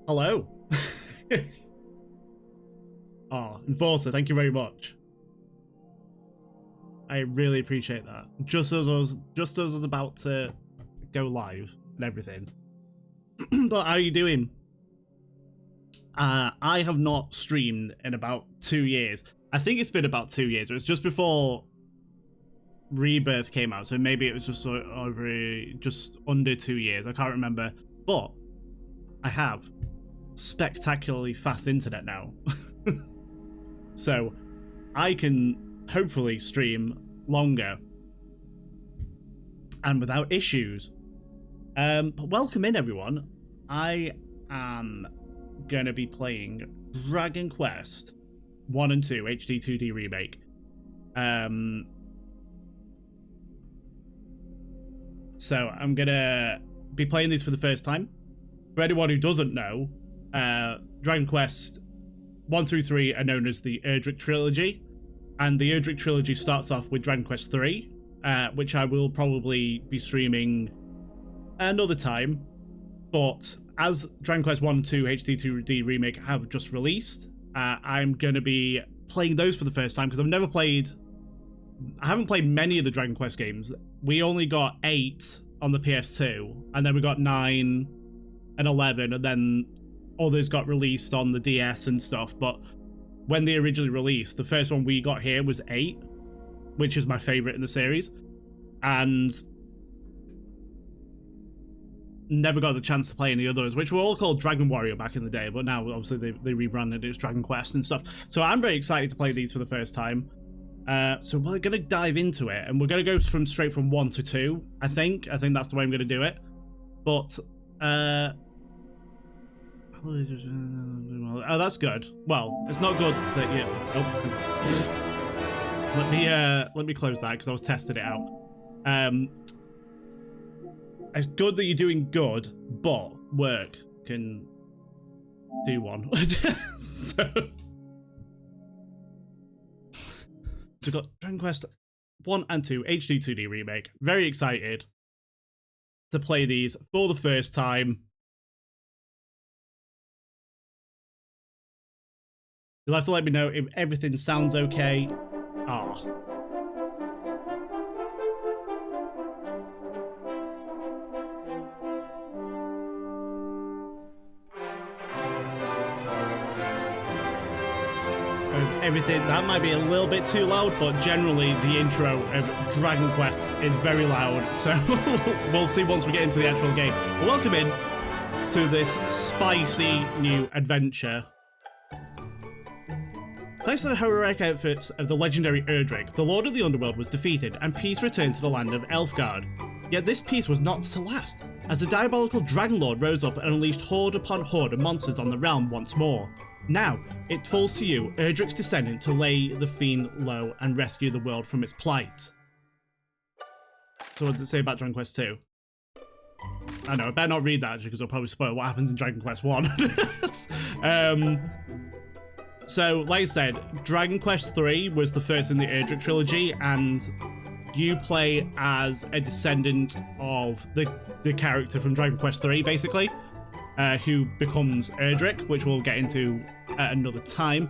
Hello. Oh, Enforcer, thank you very much. I really appreciate that. Just as I was about to go live and everything. But how are you doing? I have not streamed in about 2 years. I think it's been about 2 years. It was just before Rebirth came out, so maybe it was just under 2 years. I can't remember. But I have spectacularly fast internet now. So I can hopefully stream longer and without issues. But welcome in, everyone. I am going to be playing Dragon Quest 1 and 2 HD-2D Remake. So I'm going to be playing these for the first time. For anyone who doesn't know, Dragon Quest 1 through 3 are known as the Erdrick trilogy, and the Erdrick trilogy starts off with Dragon Quest 3, which I will probably be streaming another time. But as Dragon Quest 1 and 2 HD-2D Remake have just released, I'm going to be playing those for the first time because I haven't played many of the Dragon Quest games. We only got 8 on the PS2, and then we got 9 and 11, and then others got released on the DS and stuff. But when they originally released, the first one we got here was 8, which is my favorite in the series, and never got the chance to play any others, which were all called Dragon Warrior back in the day, but now obviously they rebranded it as Dragon Quest and stuff. So I'm very excited to play these for the first time. So we're going to dive into it, and we're going to go straight from 1 to 2, I think that's the way I'm going to do it. But oh, that's good. Well, it's not good that you... Oh. Let me close that because I was testing it out. It's good that you're doing good, but work can do one. So we've got Dragon Quest 1 and 2 HD-2D Remake. Very excited to play these for the first time. You'll have to let me know if everything sounds okay. Everything that might be a little bit too loud, but generally the intro of Dragon Quest is very loud, so we'll see once we get into the actual game. But welcome in to this spicy new adventure. Thanks to the heroic efforts of the legendary Erdrick, the Lord of the Underworld was defeated and peace returned to the land of Elfgard. Yet this peace was not to last, as the diabolical Dragon Lord rose up and unleashed horde upon horde of monsters on the realm once more. Now, it falls to you, Erdrick's descendant, to lay the fiend low and rescue the world from its plight. So what does it say about Dragon Quest 2? I know, I better not read that because I'll probably spoil what happens in Dragon Quest 1. So, like I said, Dragon Quest 3 was the first in the Erdrick trilogy, and you play as a descendant of the character from Dragon Quest 3, basically. Who becomes Erdrick, which we'll get into at another time.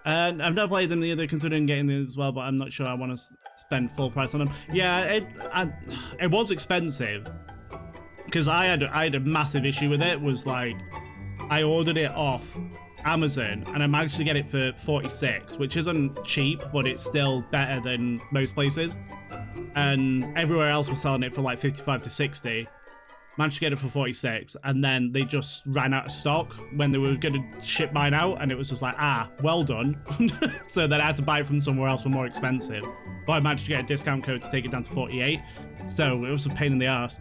And I've never played them either, considering getting them as well, but I'm not sure I want to spend full price on them. Yeah, it was expensive because I had a massive issue with it. Was like I ordered it off Amazon and I managed to get it for 46, which isn't cheap, but it's still better than most places. And everywhere else was selling it for like 55 to 60. Managed to get it for 46, and then they just ran out of stock when they were going to ship mine out, and it was just like, well done. So then I had to buy it from somewhere else for more expensive. But I managed to get a discount code to take it down to 48, so it was a pain in the ass.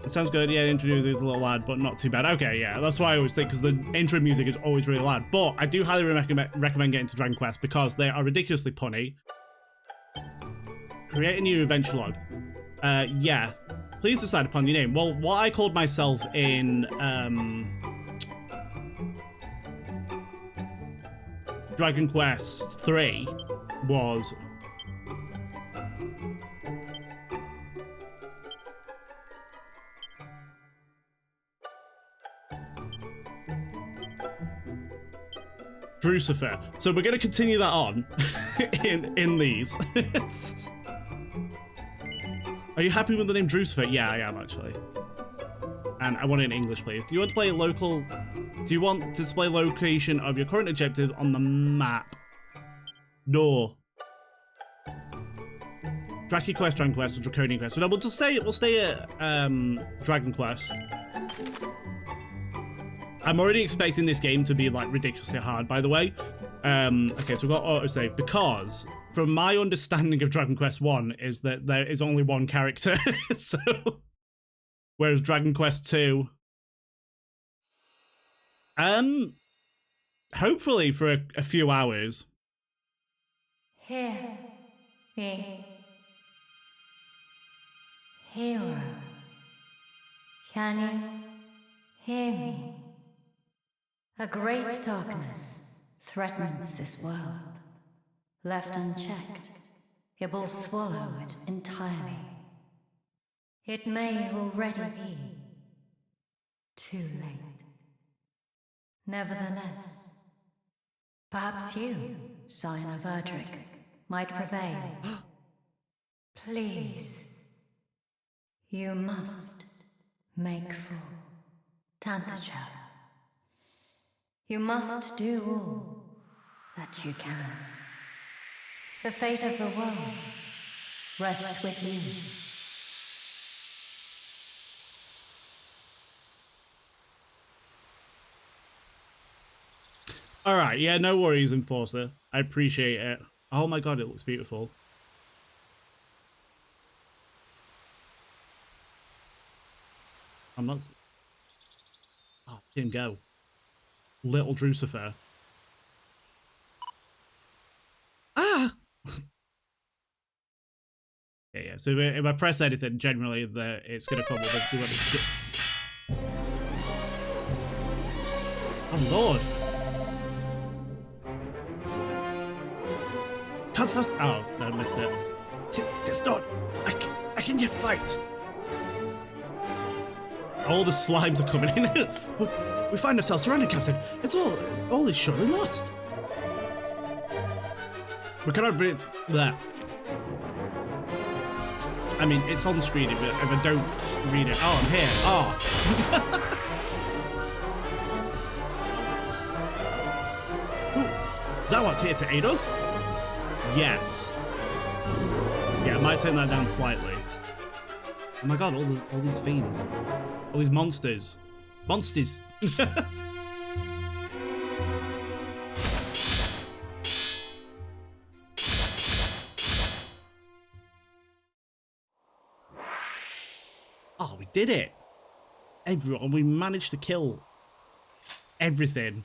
It sounds good, yeah, the intro music is a little loud, but not too bad. Okay, yeah, that's why I always think, because the intro music is always really loud. But I do highly recommend getting to Dragon Quest, because they are ridiculously punny. Create a new adventure log. Yeah. Please decide upon your name. Well, what I called myself in Dragon Quest 3 was Drucifer. So we're going to continue that on in these. Are you happy with the name Drucifer? Yeah, I am actually. And I want it in English, please. Do you want to play local? Do you want to display location of your current objective on the map? No. Dracky Quest, Dragon Quest, or Draconian Quest. So we'll just stay. We'll stay at Dragon Quest. I'm already expecting this game to be like ridiculously hard, by the way. Okay, so we've got autosave because from my understanding of Dragon Quest 1 is that there is only one character. So whereas Dragon Quest 2 hopefully for a few hours. Hear me, hero. Can you hear me? A great darkness threatens this world. Left unchecked, it will swallow it entirely. It may already be too late. Nevertheless, perhaps you, Scion of Erdrick, might prevail. Please, you must make for Tantacha. You must do all that you can. The fate of the world rests with you. Alright, yeah, no worries, Enforcer. I appreciate it. Oh my god, it looks beautiful. I'm not... Oh, didn't go. Little Drucifer. Ah! Yeah, so if I press anything, generally it's going to come with a... Oh lord! Can't stop... Oh, no, I missed it. Tis not! I can yet fight! All the slimes are coming in. We find ourselves surrounded, Captain. It's all is surely lost. We cannot bring that. I mean, it's on the screen if I don't read it. Oh, I'm here. Oh. Ooh, thou art here to aid us? Yes. Yeah, I might turn that down slightly. Oh my god, all these fiends. All these monsters. Monsters! Oh, we did it! Everyone, we managed to kill everything.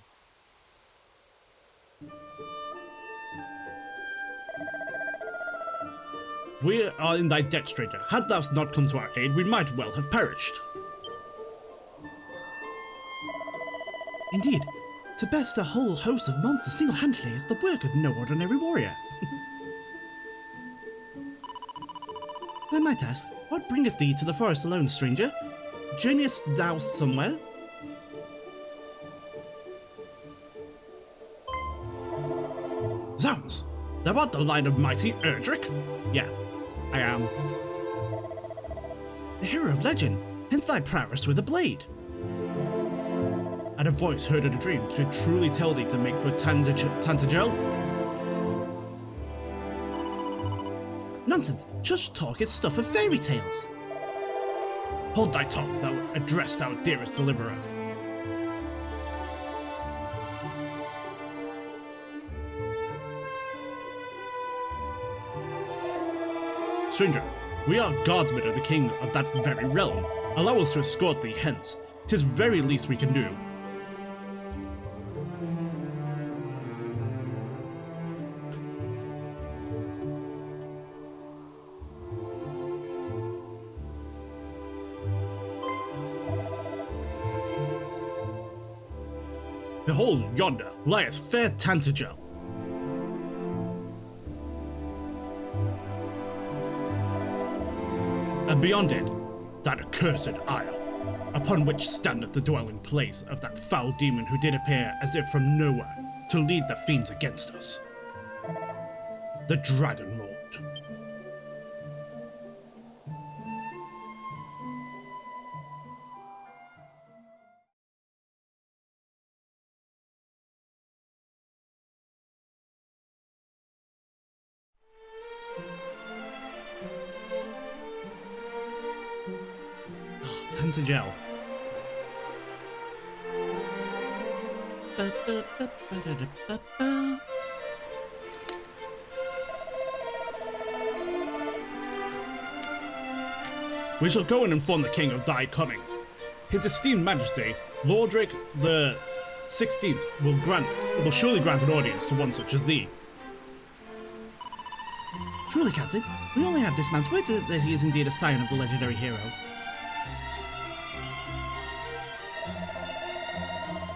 We are in thy debt, stranger. Had thou not come to our aid, we might well have perished. Indeed, to best a whole host of monsters single-handedly is the work of no ordinary warrior. I might ask, what bringeth thee to the forest alone, stranger? Journeyest thou somewhere? Zounds! Thou art the line of mighty Erdrick? Yeah, I am. The hero of legend, hence thy prowess with a blade. And a voice heard in a dream should truly tell thee to make for Tantagel? Nonsense, such talk is stuff of fairy tales. Hold thy tongue, thou address thou dearest deliverer. Stranger, we are guardsmen of the king of that very realm. Allow us to escort thee hence. 'Tis very least we can do. Behold, yonder lieth fair Tantagel. And beyond it, that accursed isle, upon which standeth the dwelling place of that foul demon who did appear as if from nowhere to lead the fiends against us. The Dragon Lord. Oh, Tensagel. We shall go and inform the king of thy coming. His esteemed majesty, Erdrick the 16th, will surely grant an audience to one such as thee. Truly, Captain, we only have this man's word that he is indeed a scion of the legendary hero.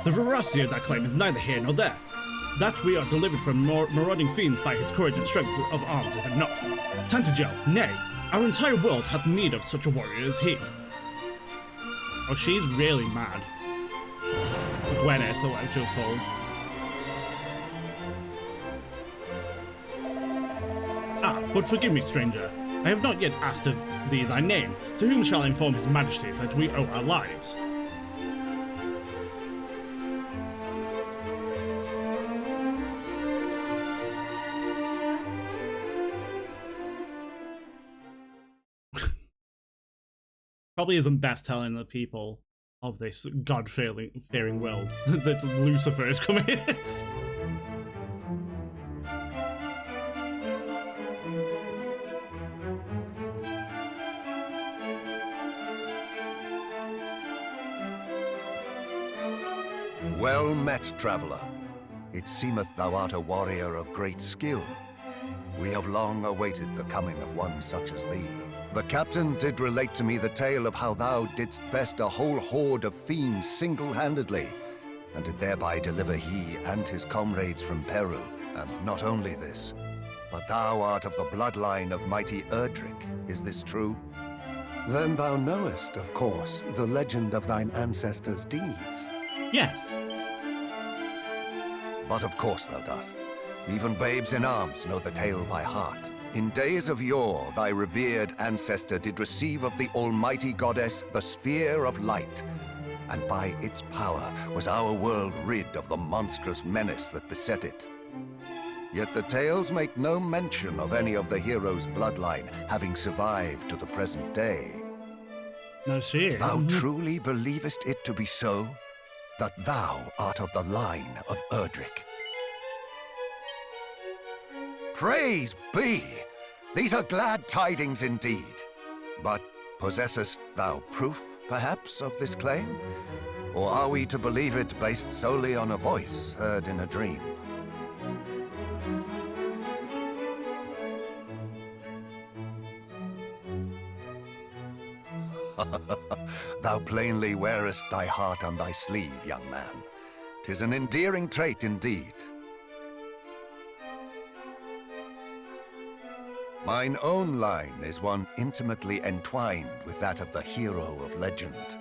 The veracity of that claim is neither here nor there. That we are delivered from marauding fiends by his courage and strength of arms is enough. Tantagel, nay, our entire world hath need of such a warrior as he. Oh, she's really mad. Gwyneth, or whatever she was called. Ah, but forgive me, stranger. I have not yet asked of thee thy name. To whom shall I inform his majesty that we owe our lives? Probably isn't best telling the people of this God-fearing world that Lucifer is coming. Well met, traveller. It seemeth thou art a warrior of great skill. We have long awaited the coming of one such as thee. The captain did relate to me the tale of how thou didst best a whole horde of fiends single-handedly, and did thereby deliver he and his comrades from peril. And not only this, but thou art of the bloodline of mighty Erdrick. Is this true? Then thou knowest, of course, the legend of thine ancestors' deeds. Yes. But of course thou dost. Even babes in arms know the tale by heart. In days of yore, thy revered ancestor did receive of the almighty goddess the sphere of light, and by its power was our world rid of the monstrous menace that beset it. Yet the tales make no mention of any of the heroes' bloodline having survived to the present day. No shit. Thou truly believest it to be so? That thou art of the line of Erdrick? Praise be! These are glad tidings indeed. But possessest thou proof, perhaps, of this claim? Or are we to believe it based solely on a voice heard in a dream? Thou plainly wearest thy heart on thy sleeve, young man. 'Tis an endearing trait indeed. Mine own line is one intimately entwined with that of the hero of legend.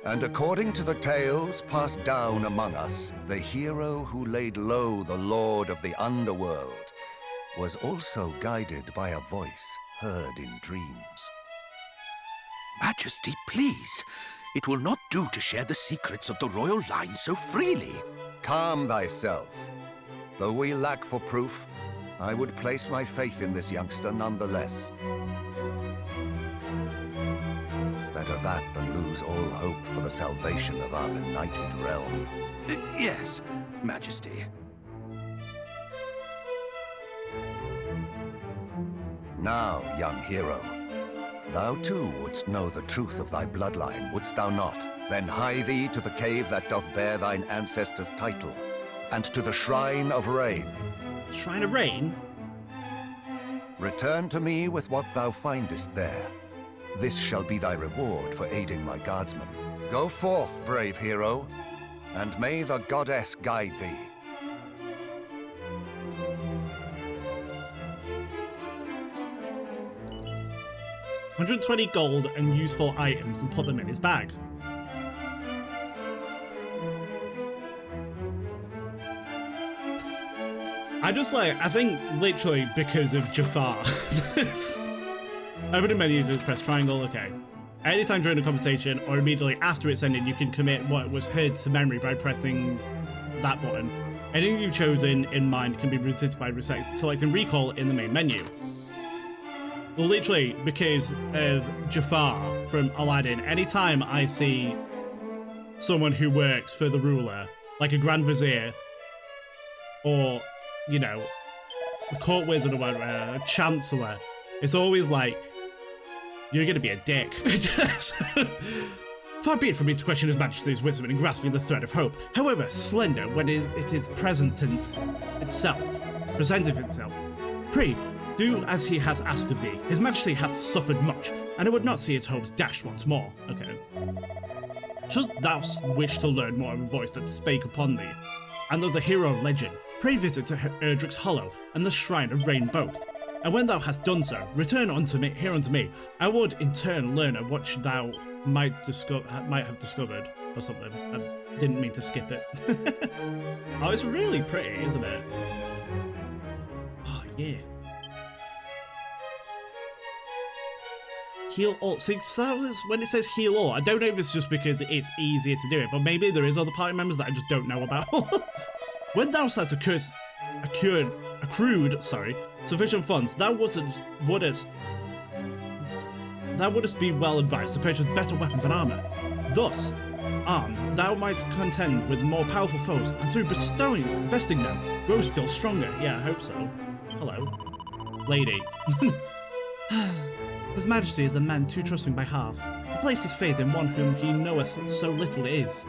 And according to the tales passed down among us, the hero who laid low the lord of the underworld was also guided by a voice heard in dreams. Majesty, please. It will not do to share the secrets of the royal line so freely. Calm thyself. Though we lack for proof, I would place my faith in this youngster nonetheless. Better that than lose all hope for the salvation of our benighted realm. Yes, Majesty. Now, young hero, thou too wouldst know the truth of thy bloodline, wouldst thou not? Then hie thee to the cave that doth bear thine ancestors' title, and to the Shrine of Rain. Shrine of Rain? Return to me with what thou findest there. This shall be thy reward for aiding my guardsmen. Go forth, brave hero, and may the goddess guide thee. $120 gold and useful items and put them in his bag. I think literally because of Jafar. Opening menus is press triangle, okay. Anytime during a conversation or immediately after it's ended, you can commit what was heard to memory by pressing that button. Anything you've chosen in mind can be revisited by selecting recall in the main menu. Literally, because of Jafar from Aladdin, anytime I see someone who works for the ruler, like a Grand Vizier, or, you know, the court wizard or whatever, a chancellor, it's always like, you're gonna be a dick. Far be it from me to question His Majesty's wisdom in grasping the thread of hope. However slender when it is presenting itself. Pray, do as he hath asked of thee. His Majesty hath suffered much, and I would not see his hopes dashed once more. Okay. Should thou wish to learn more of a voice that spake upon thee, and of the hero of legend, pray visit to Erdrick's Hollow and the Shrine of Rain both. And when thou hast done so, return unto me. I would in turn learn of what thou might have discovered or something. I didn't mean to skip it. Oh, it's really pretty, isn't it? Oh yeah. Heal all. See, that was when it says heal all. I don't know if it's just because it's easier to do it, but maybe there is other party members that I just don't know about. When thou hast accrued sufficient funds, thou wouldst be well advised to purchase better weapons and armor. Thus, armed, thou might contend with more powerful foes, and through besting them, grow still stronger. Yeah, I hope so. Hello, lady. His Majesty is a man too trusting by half. He places faith in one whom he knoweth so little is.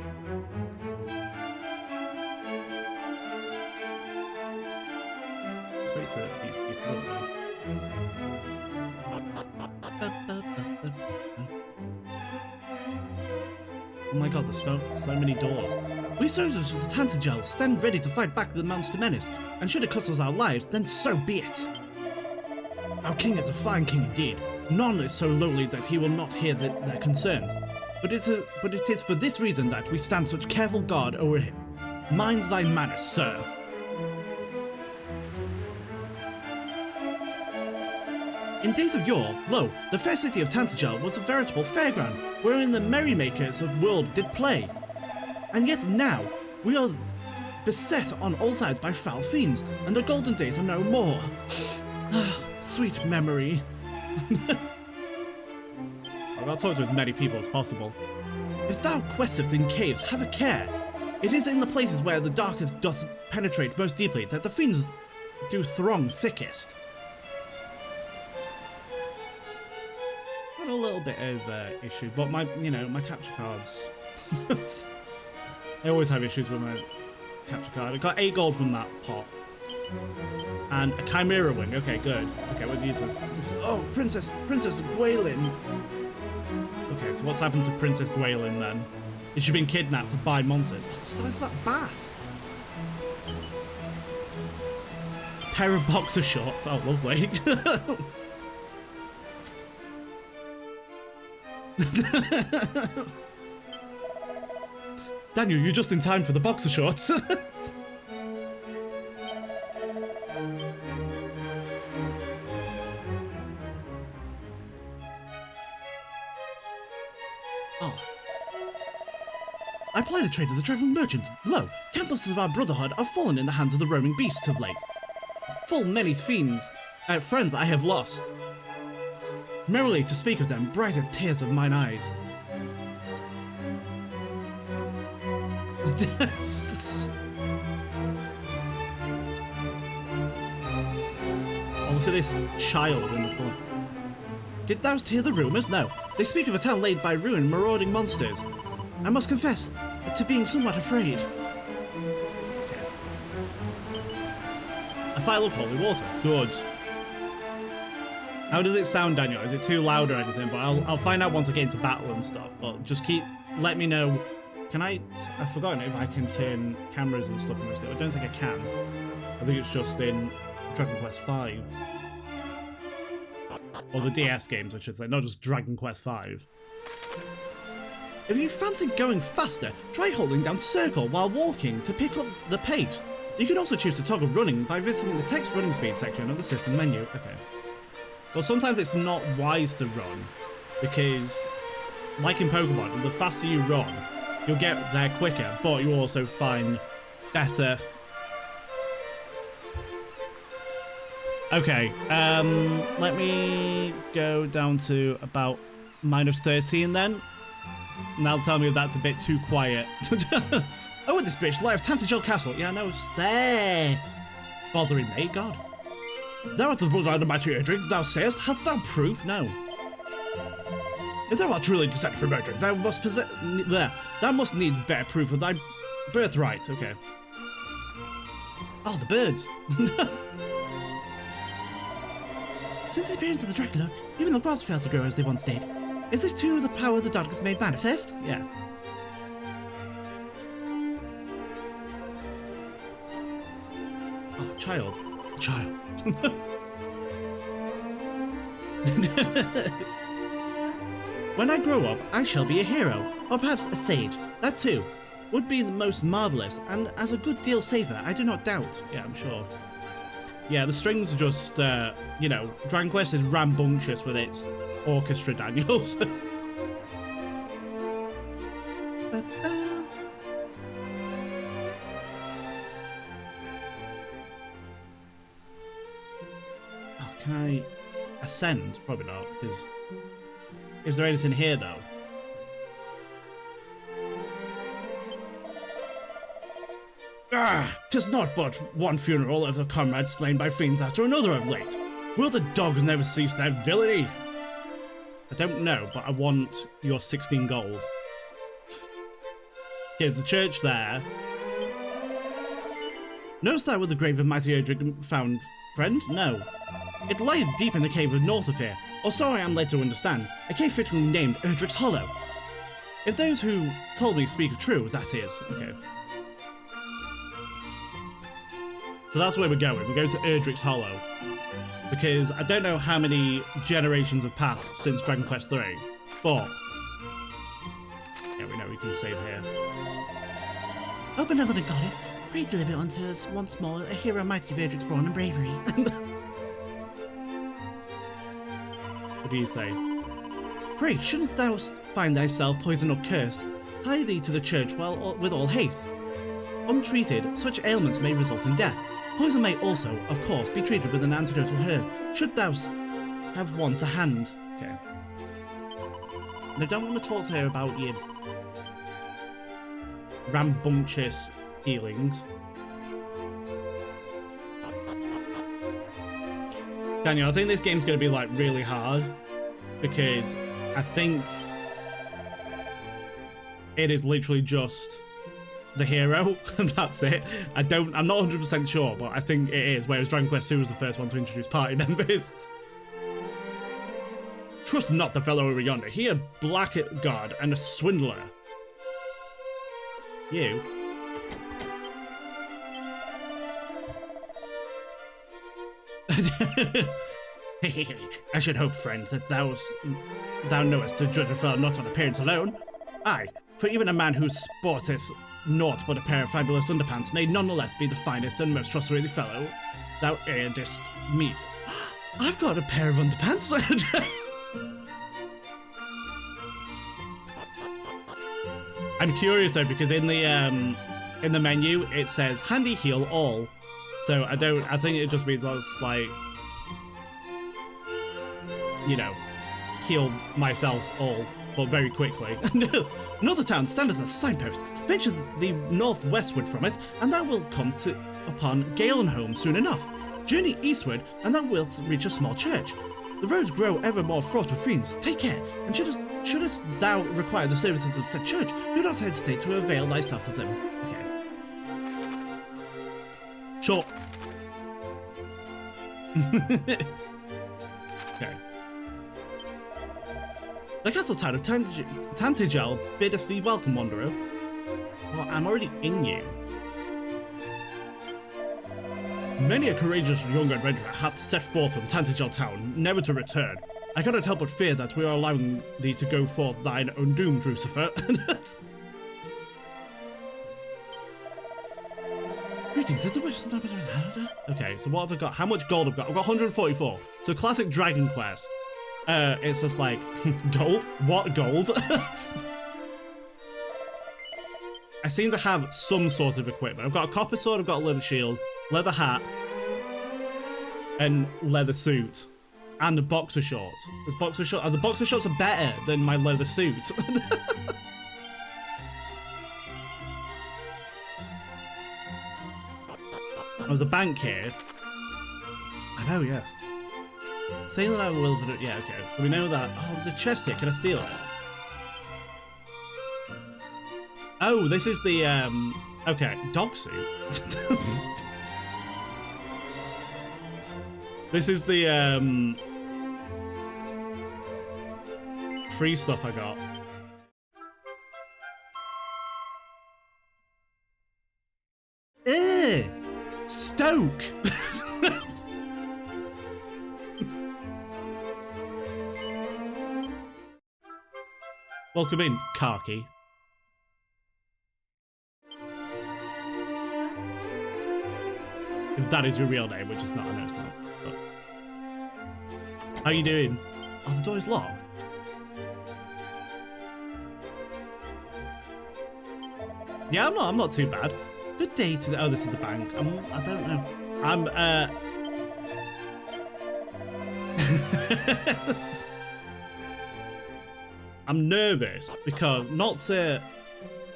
Speak to these people. Oh my god, there's so many doors. We soldiers of the Tantagel stand ready to fight back the monster menace, and should it cost us our lives, then so be it. Our king is a fine king indeed. None is so lowly that he will not hear their concerns. But it is for this reason that we stand such careful guard over him. Mind thy manners, sir. In days of yore, lo, the fair city of Tantagel was a veritable fairground, wherein the merrymakers of world did play. And yet now, we are beset on all sides by foul fiends, and the golden days are no more. Sweet memory. I'll talk to as many people as possible. If thou questeth in caves, have a care. It is in the places where the darkness doth penetrate most deeply that the fiends do throng thickest. Got a little bit of issue, but my capture cards. I always have issues with my capture card. I got 8 gold from that pot. And a chimera wing. Okay, good. Okay, we'll use this. Oh, Princess Gwaelin. Okay, so what's happened to Princess Gwaelin then? Is she been kidnapped by monsters? Oh, the size of that bath. A pair of boxer shorts. Oh, lovely. Daniel, you're just in time for the boxer shorts. Oh. I ply the trade of the travelling merchant. Lo, countless of our brotherhood are fallen in the hands of the roaming beasts of late. Full many friends I have lost. Merrily to speak of them, brighter tears of mine eyes. Oh, look at this child in the corner. Did thou hear the rumours? No. They speak of a town laid by ruined, marauding monsters. I must confess to being somewhat afraid. Okay. A phial of holy water. Good. How does it sound, Daniel? Is it too loud or anything? But I'll find out once I get into battle and stuff. But just let me know. Can I've forgotten if I can turn cameras and stuff in this game. I don't think I can. I think it's just in Dragon Quest V. Or the DS games, I should say, not just Dragon Quest V. If you fancy going faster, try holding down circle while walking to pick up the pace. You can also choose to toggle running by visiting the text running speed section of the system menu. Okay. Well, sometimes it's not wise to run because, like in Pokemon, the faster you run, you'll get there quicker, but you'll also find better. Okay, let me go down to about -13 then. And that'll tell me if that's a bit too quiet. Oh, in this bitch, light of Tantagel Castle. Yeah, no, it's there. Bothering me, God. Thou art the brother of the mighty Erdrick, thou sayest. Hath thou proof? No. If thou art truly descended from Erdrick, thou must possess. There. Thou must needs bear proof of thy birthright. Okay. Oh, the birds. Since the appearance of the Dracula, even the crops failed to grow as they once did. Is this too the power of the darkness made manifest? Yeah. Oh, child. Child. When I grow up, I shall be a hero, or perhaps a sage. That too would be the most marvelous, and as a good deal safer, I do not doubt. Yeah, I'm sure. Yeah, the strings are just, you know, Dragon Quest is rambunctious with its orchestra, Daniels. Oh, can I ascend? Probably not, because... Is there anything here, though? Ah, 'tis not but one funeral of a comrade slain by fiends after another of late. Will the dogs never cease their villainy? I don't know, but I want your 16 gold. Here's the church there. Knowest thou where the grave of mighty Erdrick found, friend? No. It lies deep in the cave north of here, or so I am led to understand, a cave fittingly named Erdrick's Hollow. If those who told me speak true, that is. Okay. So that's where we're going. We're going to Erdrick's Hollow. Because I don't know how many generations have passed since Dragon Quest 3, but... Yeah, we know we can save here. O benevolent goddess, pray deliver unto us once more a hero might give Erdrick's brawn and bravery. What do you say? Pray, shouldn't thou find thyself poisoned or cursed, hie thee to the church with all haste. Untreated, such ailments may result in death. Poison may also, of course, be treated with an antidotal herb, should thou have one to hand. Okay. And I don't want to talk to her about your rambunctious healings. Daniel, I think this game's going to be like really hard because I think it is literally just the hero and that's it. I'm not 100% sure, but I think it is, whereas Dragon Quest 2 was the first one to introduce party members. Trust not the fellow over yonder. He a blackguard and a swindler. You. I should hope, friend, that thou knowest to judge a fellow not on appearance alone. Aye, for even a man who sporteth naught but a pair of fabulous underpants may nonetheless be the finest and most trustworthy fellow thou e'er didst meet. I've got a pair of underpants. I'm curious though, because in the menu it says handy heal all, so I think it just means I was like, you know, heal myself all, but very quickly. Another town standeth as a signpost. Venture thee northwestward from it, and thou wilt come upon Galenholm soon enough. Journey eastward, and thou wilt reach a small church. The roads grow ever more fraught with fiends. Take care, and shouldest thou require the services of said church, do not hesitate to avail thyself of them. Okay. Sure. Okay. The castle town of Tantagel biddeth thee welcome, wanderer. Well, I'm already in you. Many a courageous young adventurer hath set forth from Tantagel town, never to return. I cannot help but fear that we are allowing thee to go forth thine own doom, Drucifer. Greetings, okay, so what have I got? How much gold I've got? I've got 144. So classic Dragon Quest. It's just like, gold? What gold? I seem to have some sort of equipment. I've got a copper sword, I've got a leather shield, leather hat, and leather suit. And the boxer shorts. There's boxer shorts. The boxer shorts are better than my leather suit. There's a bank here. I know, yes. Saying that I will, but yeah, okay. So we know that. Oh, there's a chest here. Can I steal it? Oh, this is the okay, dog suit. This is the free stuff I got. Stoke. Welcome in, Karki. If that is your real name, which is not, I know it's not. But... How you doing? Oh, the door is locked. Yeah, I'm not too bad. Good day to the, oh, this is the bank. I don't know. I'm nervous because not to,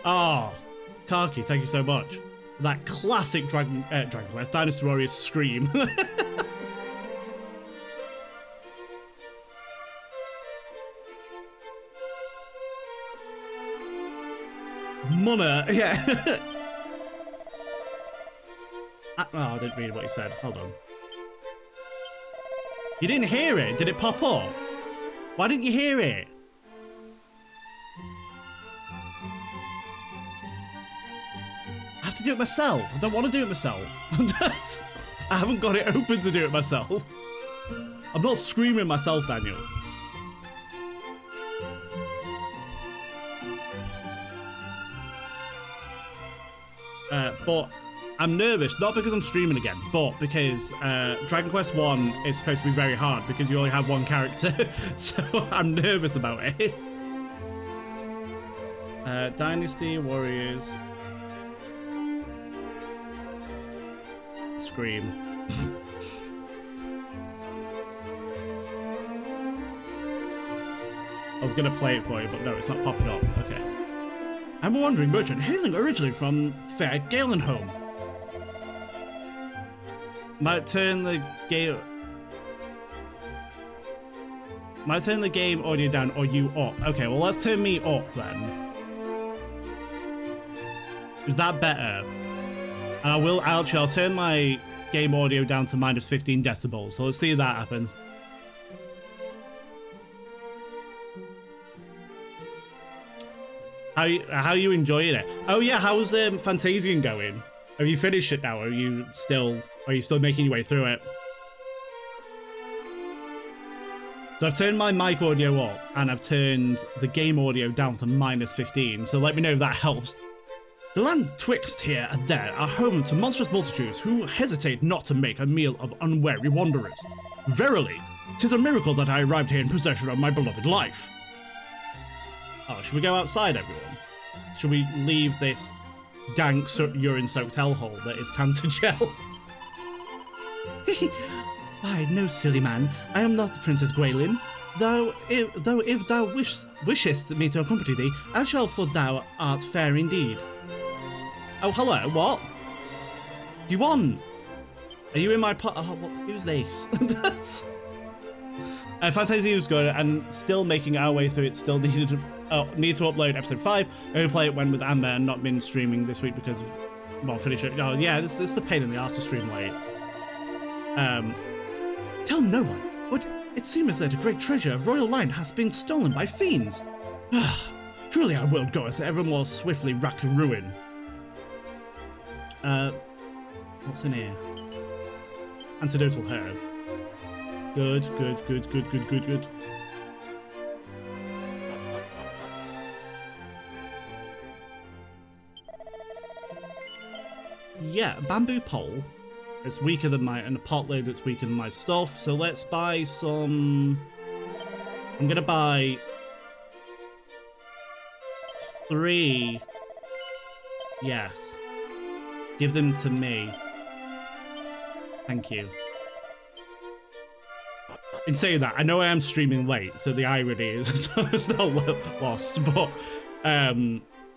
Karki, thank you so much. That classic Dragon Quest, Dynasty Warriors scream. Mona, yeah. I didn't read what he said. Hold on. You didn't hear it? Did it pop up? Why didn't you hear it? I have to do it myself. I don't want to do it myself. I haven't got it open to do it myself. I'm not screaming myself, Daniel. But I'm nervous, not because I'm streaming again, but because Dragon Quest 1 is supposed to be very hard because you only have one character, so I'm nervous about it. Dynasty Warriors Scream. I was gonna play it for you, but no, it's not popping up. Okay. I'm a wandering merchant hailing originally from fair Galenholm. Might turn the game audio down or you up. Okay, well let's turn me up then. Is that better? And I'll turn my game audio down to minus 15 decibels. So let's see if that happens. How are you enjoying it? Oh yeah, how's Fantasian going? Have you finished it now? Are you still making your way through it? So I've turned my mic audio up and I've turned the game audio down to minus 15. So let me know if that helps. The land twixt here and there are home to monstrous multitudes who hesitate not to make a meal of unwary wanderers. Verily, 'tis a miracle that I arrived here in possession of my beloved life. Oh, should we go outside, everyone? Should we leave this dank, urine-soaked hellhole that is Tantagel? Why, no, silly man. I am not the Princess Gwaelin. Though if thou wishest me to accompany thee, I shall, for thou art fair indeed. Oh, hello, what? Do you want? Are you in my pot? Oh, who's this? Fantasia was good and still making our way through it. Still need to upload episode 5. I'm going to play it when with Amber and not been streaming this week because of, well, finish it. Oh, yeah, this is the pain in the arse to stream late. Tell no one, but it seemeth that a great treasure of royal line hath been stolen by fiends. Truly our world goeth ever more swiftly rack and ruin. What's in here? Antidotal herb. Good. yeah, a bamboo pole. It's weaker than and a pot lid that's weaker than my stuff. So let's buy some. I'm gonna buy 3. Yes. Give them to me. Thank you. In saying that, I know I am streaming late, so the irony is it's not lost, but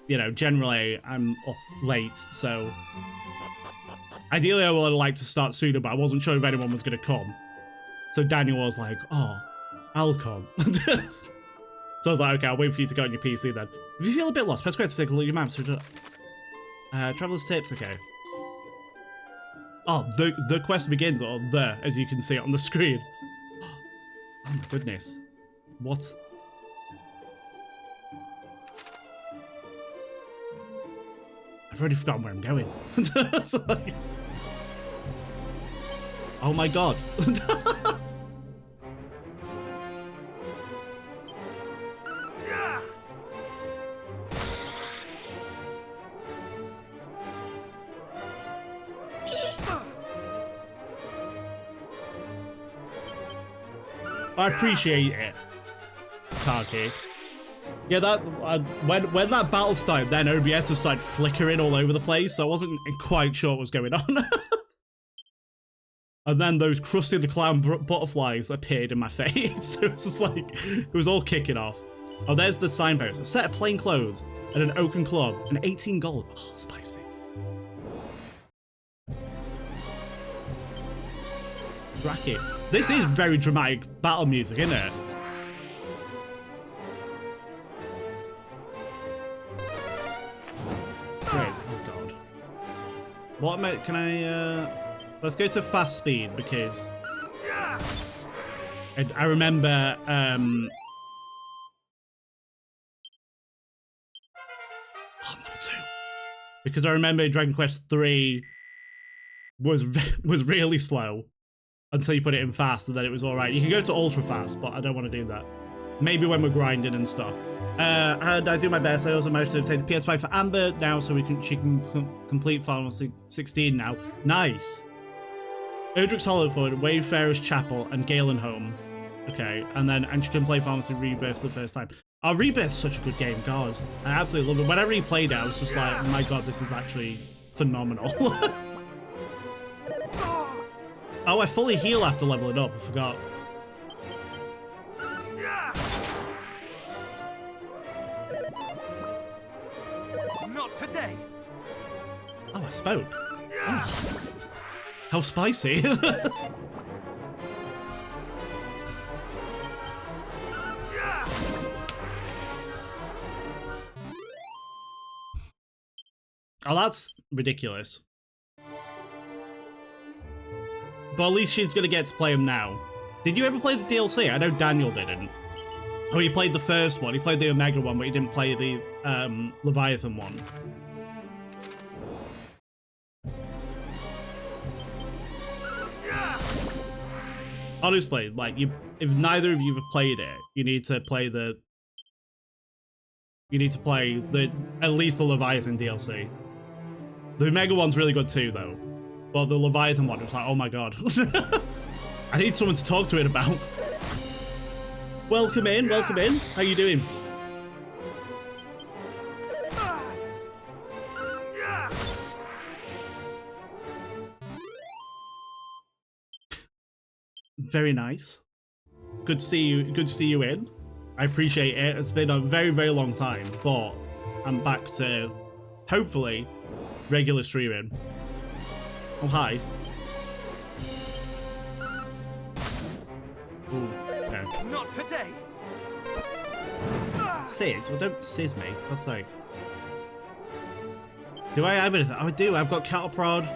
you know, generally I'm off late, so ideally I would like to start sooner, but I wasn't sure if anyone was going to come. So Daniel was like, oh, I'll come. So I was like, okay, I'll wait for you to go on your PC then. If you feel a bit lost, press square to take a look at your maps. Traveler's tips, okay. Oh, the quest begins, or as you can see on the screen. Oh my goodness. What? I've already forgotten where I'm going. Like, oh my god. I appreciate it, Taki. Yeah, that when that battle started, then OBS just started flickering all over the place, so I wasn't quite sure what was going on. And then those Krusty the Clown butterflies appeared in my face. So it was just like, it was all kicking off. Oh, there's the signpost. A set of plain clothes and an oaken club and 18 gold. Oh, spicy. Bracket. This is very dramatic battle music, isn't it? Great. Oh god. What can I let's go to fast speed because I remember level 2. Because I remember Dragon Quest 3 was really slow. Until you put it in fast, and then it was alright. You can go to ultra fast, but I don't want to do that. Maybe when we're grinding and stuff. And I do my best. I also managed to obtain the PS5 for Amber now, so she can complete Final 16 now. Nice. Erdrick's Hollowford, Wayfarer's Chapel, and Galenholm. Okay, and she can play Final Fantasy Rebirth for the first time. Oh, Rebirth's such a good game, God. I absolutely love it. Whenever he played it, I was just like, oh my god, this is actually phenomenal. Oh, I fully heal after leveling up. I forgot. Not today. Oh, I spoke. Oh. How spicy. Oh, that's ridiculous. But at least she's gonna get to play him now. Did you ever play the DLC? I know Daniel didn't. Oh, he played the first one. He played the Omega one, but he didn't play the Leviathan one. Honestly, like, if neither of you have played it, you need to play at least the Leviathan DLC. The Omega one's really good too, though. But the Leviathan one was like, oh my god. I need someone to talk to it about. Welcome in, welcome in. How you doing? Very nice. Good to see you in. I appreciate it. It's been a very, very long time, but I'm back to hopefully regular streaming. Oh, hi. Ooh, okay. Not today. Sizz? Well, don't sizz me. God's sake. Do I have anything? Oh, I do. I've got Cattle Prod.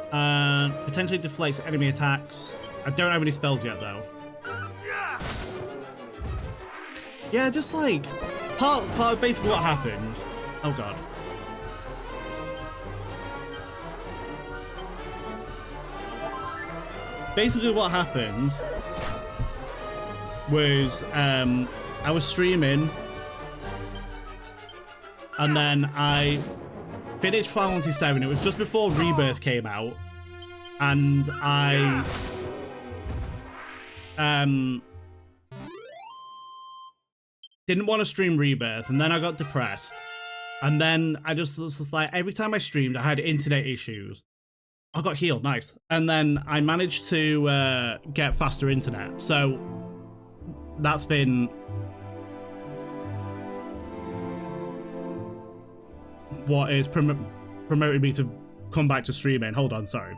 Potentially deflects enemy attacks. I don't have any spells yet, though. Yeah, just like part of basically what happened. Oh god. Basically what happened was I was streaming and then I finished Final Fantasy VII. It was just before Rebirth came out, and I didn't want to stream Rebirth, and then I got depressed, and then I just was just like, every time I streamed, I had internet issues. I got healed, nice, and then I managed to get faster internet, so that's been what is promoted me to come back to streaming. Hold on, sorry.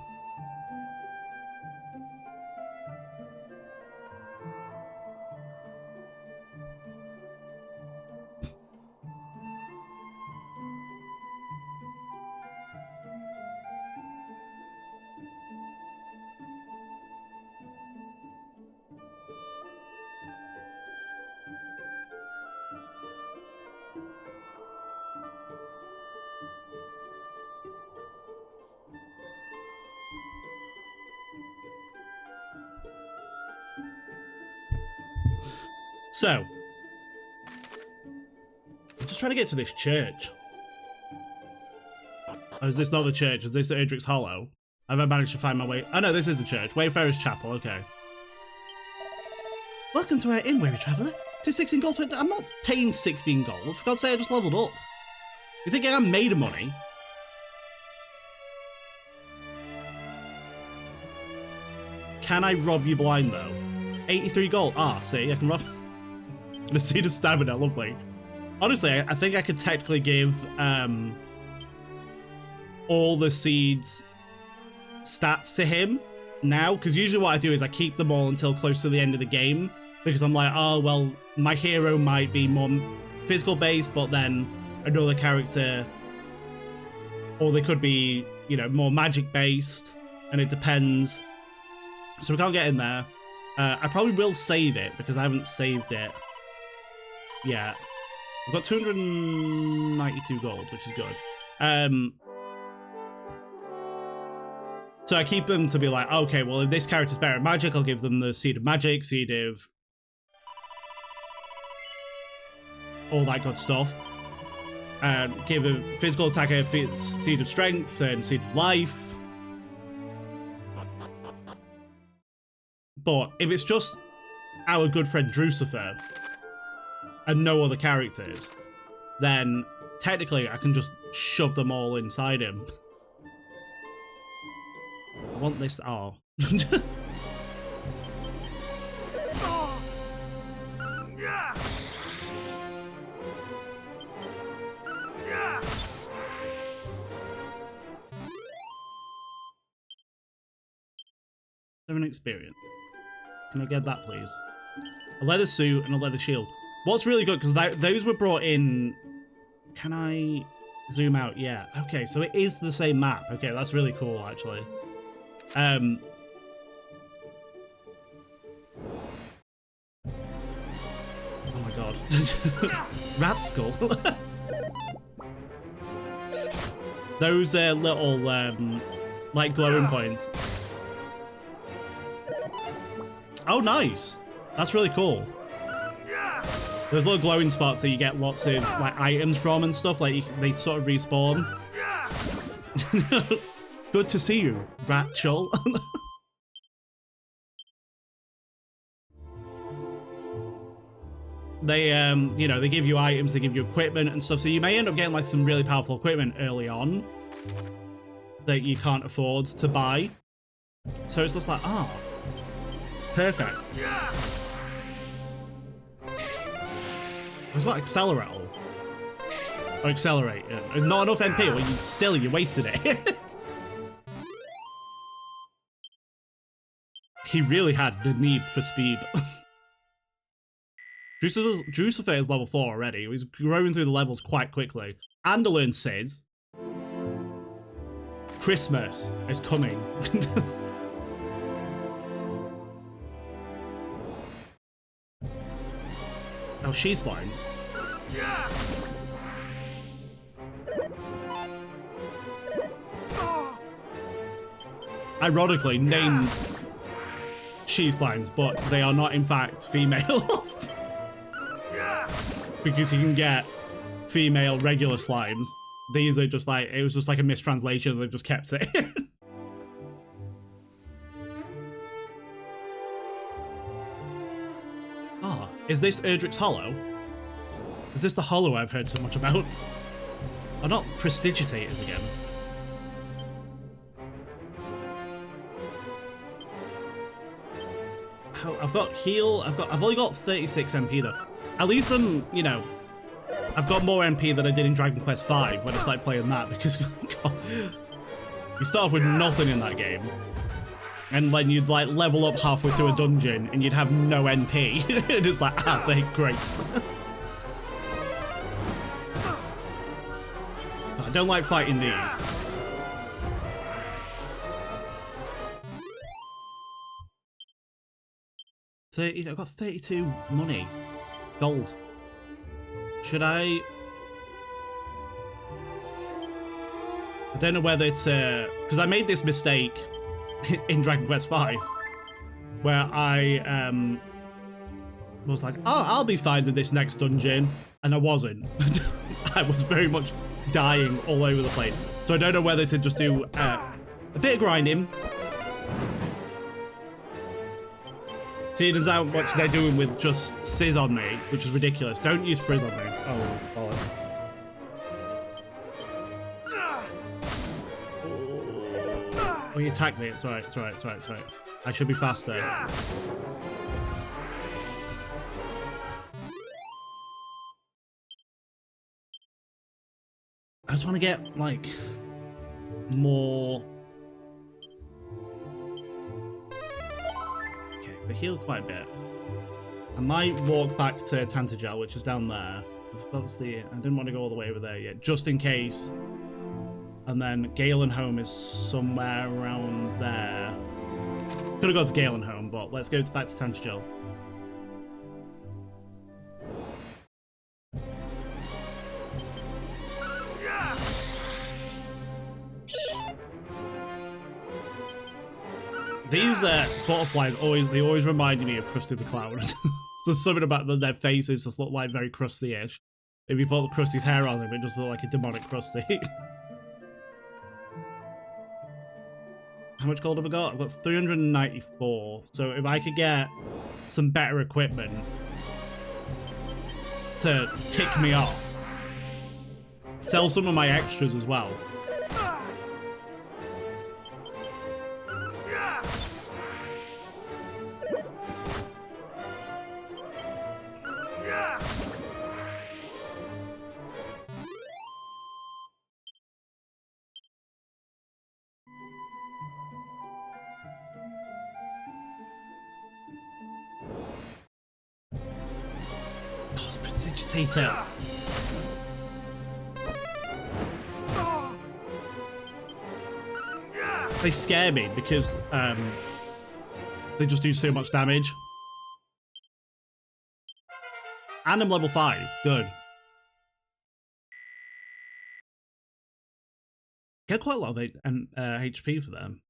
So, I'm just trying to get to this church. Oh, is this not the church? Is this Erdrick's Hollow? Have I managed to find my way? Oh no, this is the church. Wayfarer's Chapel, okay. Welcome to our inn, weary traveller. To 16 gold. I'm not paying 16 gold. For God's sake, I just leveled up. You think I'm made of money? Can I rob you blind though? 83 gold. Ah, see, I can rob. The seed of stamina, lovely. Honestly, I think I could technically give all the seeds stats to him now, because usually what I do is I keep them all until close to the end of the game, because I'm like, oh, well, my hero might be more physical based, but then another character, or they could be, you know, more magic based, and it depends. So we can't get in there. I probably will save it, because I haven't saved it yet. I've got 292 gold, which is good. So I keep them to be like, okay, well, if this character's better at magic, I'll give them the Seed of Magic, Seed of all that good stuff. Give a physical attacker Seed of Strength and Seed of Life. But if it's just our good friend Drucifer and no other characters, then technically I can just shove them all inside him. I want this. Oh. 7 experience. Can I get that, please? A leather suit and a leather shield. What's really good, because those were brought in... Can I zoom out? Yeah. Okay, so it is the same map. Okay, that's really cool, actually. Oh my god. Rat skull. Those little, like, glowing points. Oh, nice. That's really cool. There's little glowing spots that you get lots of like items from and stuff. Like they sort of respawn. Good to see you, Ratchel. They you know, they give you items, they give you equipment and stuff. So you may end up getting like some really powerful equipment early on that you can't afford to buy. So it's just like, ah. Oh, perfect. It's got accelerate. Or accelerate. Not enough MP. Well, you silly, you wasted it. He really had the need for speed. Drucifer is level 4 already. He's growing through the levels quite quickly. Andalern says Christmas is coming. Oh, she slimes. Ironically named she slimes, but they are not in fact females. Because you can get female regular slimes These are just like, it was just like a mistranslation. They've just kept it. Oh, is this Erdrick's Hollow? Is this the Hollow I've heard so much about? Oh, not Prestigitators again. I've got heal. I've only got 36 MP though. At least I'm, you know, I've got more MP than I did in Dragon Quest V when I started playing that, because God, you start off with nothing in that game, and then you'd like level up halfway through a dungeon and you'd have no NP. And it's like, ah, they're great. I don't like fighting these. I've got 32 money. Gold. Should I don't know whether to... Because I made this mistake in Dragon Quest V, where I was like, oh, I'll be fine in this next dungeon. And I wasn't. I was very much dying all over the place. So I don't know whether to just do a bit of grinding. Seeing as how much they're doing with just Sizz on me, which is ridiculous. Don't use Frizz on me. Oh, God. Oh, you attacked me. It's right. It's right. It's right. It's right. I should be faster. I just want to get, like, more... Okay, they heal quite a bit. I might walk back to Tantagel, which is down there. That's the... I didn't want to go all the way over there yet, just in case. And then Galenholm is somewhere around there. Could have gone to Galenholm, but let's go back to Tantagel. These butterflies always reminded me of Krusty the Clown. There's something about them, their faces just look like very Krusty-ish. If you put Krusty's hair on them, it just look like a demonic Krusty. How much gold have I got? I've got 394. So if I could get some better equipment to kick me off, sell some of my extras as well. Prestidigitator. They scare me because they just do so much damage. And I'm level 5. Good. Get quite a lot of HP for them.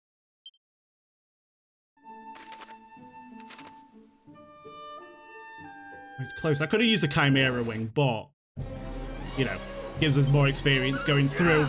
Close. I could have used the Chimera Wing, but, you know, gives us more experience going through.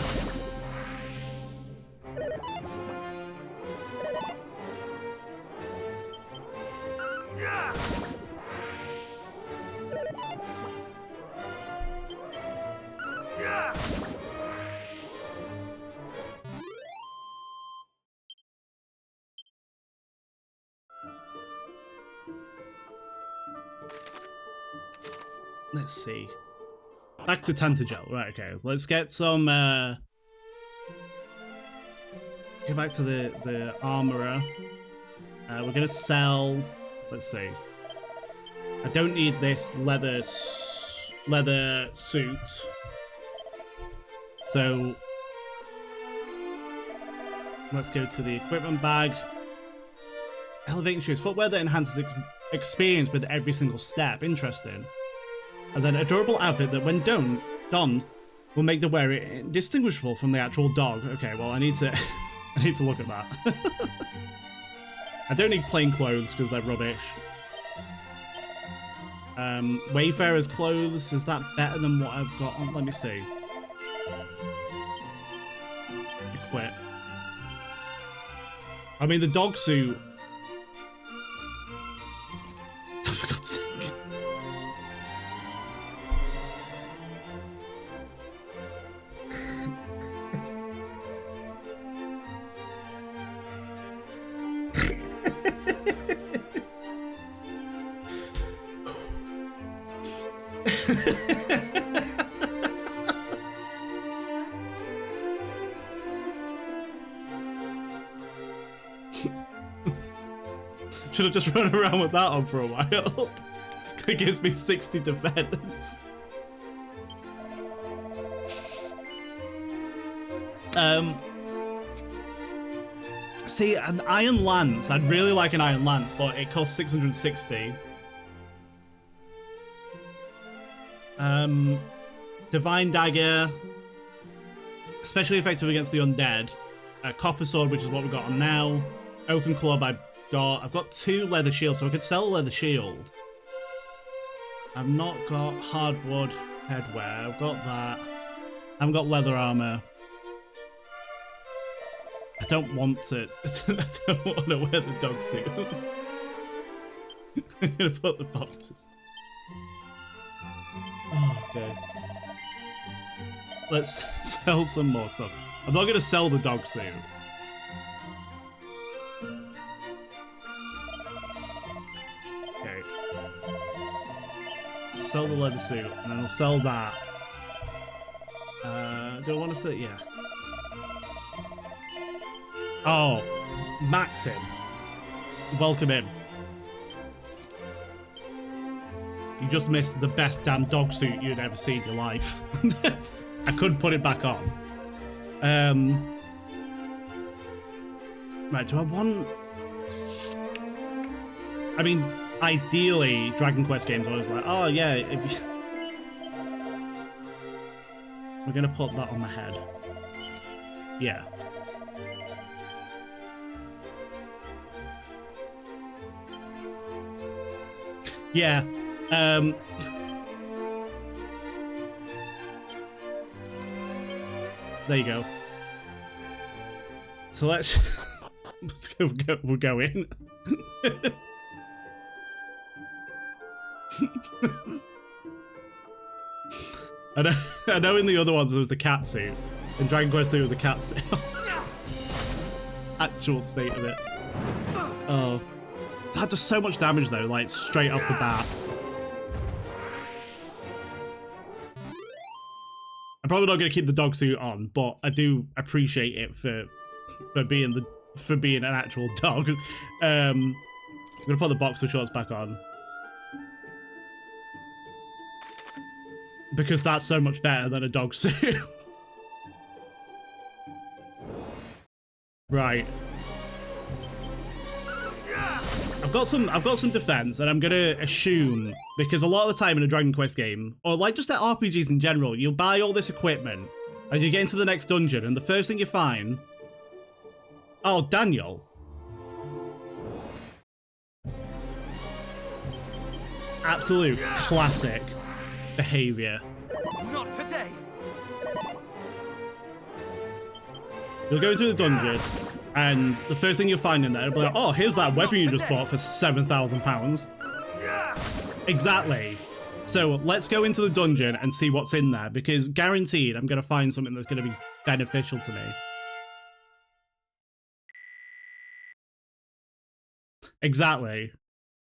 Let's see. Back to Tantagel. Right, okay. Let's get some get back to the armorer. We're gonna sell, let's see. I don't need this leather suit. So let's go to the equipment bag. Elevating shoes. Footwear that enhances experience with every single step. Interesting. And then a durable outfit that, when donned, will make the wearer indistinguishable from the actual dog. Okay, well, I need to I need to look at that. I don't need plain clothes because they're rubbish. Wayfarer's clothes, is that better than what I've got on? Let me see. Equip. I mean, the dog suit. For God's sake. Should have just run around with that on for a while. It gives me 60 defense. See, an Iron Lance. I'd really like an Iron Lance, but it costs 660. Divine Dagger. Especially effective against the undead. Copper Sword, which is what we've got on now. Oaken Club, I've got 2 leather shields, so I could sell a leather shield. I've not got hardwood headwear. I've got that. I haven't got leather armor. I don't want to. I don't want to wear the dog suit. I'm gonna put the boxes. Oh, okay. Let's sell some more stuff. I'm not gonna sell the dog suit. Sell the leather suit, and then I'll sell that. Do I want to sell? Yeah. Oh, Maxim. Welcome in. You just missed the best damn dog suit you'd ever seen in your life. I could put it back on. Right, do I want... I mean... Ideally, Dragon Quest games are always like, oh yeah, if you... We're gonna put that on the head. Yeah. Yeah. There you go. So let's we'll go in. I know in the other ones there was the cat suit. In Dragon Quest 3 was a cat suit. Actual state of it. Oh. That does so much damage though, like straight off the bat. I'm probably not gonna keep the dog suit on, but I do appreciate it for being an actual dog. I'm gonna put the boxer shorts back on. Because that's so much better than a dog suit. Right. I've got some defense, and I'm gonna assume, because a lot of the time in a Dragon Quest game, or like just at RPGs in general, you'll buy all this equipment, and you get into the next dungeon, and the first thing you find... Oh, Daniel. Absolute classic behavior. Not today. You'll go into the dungeon, and the first thing you'll find in there will be like, oh, here's that weapon you just bought for £7,000. Exactly. So let's go into the dungeon and see what's in there, because guaranteed I'm going to find something that's going to be beneficial to me. Exactly.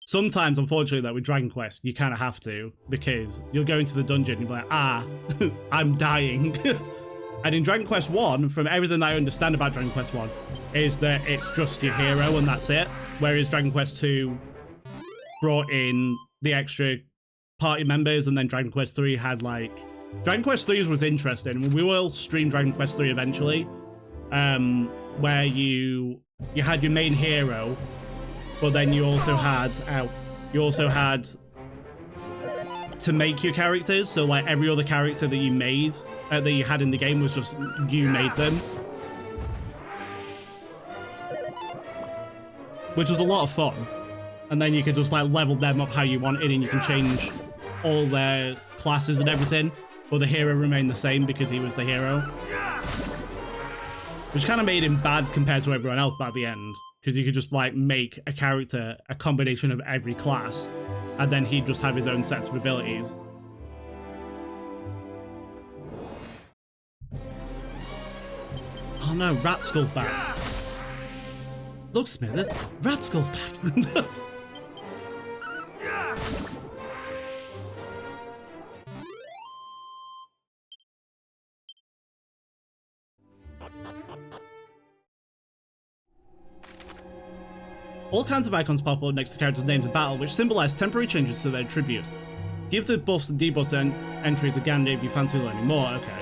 Sometimes, unfortunately, that with Dragon Quest, you kind of have to, because you'll go into the dungeon and you'll be like, ah, I'm dying. And in Dragon Quest 1, from everything I understand about Dragon Quest 1, is that it's just your hero and that's it. Whereas Dragon Quest 2 brought in the extra party members, and then Dragon Quest 3 had like... Dragon Quest 3 was interesting. We will stream Dragon Quest 3 eventually, where you had your main hero, but then you also had to make your characters. So like every other character that you made, that you had in the game, was just you made them, which was a lot of fun. And then you could just like level them up how you wanted, and you can change all their classes and everything. but the hero remained the same because he was the hero. Which kind of made him bad compared to everyone else by the end, because you could just like make a character a combination of every class, and then he'd just have his own sets of abilities. Oh no, Rat Skull's back. Look, Smith, Rat Skull's back. All kinds of icons pop up next to characters' names in battle, which symbolize temporary changes to their attributes. Give the buffs and debuffs entries again if you fancy learning more. Okay.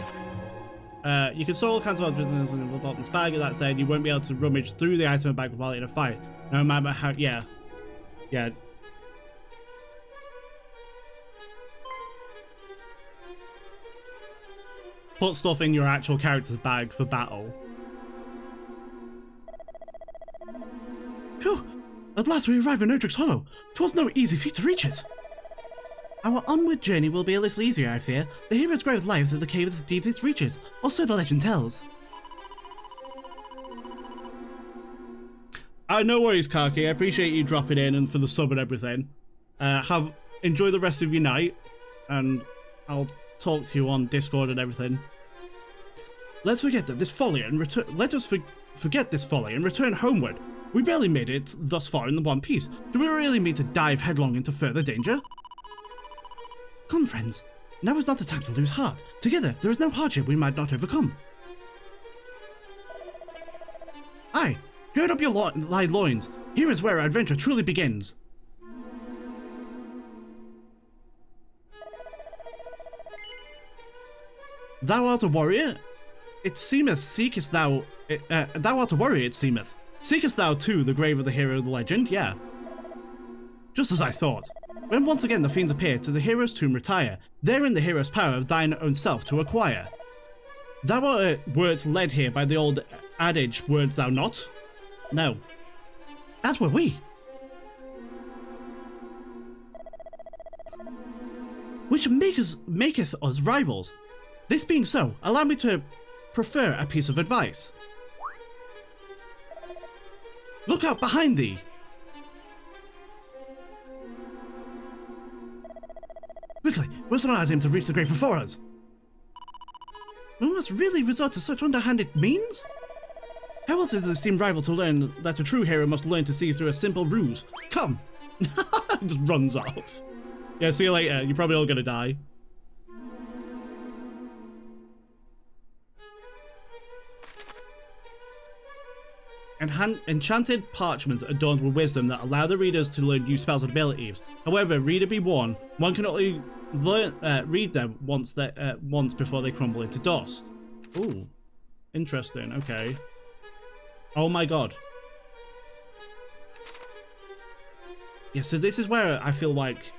You can store all kinds of objects in the bottom bag. That said, you won't be able to rummage through the item bag while in a fight, no matter how. Yeah. Put stuff in your actual character's bag for battle. Phew! At last we arrive in Erdrick's Hollow. 'Twas no easy feat to reach it. Our onward journey will be a little easier, I fear. The hero's grave lies at the cave's deepest reaches, or so the legend tells. No worries, Kaki. I appreciate you dropping in and for the sub and everything. Enjoy the rest of your night, and I'll talk to you on Discord and everything. Let's forget that this folly and return. Let us forget this folly and return homeward. We barely made it thus far in the One Piece. Do we really mean to dive headlong into further danger? Come, friends. Now is not the time to lose heart. Together, there is no hardship we might not overcome. Aye, gird up your loins. Here is where our adventure truly begins. Thou art a warrior? It seemeth, seekest thou... thou art a warrior, it seemeth. Seekest thou too the grave of the hero of the legend? Yeah. Just as I thought. When once again the fiends appear, to the hero's tomb retire. Therein the hero's power of thine own self to acquire. Thou wert led here by the old adage, wert thou not? No. As were we. Which maketh us rivals. This being so, allow me to prefer a piece of advice. Look out behind thee! Quickly, we must allow him to reach the grave before us. We must really resort to such underhanded means? How else is the esteemed rival to learn that a true hero must learn to see through a simple ruse? Come! Just runs off. Yeah, see you later. You're probably all gonna die. Enchanted parchments adorned with wisdom that allow the readers to learn new spells and abilities. However, reader be warned, one can only read them once before they crumble into dust. Ooh, interesting. Okay. Oh my god. Yeah, so this is where I feel like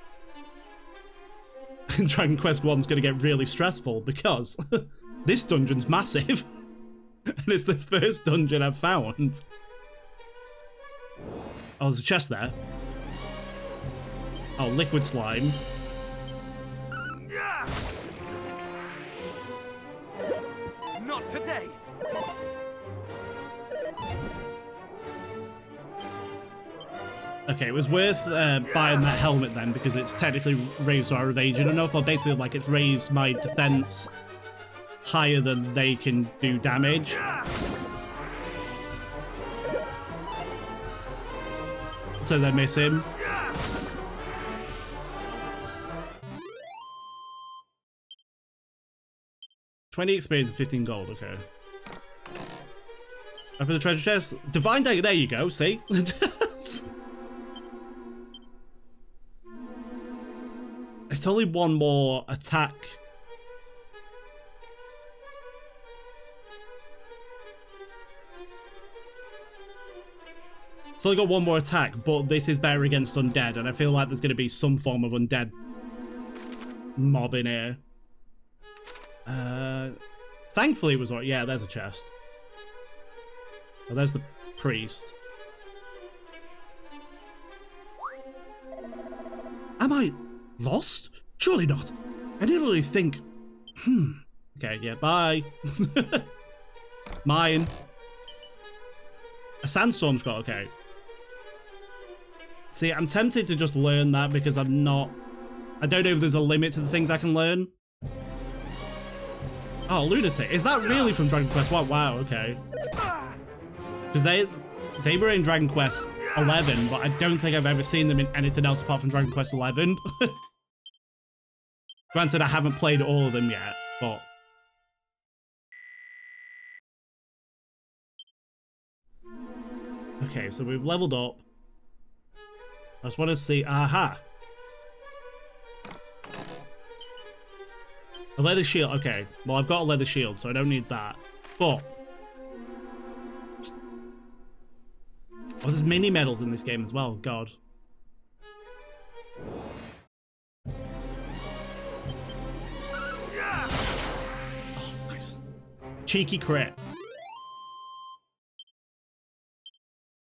Dragon Quest 1's gonna get really stressful, because this dungeon's massive. And it's the first dungeon I've found. Oh, there's a chest there. Oh, liquid slime. Not today. Okay, it was worth buying that helmet then, because it's technically raised our evasion enough, or basically like it's raised my defense higher than they can do damage. So they miss him. $20 experience and 15 gold, okay. Open the treasure chest. Divine Dagger, there you go, see? It's only one more attack. So I got one more attack, but this is better against undead, and I feel like there's going to be some form of undead mob in here. Thankfully it was right. Yeah, there's a chest. Oh, there's the priest. Am I lost? Surely not. I didn't really think Okay, yeah, bye. Mine. A sandstorm scroll, okay. See, I'm tempted to just learn that because I don't know if there's a limit to the things I can learn. Oh, Lunatic. Is that really from Dragon Quest 1? Wow, okay. Because they were in Dragon Quest 11, but I don't think I've ever seen them in anything else apart from Dragon Quest 11. Granted, I haven't played all of them yet, but... Okay, so we've leveled up. I just want to see... Aha! A leather shield. Okay, well, I've got a leather shield, so I don't need that. But... Oh, there's mini medals in this game as well. God. Oh, nice. Cheeky crit.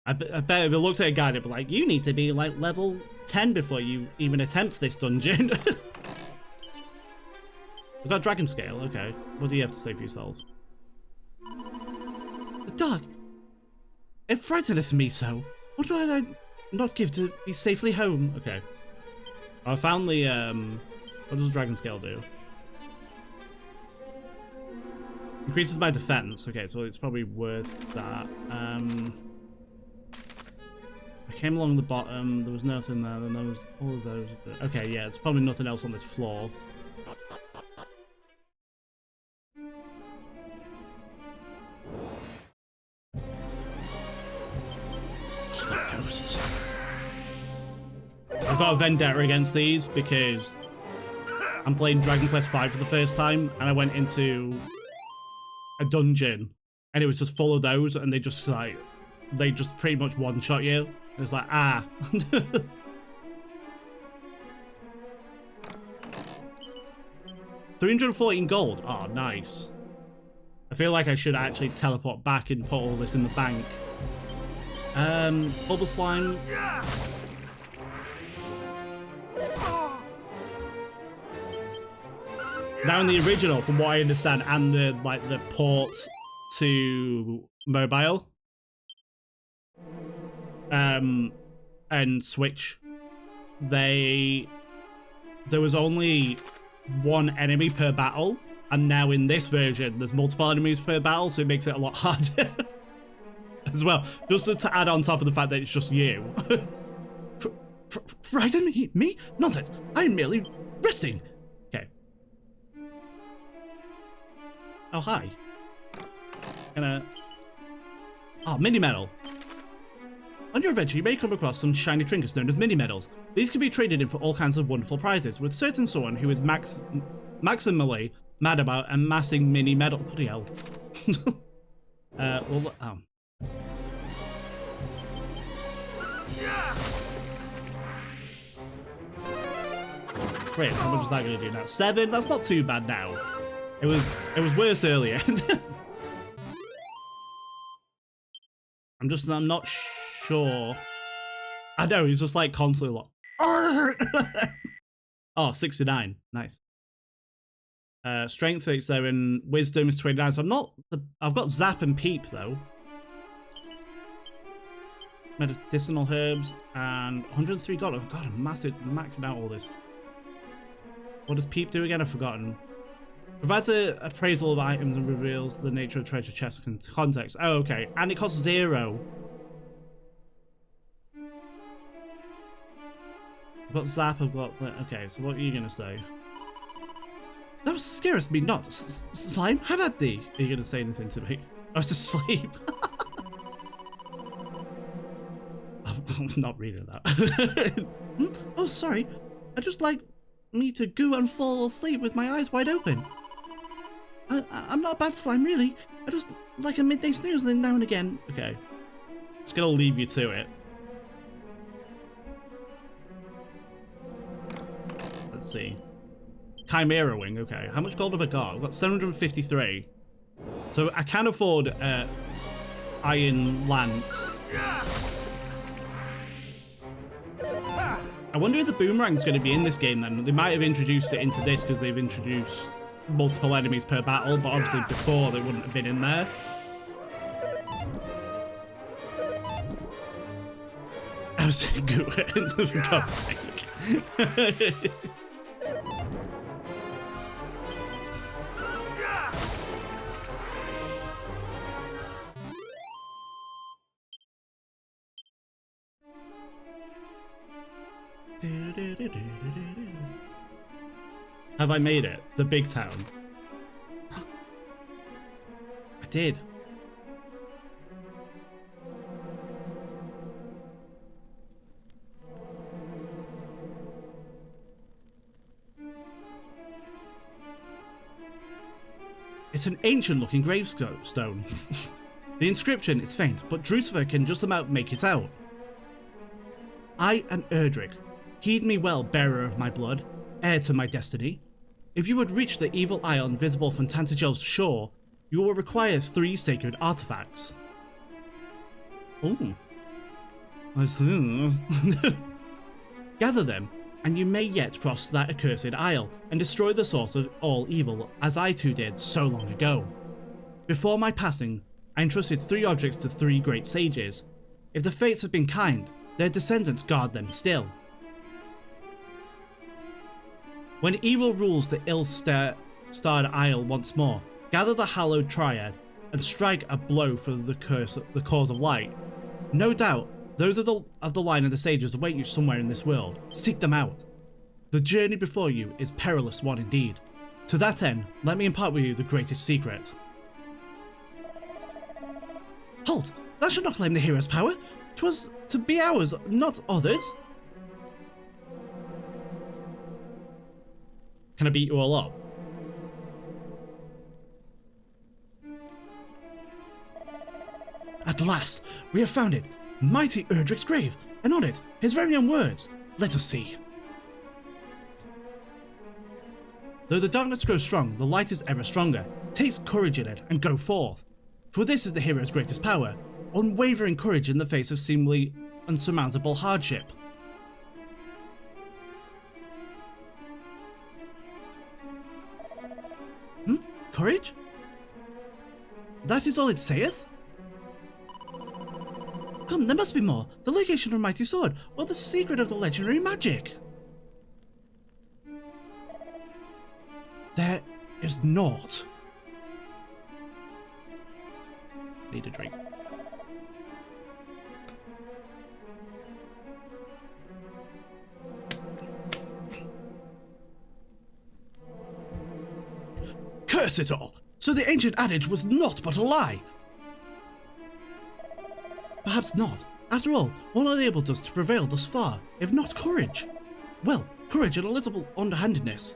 I bet if I looked at a guide, it'd be like, you need to be like level 10 before you even attempt this dungeon. We've got Dragon Scale, okay. What do you have to say for yourself? The dog! It frighteneth me so. What do I not give to be safely home? Okay. I found the, what does Dragon Scale do? Increases my defense. Okay, so it's probably worth that. I came along the bottom, there was nothing there, and there was all of those. Okay, yeah, it's probably nothing else on this floor. Ghosts. I've got a vendetta against these because I'm playing Dragon Quest V for the first time, and I went into a dungeon, and it was just full of those, and they just pretty much one-shot you. It was like, ah. 314 gold. Oh, nice. I feel like I should actually teleport back and put all this in the bank. Bubble slime. Now in the original, from what I understand, and the port to mobile, and Switch, there was only one enemy per battle, and now in this version there's multiple enemies per battle, so it makes it a lot harder as well, just to add on top of the fact that it's just you. Frighten me? Nonsense, I'm merely resting. Okay. Oh, hi. Oh, mini medal. On your adventure, you may come across some shiny trinkets known as mini-medals. These can be traded in for all kinds of wonderful prizes, with certain someone who is maximally mad about amassing mini-medal. Bloody hell. Oh. Fred, how much is that going to do now? 7? That's not too bad now. It was worse earlier. I'm not sure. I know, he's just like constantly like, oh, 69. Nice. Strength 37, wisdom is 29. So I've got Zap and Peep though. Medicinal herbs and 103 gold. Oh god, I'm maxing out all this. What does Peep do again? I've forgotten. Provides an appraisal of items and reveals the nature of treasure chest context. Oh, okay. And it costs 0. I've got Zap, I've got... Okay, so what are you going to say? Thou scarest me not, slime, have at thee. Are you going to say anything to me? I was asleep. I'm not reading that. Oh, sorry. I just like me to go and fall asleep with my eyes wide open. I'm not a bad slime, really. I just like a midday snooze now and again. Okay. Just gonna leave you to it. Let's see. Chimera Wing, okay. How much gold have I got? I've got 753. So I can afford Iron Lance. I wonder if the boomerang's going to be in this game then. They might have introduced it into this because they've introduced multiple enemies per battle, but obviously before they wouldn't have been in there. I was saying good, for God's sake. Have I made it? The big town. I did. It's an ancient-looking gravestone. The inscription is faint, but Drucifer can just about make it out. I am Erdrick. Heed me well, bearer of my blood, heir to my destiny. If you would reach the evil isle visible from Tantagel's shore, you will require 3 sacred artifacts. Ooh. Gather them, and you may yet cross that accursed isle and destroy the source of all evil, as I too did so long ago. Before my passing, I entrusted 3 objects to 3 great sages. If the fates have been kind, their descendants guard them still. When evil rules the ill-starred isle once more, gather the hallowed triad and strike a blow for the cause of light. No doubt, those of the line of the sages await you somewhere in this world. Seek them out. The journey before you is perilous one indeed. To that end, let me impart with you the greatest secret. Halt! Thou shalt not claim the hero's power. 'Twas to be ours, not others. Can I beat you all up? At last, we have found it. Mighty Erdrick's grave, and on it, his very own words. Let us see. Though the darkness grows strong, the light is ever stronger. Take courage in it, and go forth. For this is the hero's greatest power. Unwavering courage in the face of seemingly unsurmountable hardship. Courage? That is all it saith? Come, there must be more. The location of a mighty sword, or the secret of the legendary magic. There is naught. Need a drink. Curse it all! So the ancient adage was naught but a lie! Perhaps not. After all, what enabled us to prevail thus far, if not courage? Well, courage and a little underhandedness.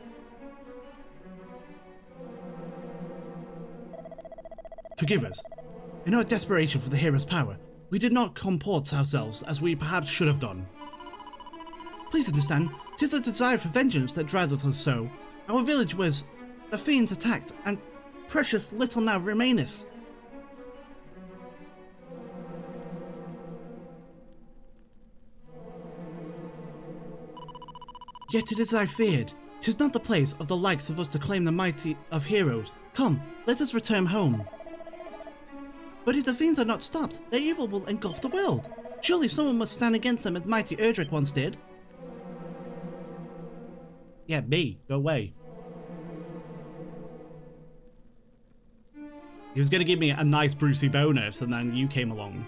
Forgive us. In our desperation for the hero's power, we did not comport ourselves as we perhaps should have done. Please understand, 'tis the desire for vengeance that driveth us so. Our village was the fiends attacked, and precious little now remaineth. Yet it is I feared. 'Tis not the place of the likes of us to claim the mighty of heroes. Come, let us return home. But if the fiends are not stopped, their evil will engulf the world. Surely someone must stand against them as mighty Erdrick once did. Yeah, me. Go away. He was going to give me a nice Brucey bonus, and then you came along.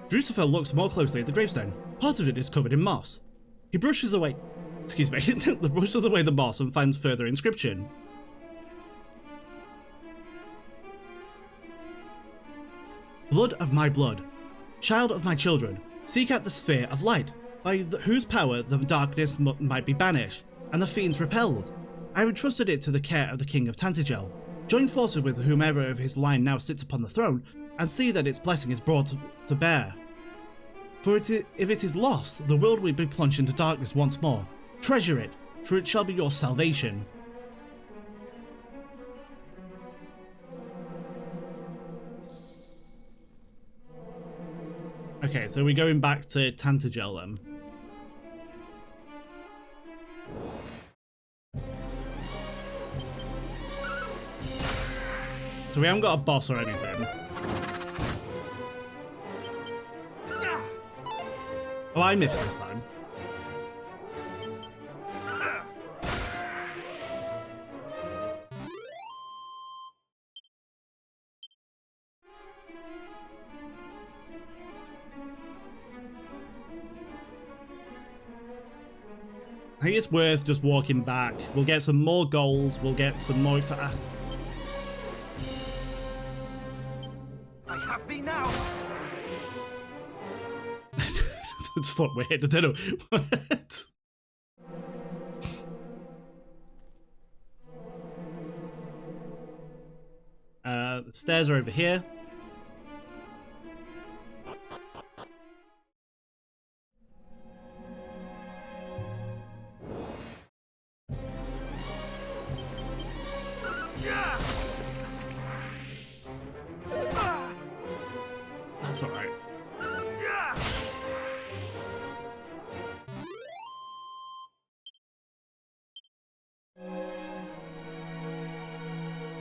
Drucifer looks more closely at the gravestone. Part of it is covered in moss. He brushes away... Excuse me. brushes away the moss and finds further inscription. Blood of my blood. Child of my children. Seek out the sphere of light, by whose power the darkness might be banished, and the fiends repelled. I have entrusted it to the care of the King of Tantagel. Join forces with whomever of his line now sits upon the throne, and see that its blessing is brought to bear. For if it is lost, the world will be plunged into darkness once more. Treasure it, for it shall be your salvation. Okay, so we're going back to Tantagel then. So we haven't got a boss or anything. Oh, I missed this time. I think it's worth just walking back. We'll get some more gold. We'll get some more... I have thee now. It's not weird. I don't know. What? The stairs are over here. That's all right.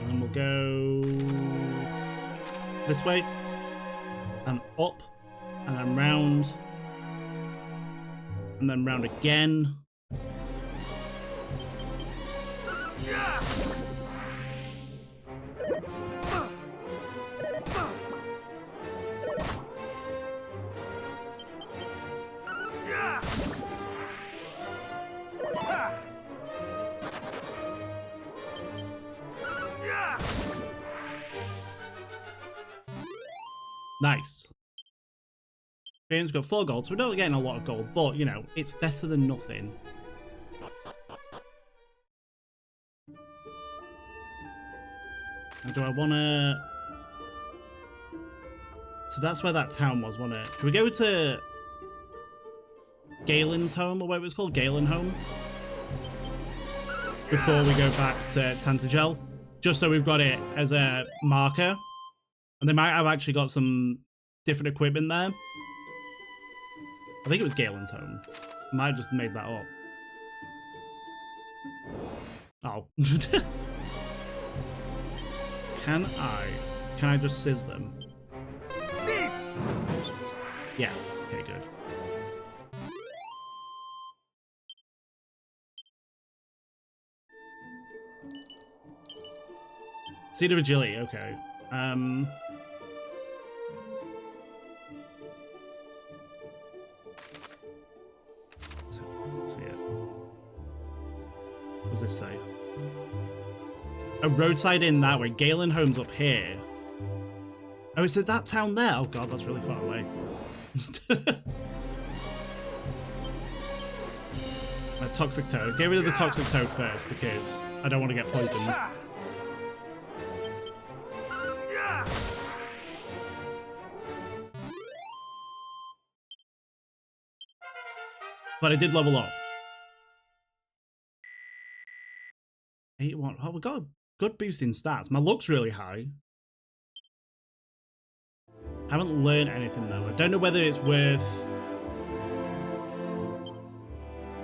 And then we'll go this way and up and then round and then round again. Nice. James got 4 gold, so we're not getting a lot of gold, but, you know, it's better than nothing. Now, do I want to... So that's where that town was, wasn't it? Should we go to Galen's home, or what it was called? Galen home? Before we go back to Tantagel? Just so we've got it as a marker. And they might have actually got some different equipment there. I think it was Galen's home. I might have just made that up. Oh. Can I just sizz them? Cease! Yeah, okay, good. Seed of Agility, okay. See it. What does this say? A roadside inn that way. Galen Home's up here. Oh, is it that town there? Oh god, that's really far away. A toxic toad. Get rid of the toxic toad first because I don't want to get poisoned. But I did level up. 81. Oh, we got a good boost in stats. My luck's really high. Haven't learned anything though. I don't know whether it's worth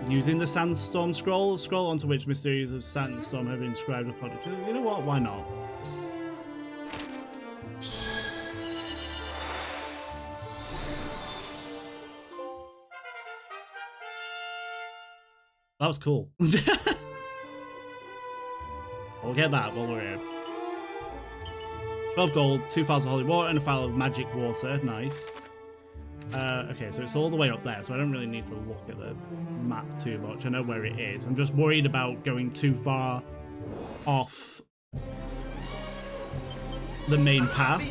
using the sandstorm scroll onto which mysteries of sandstorm have been inscribed upon it. You know what? Why not? That was cool. We'll get that while we're here. 12 gold, 2 files of holy water, and a file of magic water. Nice. Okay, so it's all the way up there, so I don't really need to look at the map too much. I know where it is. I'm just worried about going too far off the main path.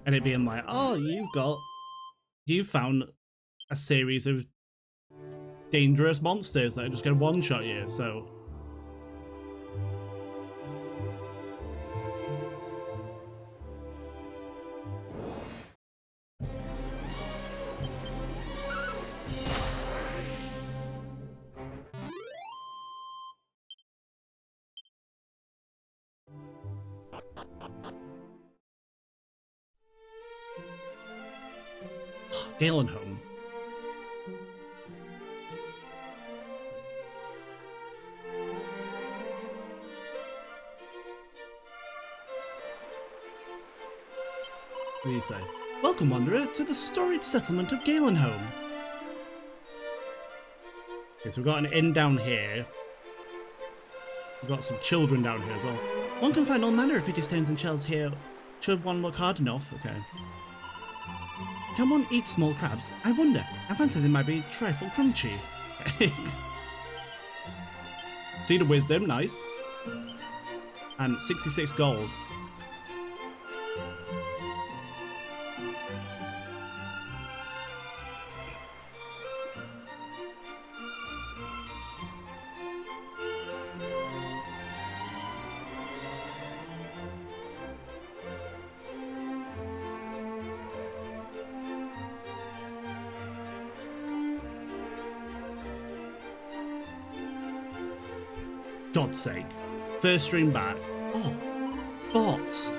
And it being like, oh, you've found a series of dangerous monsters that are just going to one-shot you, so... Galenholm. What do you say? Welcome, wanderer, to the storied settlement of Galenholm. Okay, so we've got an inn down here. We've got some children down here as well. One can find all manner of pretty stones and shells here, should one look hard enough. Okay. Can one eat small crabs? I wonder. I fancy they might be a trifle crunchy. Seed of Wisdom, nice. And 66 gold. God's sake. First stream back. Oh, bots.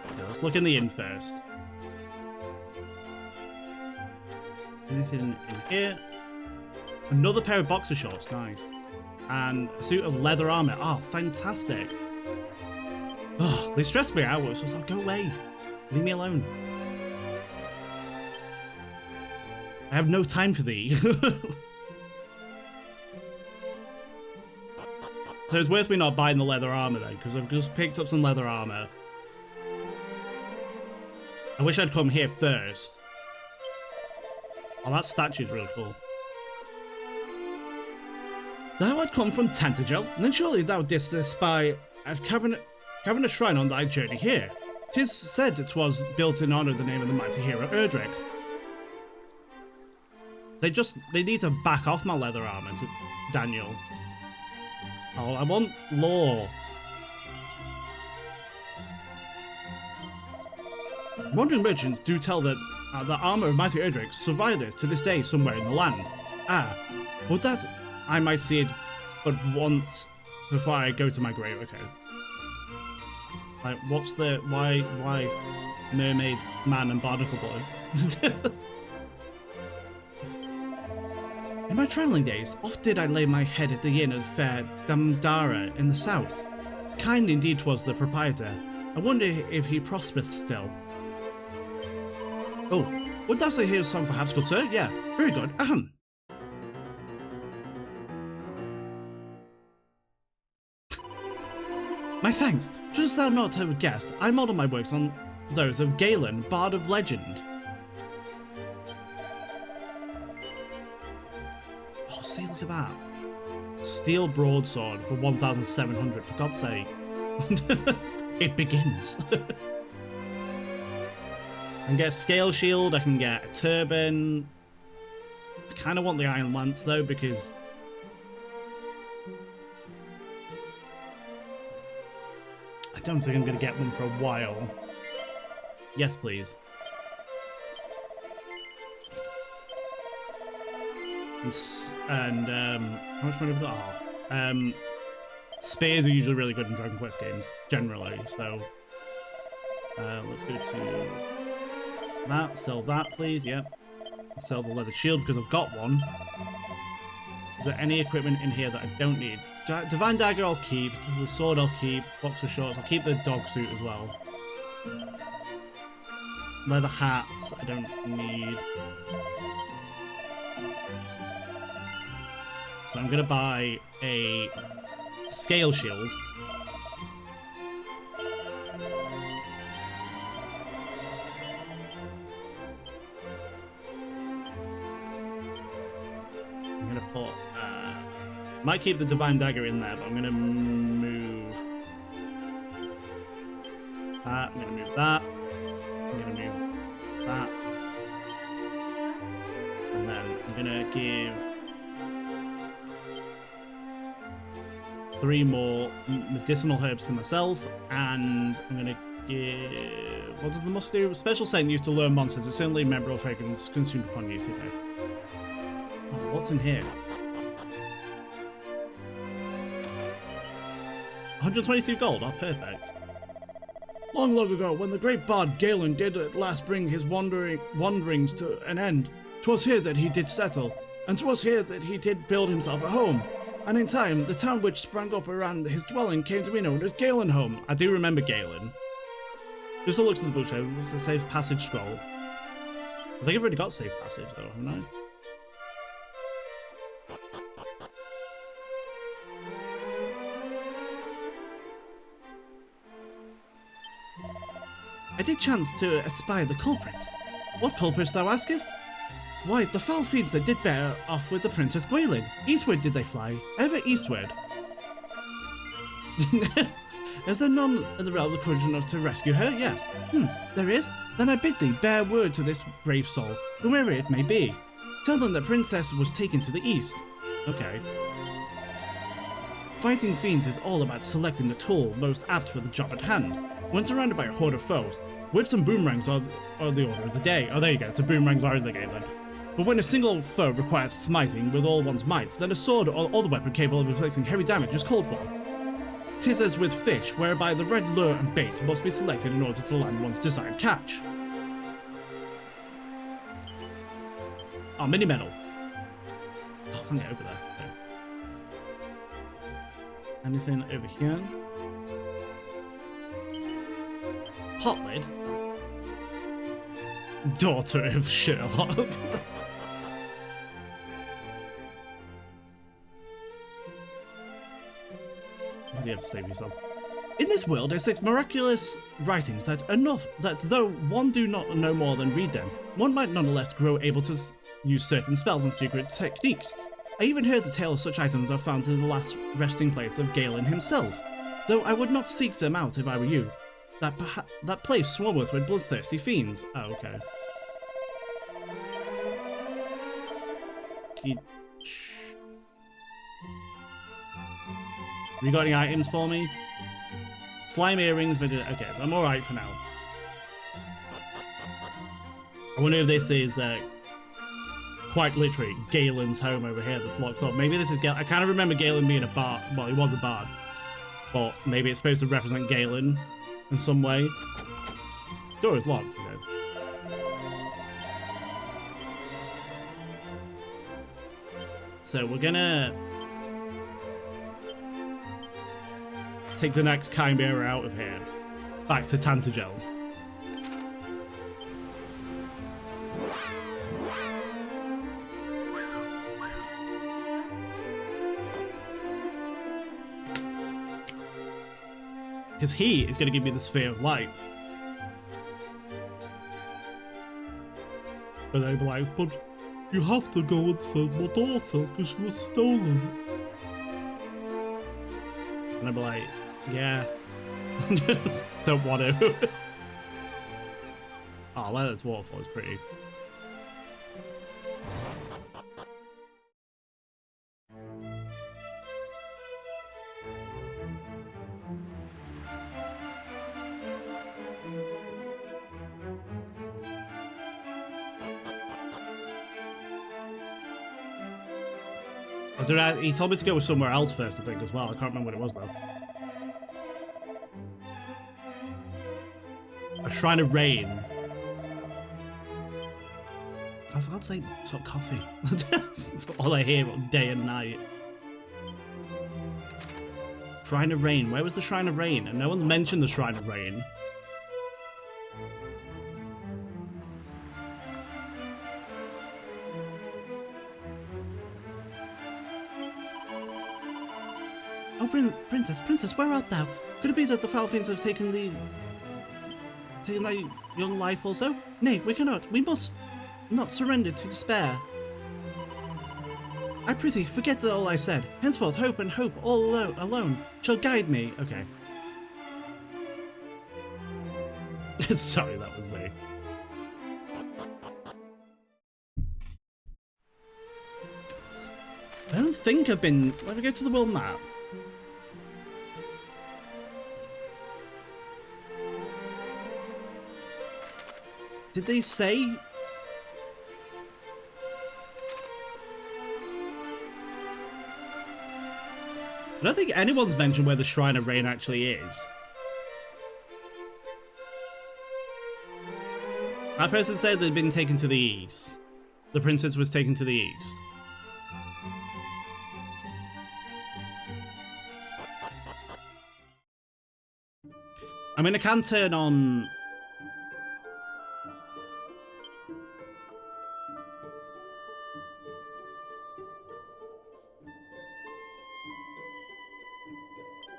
Okay, let's look in the inn first. Anything in here? Another pair of boxer shorts, nice. And a suit of leather armor. Oh, fantastic. Oh, they stress me out. It's just like, go away. Leave me alone. I have no time for thee. So it's worth me not buying the leather armor then, because I've just picked up some leather armor. I wish I'd come here first. Oh, that statue's really cool. Thou art come from Tantagel, then surely thou didst espy a cavern a shrine on thy journey here. 'Tis said it was built in honor of the name of the mighty hero Erdrick. They need to back off my leather armor to Daniel. Oh, I want lore. Modern legends do tell that the armor of mighty Erdrick surviveth to this day somewhere in the land. Ah, would that I might see it but once before I go to my grave. Okay. Like, what's the why mermaid man and barnacle boy? In my travelling days, oft did I lay my head at the inn of fair Damdara in the south. Kind indeed was the proprietor. I wonder if he prospereth still. Oh, would thou say hear a song perhaps, good sir? Yeah, very good. Ahem. My thanks. Shouldst thou not have guessed, I model my works on those of Galen, Bard of Legend. Oh, see, look at that. Steel broadsword for 1,700, for God's sake. It begins. I can get a scale shield, I can get a turban. I kind of want the Iron Lance though, because I don't think I'm going to get one for a while. Yes, please. And how much money have I got? Oh, spears are usually really good in Dragon Quest games, generally. So let's go to that. Sell that, please. Yep. Sell the leather shield because I've got one. Is there any equipment in here that I don't need? Divine Dagger I'll keep. The sword I'll keep. Boxer shorts. I'll keep the dog suit as well. Leather hats I don't need. So I'm going to buy a scale shield. I'm going to put... might keep the Divine Dagger in there, but I'm going to move that. I'm going to move that. I'm going to move that. And then I'm going to give 3 more medicinal herbs to myself, and I'm going to give... What does the musk do? Special scent used to lure monsters. It's certainly memorable fragrance consumed upon use. Okay. Oh, what's in here? 122 gold. Oh, perfect. Long, long ago, when the great bard Galen did at last bring his wanderings to an end, 'twas here that he did settle, and 'twas here that he did build himself a home. And in time, the town which sprang up around his dwelling came to be known as Galenholm. I do remember Galen. Just a look at the bookshelf. What's the safe passage scroll? I think I've already got safe passage though, haven't I? I did chance to espy the culprits. What culprits, thou askest? Why, the foul fiends that did bear off with the Princess Gwaelin. Eastward did they fly, ever eastward. Is there none in the realm of courage enough to rescue her? Yes. There is? Then I bid thee bear word to this brave soul, whomever it may be. Tell them the princess was taken to the east. Okay. Fighting fiends is all about selecting the tool most apt for the job at hand. When surrounded by a horde of foes, whips and boomerangs are the order of the day. Oh, there you go, so boomerangs are in the game then. But when a single foe requires smiting with all one's might, then a sword or other weapon capable of inflicting heavy damage is called for. 'Tis as with fish, whereby the right lure and bait must be selected in order to land one's desired catch. Oh, mini medal. Oh, I can get over there. Okay. Anything over here? Pot lid? Daughter of Sherlock. What do you have to say for yourself? In this world there 6 miraculous writings that though one do not know more than read them, one might nonetheless grow able to use certain spells and secret techniques. I even heard the tale of such items are found in the last resting place of Galen himself, though I would not seek them out if I were you. That place swarmeth with bloodthirsty fiends. Oh, okay. Have you got any items for me? Slime earrings, but okay, so I'm alright for now. I wonder if this is quite literally Galen's home over here that's locked up. Maybe this is I kind of remember Galen being a bard. Well, he was a bard. But maybe it's supposed to represent Galen in some way. Door is locked, okay. So we're gonna take the next Chimera out of here. Back to Tantagel. Because he is going to give me the Sphere of Light. But they'll be like, but you have to go and save my daughter because she was stolen. And I'll be like, yeah. Don't want to. Oh, Leonard's waterfall is pretty. He told me to go somewhere else first, I think, as well. I can't remember what it was, though. A Shrine of Rain. I forgot to say, sort of coffee. That's all I hear day and night. Shrine of Rain. Where was the Shrine of Rain? And no one's mentioned the Shrine of Rain. Oh, Princess, where art thou? Could it be that the foul fiends have taken thy young life also? Nay, we cannot. We must not surrender to despair. I prithee, forget all I said. Henceforth, hope and hope all alone shall guide me. Okay. Sorry, that was me. I don't think I've been... Let me go to the world map. Did they say? I don't think anyone's mentioned where the Shrine of Rain actually is. That person said they'd been taken to the east. The princess was taken to the east. I mean, I can turn on...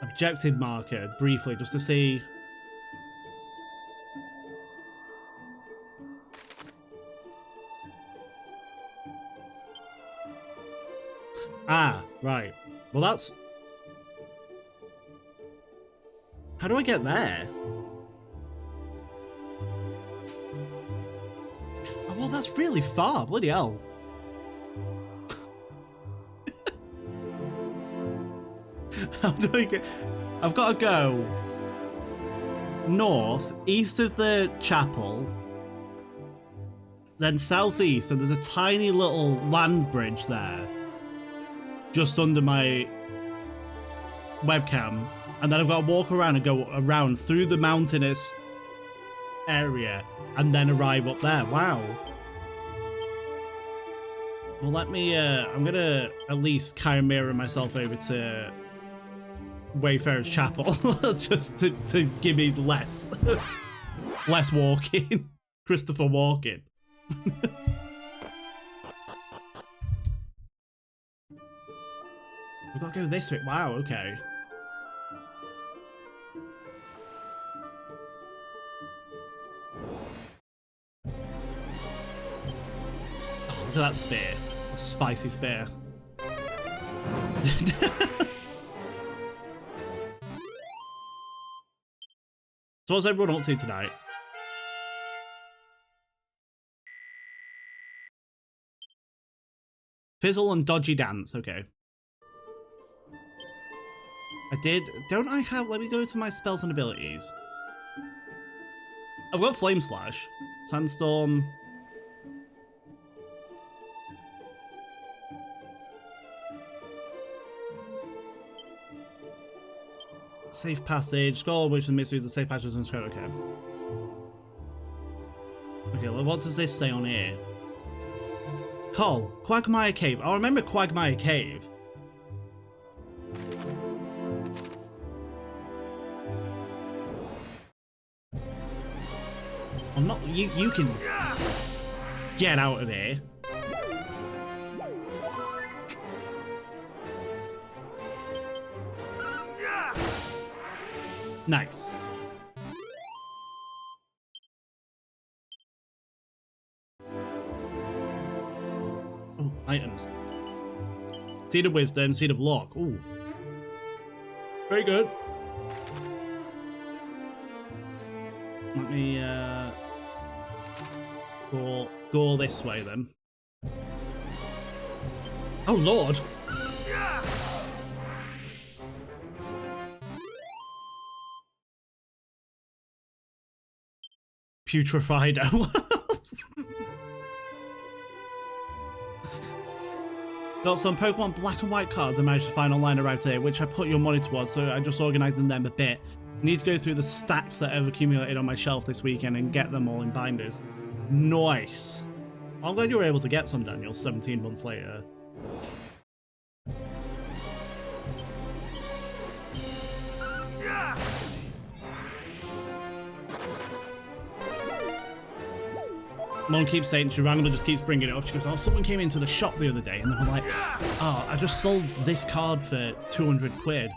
objective marker briefly, just to see... Ah, right. Well, that's... How do I get there? Oh, well, that's really far. Bloody hell. How do I get... I've got to go north, east of the chapel, then southeast, and there's a tiny little land bridge there, just under my webcam. And then I've got to walk around and go around through the mountainous area and then arrive up there. Wow. Well, let me, I'm going to at least chimera myself over to Wayfarer's Chapel just to give me less walking. Christopher Walken. We've got to go this way. Wow, okay. Look at that spear. A spicy spear. So what's everyone up to tonight? Fizzle and dodgy dance, okay. Don't I have, let me go to my spells and abilities. I've got Flame Slash, Sandstorm. Safe Passage, Scroll, which the mysteries of Safe Passages and Scroll, okay. Okay, well, what does this say on here? Call, Quagmire Cave. I remember Quagmire Cave. I'm not, you can get out of here. Nice. Oh, items. Seed of Wisdom, Seed of Luck. Ooh. Very good. Let me go this way then. Oh Lord! Putrefied. Got some Pokemon Black and White cards I managed to find online around here, which I put your money towards, so I just organised them a bit. Need to go through the stacks that I've accumulated on my shelf this weekend and get them all in binders. Nice. I'm glad you were able to get some, Daniel, 17 months later. Mom keeps saying, she randomly just keeps bringing it up. She goes, oh, someone came into the shop the other day and they were like, oh, I just sold this card for 200 quid.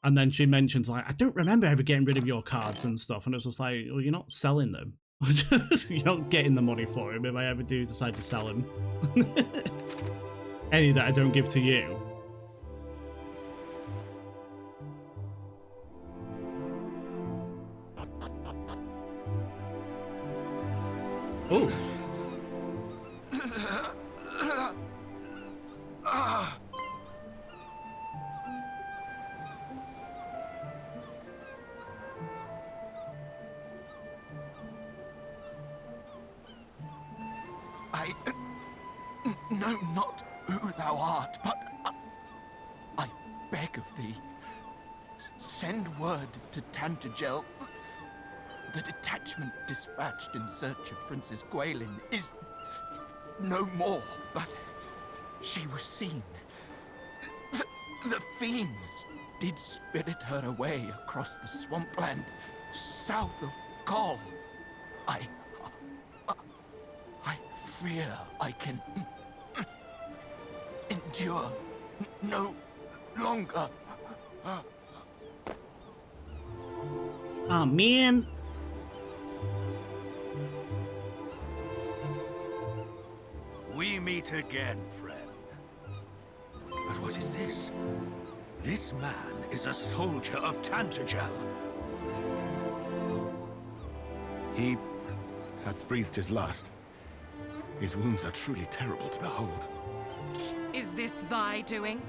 And then she mentions, like, I don't remember ever getting rid of your cards and stuff. And it was just like, well, you're not selling them. You're not getting the money for them if I ever do decide to sell them. Any that I don't give to you. Oh. I know not who thou art, but I beg of thee, send word to Tantagel The detachment dispatched in search of Princess Gwaelin is no more, but she was seen. The fiends did spirit her away across the swampland south of Kol. I fear I can endure no longer. Oh, man. We meet again, friend. But what is this? This man is a soldier of Tantagel. He hath breathed his last. His wounds are truly terrible to behold. Is this thy doing?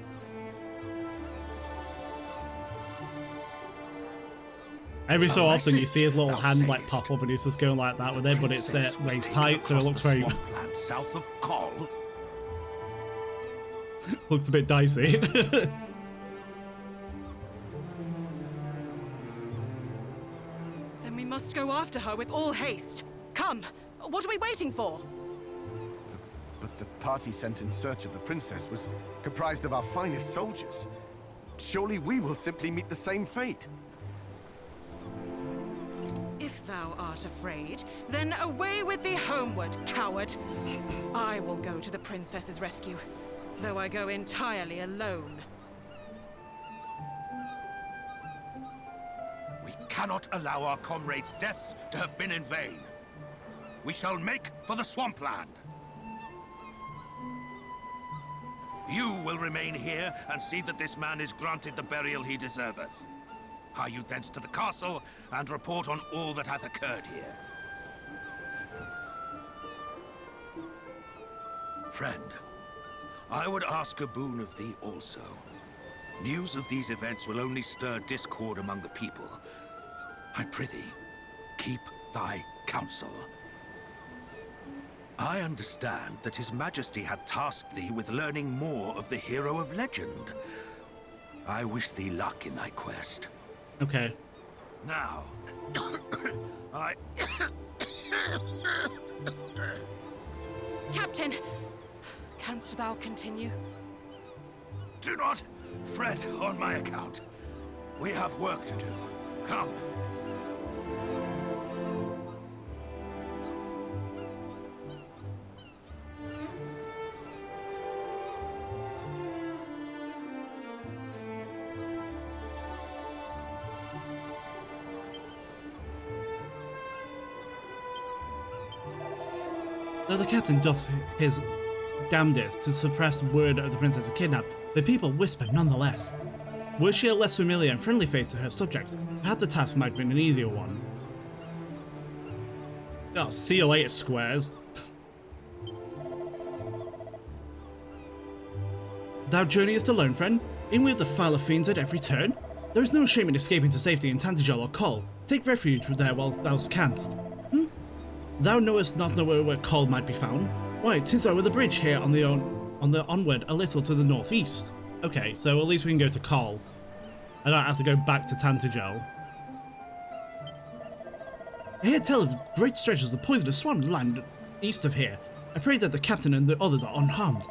Every so often you see his little hand like pop up and he's just going like that with it, but it's waist tight, so it looks very south of Kol. looks a bit dicey. Then we must go after her with all haste. Come, what are we waiting for? But the party sent in search of the princess was comprised of our finest soldiers. Surely we will simply meet the same fate. If thou art afraid, then away with thee homeward, coward. I will go to the princess's rescue, though I go entirely alone. We cannot allow our comrades' deaths to have been in vain. We shall make for the swampland. You will remain here and see that this man is granted the burial he deserveth. Hie you thence to the castle and report on all that hath occurred here. Friend, I would ask a boon of thee also. News of these events will only stir discord among the people. I prithee, keep thy counsel. I understand that His Majesty had tasked thee with learning more of the hero of legend. I wish thee luck in thy quest. Okay. Now, Captain, canst thou continue? Do not fret on my account. We have work to do. Come. Though the captain doth his damnedest to suppress word of the princess kidnapped, the people whisper nonetheless. Were she a less familiar and friendly face to her subjects, perhaps the task might have been an easier one. Oh, see you later, squares. Thou journeyest alone, friend, in with the file of fiends at every turn. There is no shame in escaping to safety in Tantagel or Kol. Take refuge there while thou canst. Thou knowest not where Kol might be found. Why, 'tis over the bridge here on the onward a little to the northeast. Okay, so at least we can go to Kol. I don't have to go back to Tantagel. I hear tell of great stretches of poisonous swampland east of here. I pray that the captain and the others are unharmed.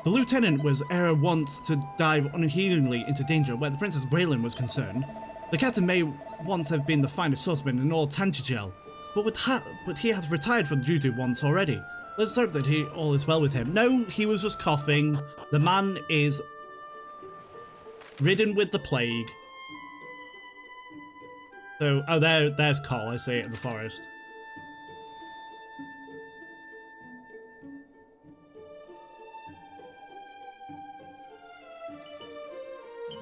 The lieutenant was ere wont to dive unheedingly into danger where the Princess Gwaelin was concerned. The captain may once have been the finest swordsman in all Tantagel, but he hath retired from duty once already. Let's hope that all is well with him. No, he was just coughing. The man is ridden with the plague. So, oh, there's Kol. I see it in the forest.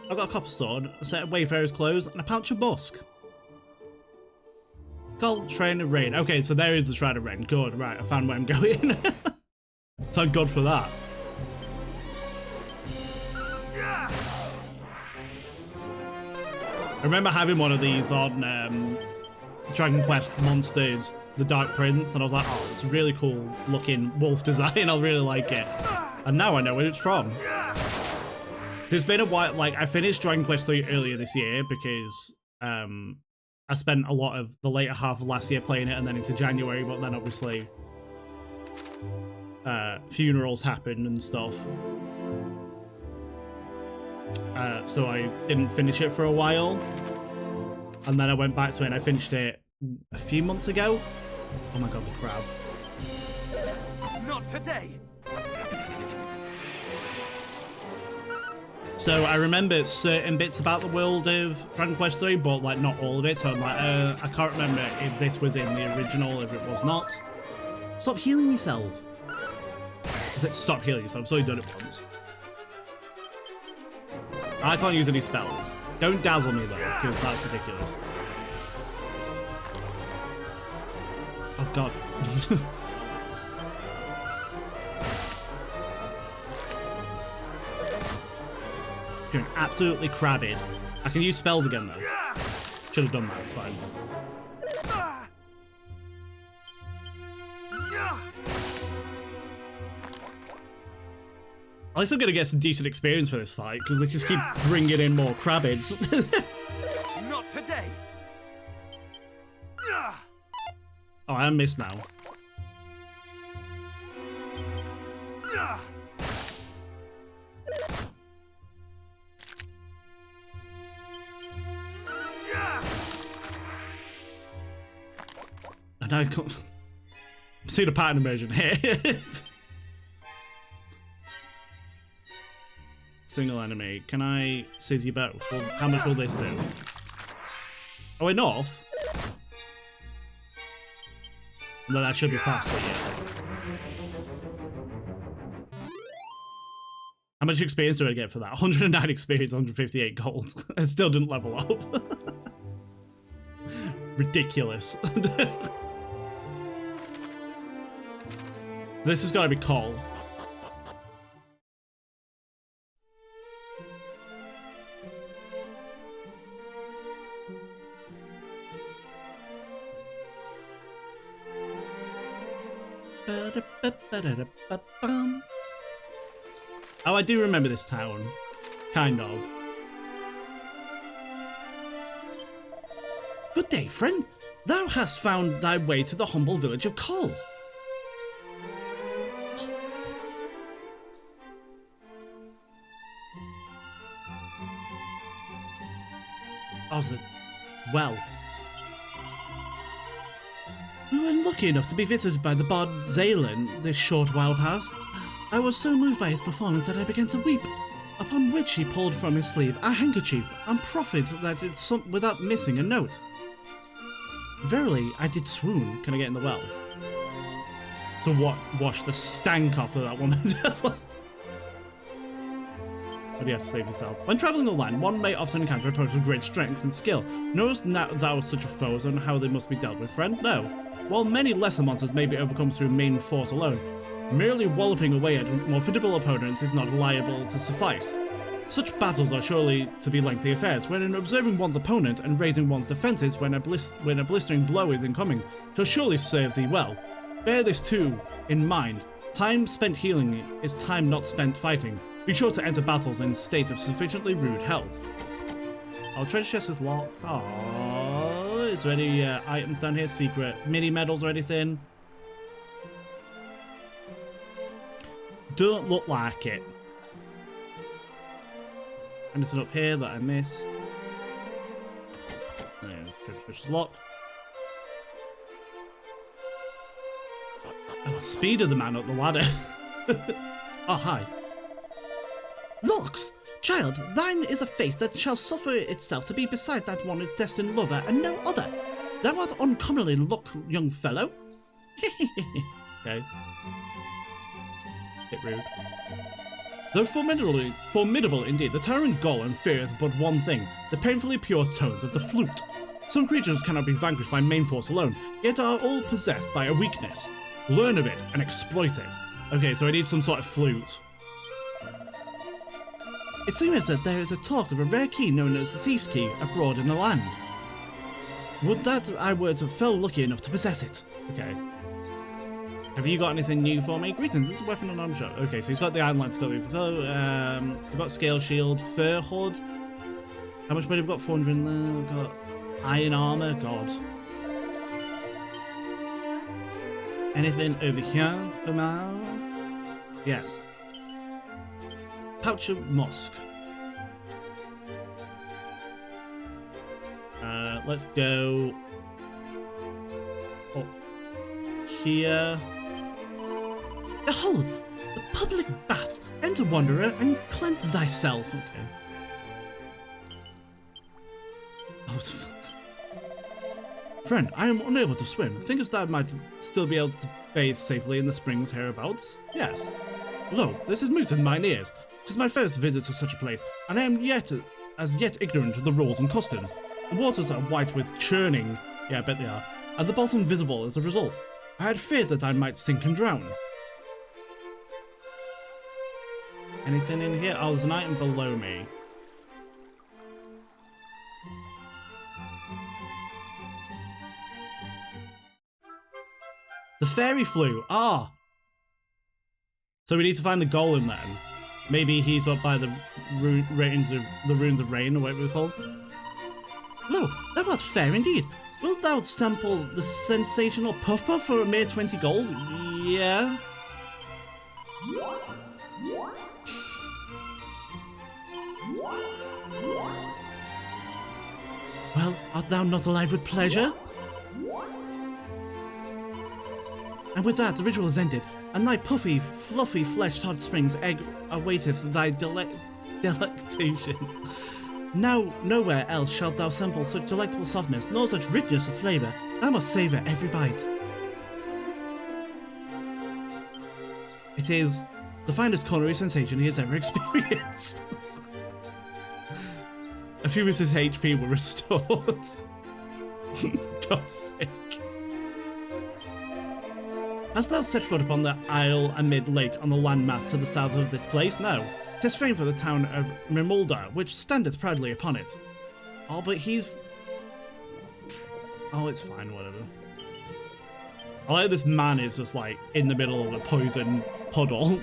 I've got a copper sword, a set of wayfarer's clothes, and a pouch of musk. Kol, Shrine of Rain. Okay, so there is the Shrine of Rain. Good, right, I found where I'm going. Thank God for that. I remember having one of these on Dragon Quest Monsters, the Dark Prince, and I was like, oh, it's a really cool looking wolf design, I'll really like it. And now I know where it's from. There's been a while, like, I finished Dragon Quest 3 earlier this year because I spent a lot of the later half of last year playing it and then into January, but then obviously funerals happened and stuff. So I didn't finish it for a while. And then I went back to it and I finished it a few months ago. Oh my god, the crowd. Not today! So I remember certain bits about the world of Dragon Quest III, but like not all of it. So I'm like, I can't remember if this was in the original, if it was not. Stop healing yourself. I said stop healing yourself, so you've done it once. I can't use any spells. Don't dazzle me though, because that's ridiculous. Oh god. Getting absolutely crabbed. I can use spells again though. Should have done that, it's fine. At least I'm gonna get some decent experience for this fight, because they just keep bringing in more crabbids. Not today! Oh, I am missed now. And I can't... I'm seeing a pattern emerging here. Single enemy. Can I seize you both? Well, how much will this do? Oh, enough? No, that should be faster, yeah. How much experience do I get for that? 109 experience, 158 gold. I still didn't level up. Ridiculous. This has got to be Cole. Oh, I do remember this town. Kind of. Good day, friend. Thou hast found thy way to the humble village of Col. Well. We were lucky enough to be visited by the bard Zalen this short while past. I was so moved by his performance that I began to weep, upon which he pulled from his sleeve a handkerchief and proffered that it without missing a note. Verily, I did swoon. Can I get in the well? To wash the stank off of that woman. Just like... What do you have to say for yourself? When travelling the land, one may often encounter opponents with great strength and skill. Knowest thou such a foes and how they must be dealt with, friend? No. While many lesser monsters may be overcome through main force alone, merely walloping away at more formidable opponents is not liable to suffice. Such battles are surely to be lengthy affairs, wherein observing one's opponent and raising one's defences when a blistering blow is incoming shall surely serve thee well. Bear this too in mind. Time spent healing is time not spent fighting. Be sure to enter battles in a state of sufficiently rude health. Our treasure chest is locked. Aww. Is there any items down here? Secret mini medals or anything? Don't look like it. Anything up here that I missed? No, treasure chest is locked. Oh, the speed of the man up the ladder. Oh, hi. Looks! Child, thine is a face that shall suffer itself to be beside that one its destined lover, and no other. Thou art uncommonly look, young fellow. Okay. Bit rude. Though formidable indeed, the tyrant Golem feareth but one thing, the painfully pure tones of the flute. Some creatures cannot be vanquished by main force alone, yet are all possessed by a weakness. Learn of it and exploit it. Okay, so I need some sort of flute. It seemeth that there is a talk of a rare key known as the Thief's Key abroad in the land. Would that I were to fell lucky enough to possess it. Okay. Have you got anything new for me? Greetings, it's a weapon and armor shot. Okay, so he's got the Iron Lance, we've got Scale Shield, Fur Hood. How much money have we got? 400 in there. We've got Iron armor, god. Anything over here, Kamal? Yes. Pouch of musk. Let's go up here. Behold, the public bath. Enter, wanderer, and cleanse thyself. Okay. Oh, friend, I am unable to swim. Thinkest thou might still be able to bathe safely in the springs hereabouts? Yes. Lo, this is music in mine ears. 'Tis my first visit to such a place, and I am as yet ignorant of the rules and customs. The waters are white with churning, yeah, I bet they are, and the bottom visible as a result. I had feared that I might sink and drown. Anything in here? Oh, there's an item below me. The fairy flew. Ah! So we need to find the golem then. Maybe he's up by the ruins of rain, or whatever they're called. Lo, thou art fair indeed. Wilt thou sample the sensational puff puff for a mere 20 gold? Yeah. Well, art thou not alive with pleasure? And with that, the ritual is ended, and thy puffy, fluffy fleshed hot springs egg awaiteth thy delectation. Now, nowhere else shalt thou sample such delectable softness, nor such richness of flavour. Thou must savour every bite. It is the finest culinary sensation he has ever experienced. A few of his HP were restored. God's sake. Hast thou set foot upon the isle amid lake on the landmass to the south of this place? No. 'Tis famed for the town of Remulda, which standeth proudly upon it. Oh, but he's... Oh, it's fine, whatever. I like this man is just like in the middle of a poison puddle.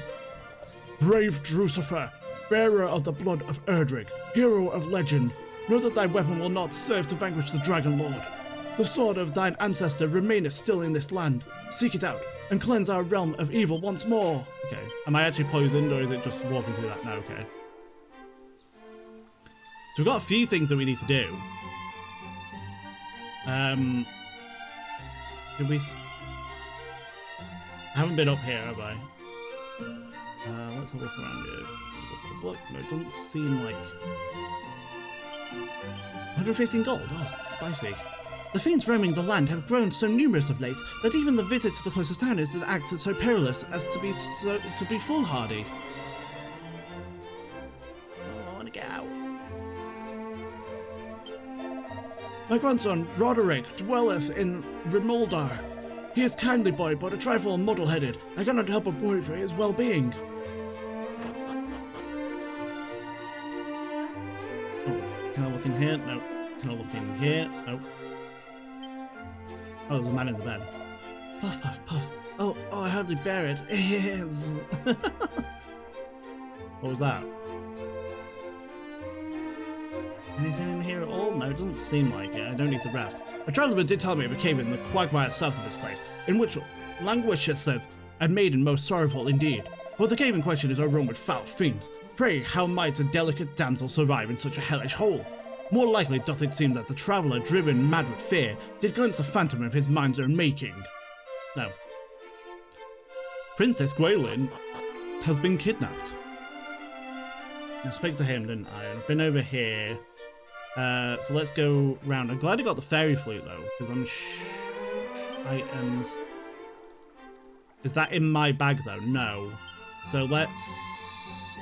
Brave Drucifer, bearer of the blood of Erdrick, hero of legend, know that thy weapon will not serve to vanquish the Dragon Lord. The sword of thine ancestor remaineth still in this land. Seek it out, and cleanse our realm of evil once more. Okay, am I actually poisoned, or is it just walking through that? No, okay. So we've got a few things that we need to do. Did we... I haven't been up here, have I? Let's have a look around here. Look, no, it doesn't seem like... 115 gold, oh, spicy. The fiends roaming the land have grown so numerous of late that even the visit to the closest town is an act so perilous as to be foolhardy. Oh, I want to get out. My grandson, Roderick, dwelleth in Rimuldar. He is kindly boy, but a trifle muddle-headed. I cannot help but worry for his well-being. Oh, can I look in here? No. Can I look in here? No. Oh, there's a man in the bed. Puff, puff, puff. Oh, I hardly bear it. Yes. What was that? Anything in here at all? No, it doesn't seem like it. I don't need to rest. A traveller did tell me of a cave in the quagmire south of this place, in which languisheth a maiden most sorrowful indeed. For the cave in question is overrun with foul fiends. Pray, how might a delicate damsel survive in such a hellish hole? More likely doth it seem that the traveller, driven mad with fear, did glimpse a phantom of his mind's own making. No. Princess Gwaelin has been kidnapped. I spoke to him, didn't I? I've been over here. So let's go round. I'm glad I got the fairy flute though, because I'm items. Is that in my bag though? No. So let's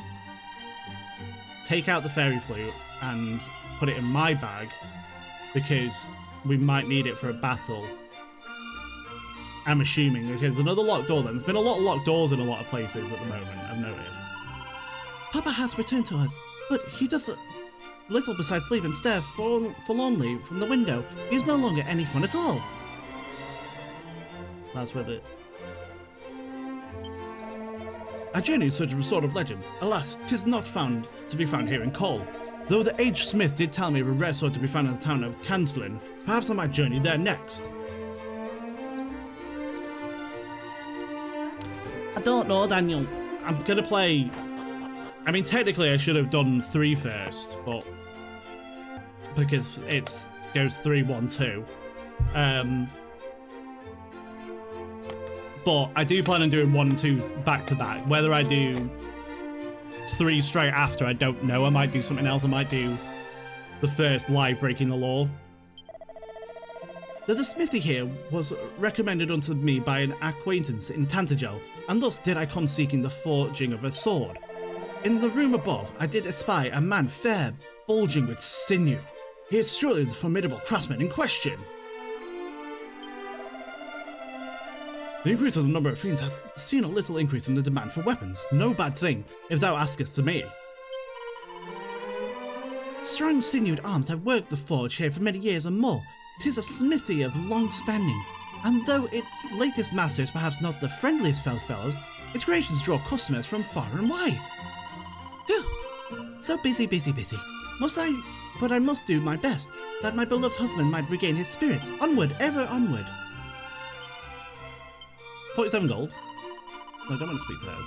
take out the fairy flute and put it in my bag, because we might need it for a battle. I'm assuming. Okay, there's another locked door then. There's been a lot of locked doors in a lot of places at the moment, I've noticed. Papa hath returned to us, but he doth little besides sleep and stare forlornly from the window. He is no longer any fun at all. That's with it. I journey in search of a sword of legend. Alas, 'tis not to be found here in Cole. Though the aged smith did tell me of a rare sword to be found in the town of Cantlin, perhaps I might journey there next. I don't know, Daniel. I'm gonna play... I mean, technically I should have done 3 first, but... because it goes 3, 1, 2. But I do plan on doing 1 and 2 back to back. Whether I do 3 straight after, I don't know. I might do something else. I might do the first live breaking the law. The smithy here was recommended unto me by an acquaintance in Tantagel, and thus did I come seeking the forging of a sword. In the room above, I did espy a man fair, bulging with sinew. He is surely the formidable craftsman in question. The increase of the number of fiends hath seen a little increase in the demand for weapons. No bad thing, if thou askest to me. Strong sinewed arms have worked the forge here for many years and more. 'Tis a smithy of long standing, and though its latest master is perhaps not the friendliest fellows, its creations draw customers from far and wide. Phew! So busy. But I must do my best, that my beloved husband might regain his spirits. Onward, ever onward. 47 gold. No, I don't want to speak to her.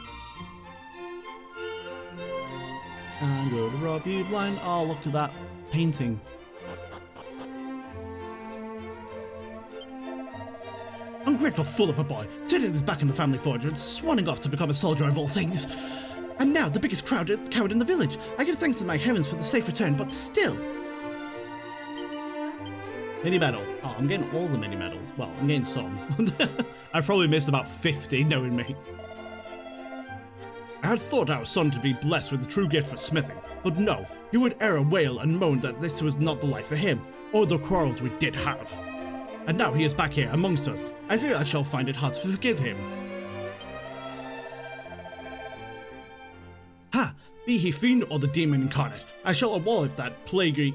I'm going to rob you blind. Oh, look at that painting. Ungrateful fool of a boy, turning his back on the family forge and swanning off to become a soldier of all things. And now the biggest coward in the village. I give thanks to my heavens for the safe return, but still. Mini medal. Oh, I'm getting all the mini medals. Well, I'm getting some. I probably missed about 50, knowing me. I had thought our son to be blessed with the true gift for smithing, but no, he would e'er wail and moan that this was not the life for him, or the quarrels we did have. And now he is back here amongst us. I fear I shall find it hard to forgive him. Ha! Be he fiend or the demon incarnate, I shall wallop that plaguey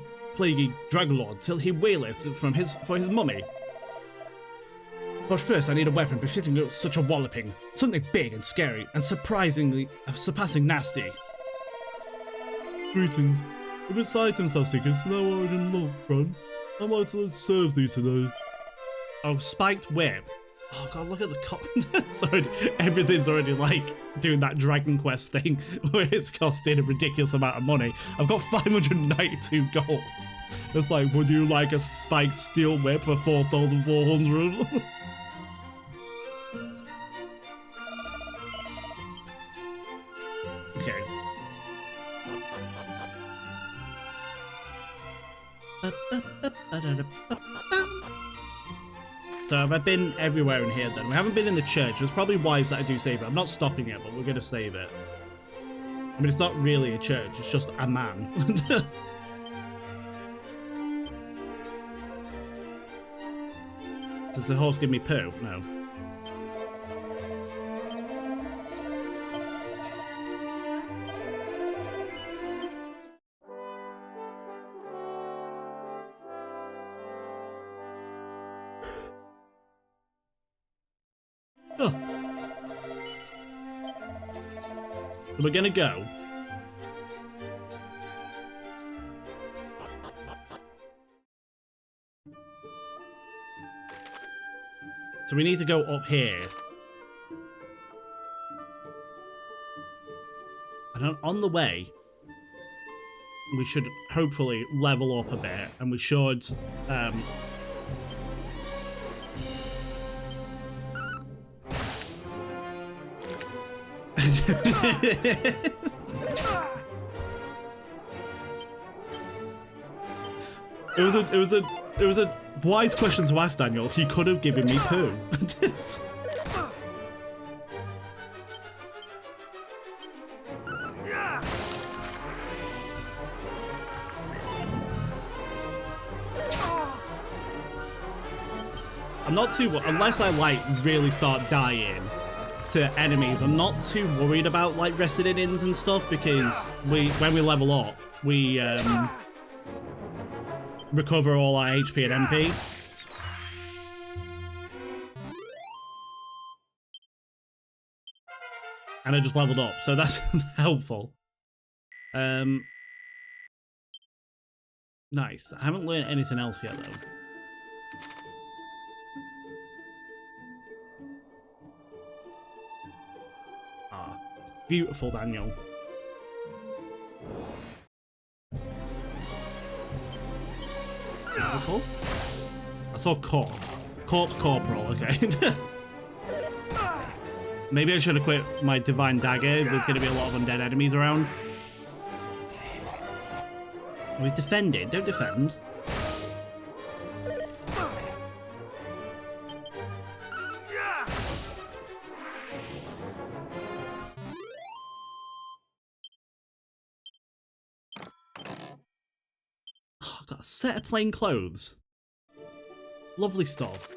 dragonlord till he waileth for his mummy. But first I need a weapon befitting such a walloping. Something big and scary, and surpassing nasty. Greetings. If it's items thou seekest, thou art in luck, friend. I might serve thee today. Oh, spiked whip. Oh god, look at the sorry, everything's already like doing that Dragon Quest thing where it's costing a ridiculous amount of money. I've got 592 gold. It's like, would you like a spiked steel whip for 4,400? Okay. So have I been everywhere in here then? We haven't been in the church. It's probably wise that I do save it. I'm not stopping it, but we're going to save it. I mean, it's not really a church. It's just a man. Does the horse give me poo? No. Oh. So we're gonna go. So we need to go up here. And on the way, we should hopefully level up a bit, and we should It was a wise question to ask, Daniel. He could have given me poo. I'm not too, unless I like really start dying to enemies, I'm not too worried about like resting in and stuff, because when we level up, we recover all our HP and MP. And I just leveled up, so that's helpful. Nice. I haven't learned anything else yet, though. Ah, beautiful, Daniel. Beautiful. I saw Corpse Corporal, okay. Maybe I should equip my Divine Dagger. There's going to be a lot of undead enemies around. Oh, he's defending. Don't defend. Oh, I've got a set of plain clothes. Lovely stuff.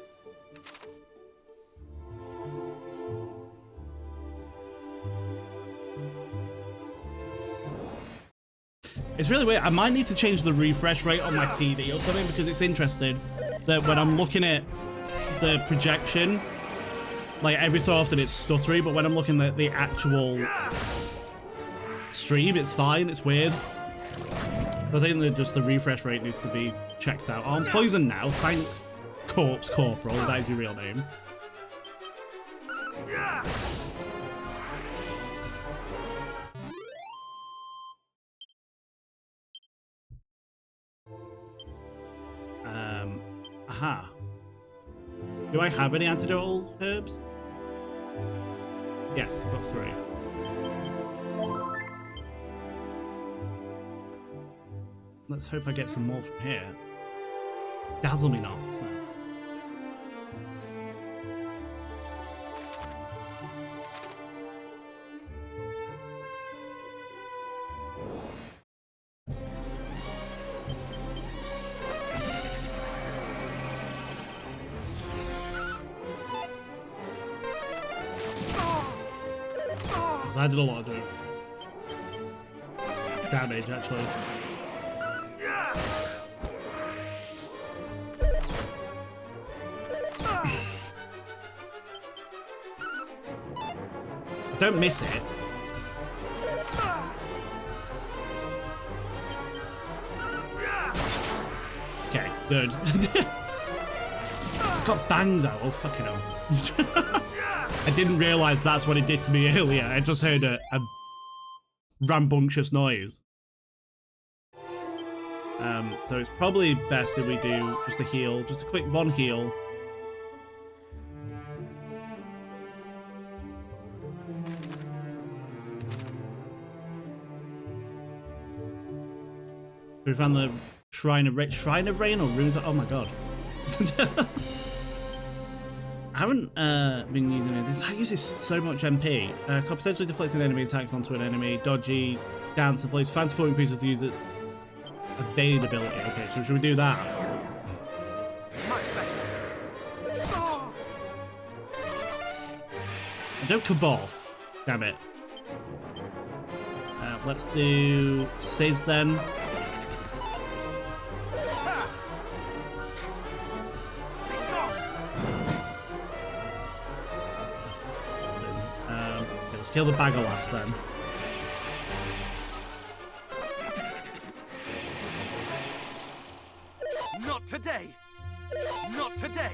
It's really weird. I might need to change the refresh rate on my TV or something, because it's interesting that when I'm looking at the projection, like every so often it's stuttery, but when I'm looking at the actual stream, it's fine. It's weird. I think that just the refresh rate needs to be checked out. Oh, I'm poisoned now. Thanks, Corpse Corporal. That is your real name. Aha. Do I have any antidotal herbs? Yes, I've got 3. Let's hope I get some more from here. Dazzle me not. So. That did a lot of damage, actually. Don't miss it. Okay, good. It's got banged though. Oh, fucking hell. I didn't realise that's what it did to me earlier. I just heard a rambunctious noise. So it's probably best if we do just a heal, just a quick 1 heal. We found the Shrine of Rain or Runes. Oh my god. I haven't been using it. That uses so much MP. Can potentially deflecting enemy attacks onto an enemy. Dodgy, dance, and plays fanciful increases the user availability. Okay, so should we do that? Much better. Don't come off. Damn it. Let's do Sizz then. Let's kill the Bagalath then. Not today. Not today.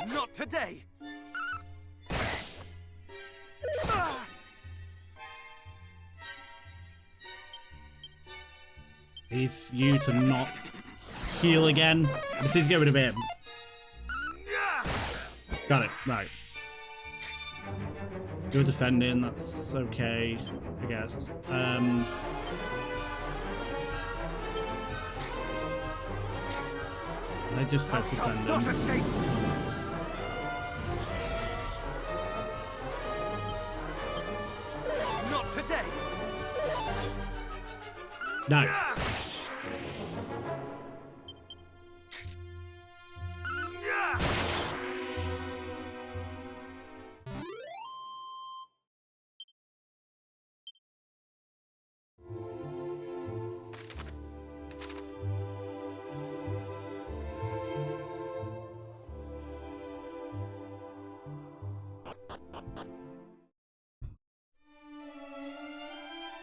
Not today. Needs you to not heal again. I just need to get rid of him. Got it. Right. You're defending. That's okay, I guess. I just both defending. Not today. Nice.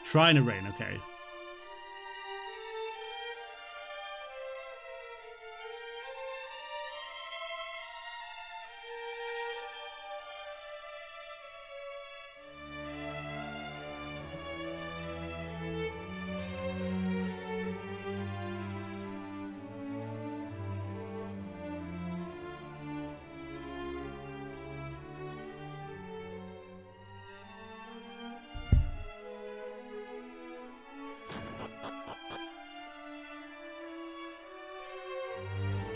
Shrine of Rain, okay.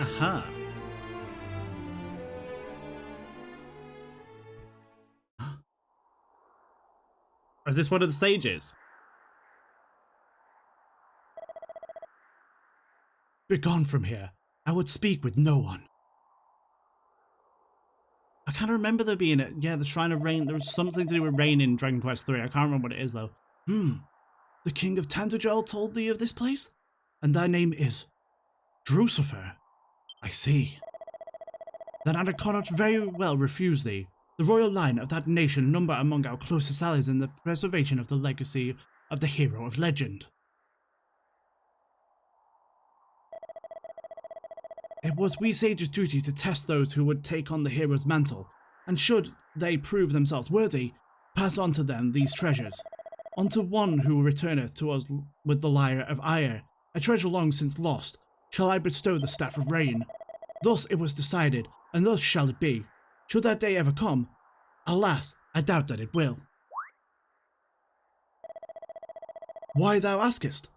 Aha. Is this one of the sages? Begone from here. I would speak with no one. I can't remember there being it. Yeah, the Shrine of Rain. There was something to do with rain in Dragon Quest 3. I can't remember what it is though. The King of Tantagel told thee of this place? And thy name is Drucifer. I see. Then I cannot very well refuse thee. The royal line of that nation number among our closest allies in the preservation of the legacy of the hero of legend. It was we sages' duty to test those who would take on the hero's mantle, and should they prove themselves worthy, pass on to them these treasures. Unto one who returneth to us with the lyre of ire, a treasure long since lost, shall I bestow the staff of rain. Thus it was decided, and thus shall it be. Should that day ever come? Alas, I doubt that it will. Why thou askest?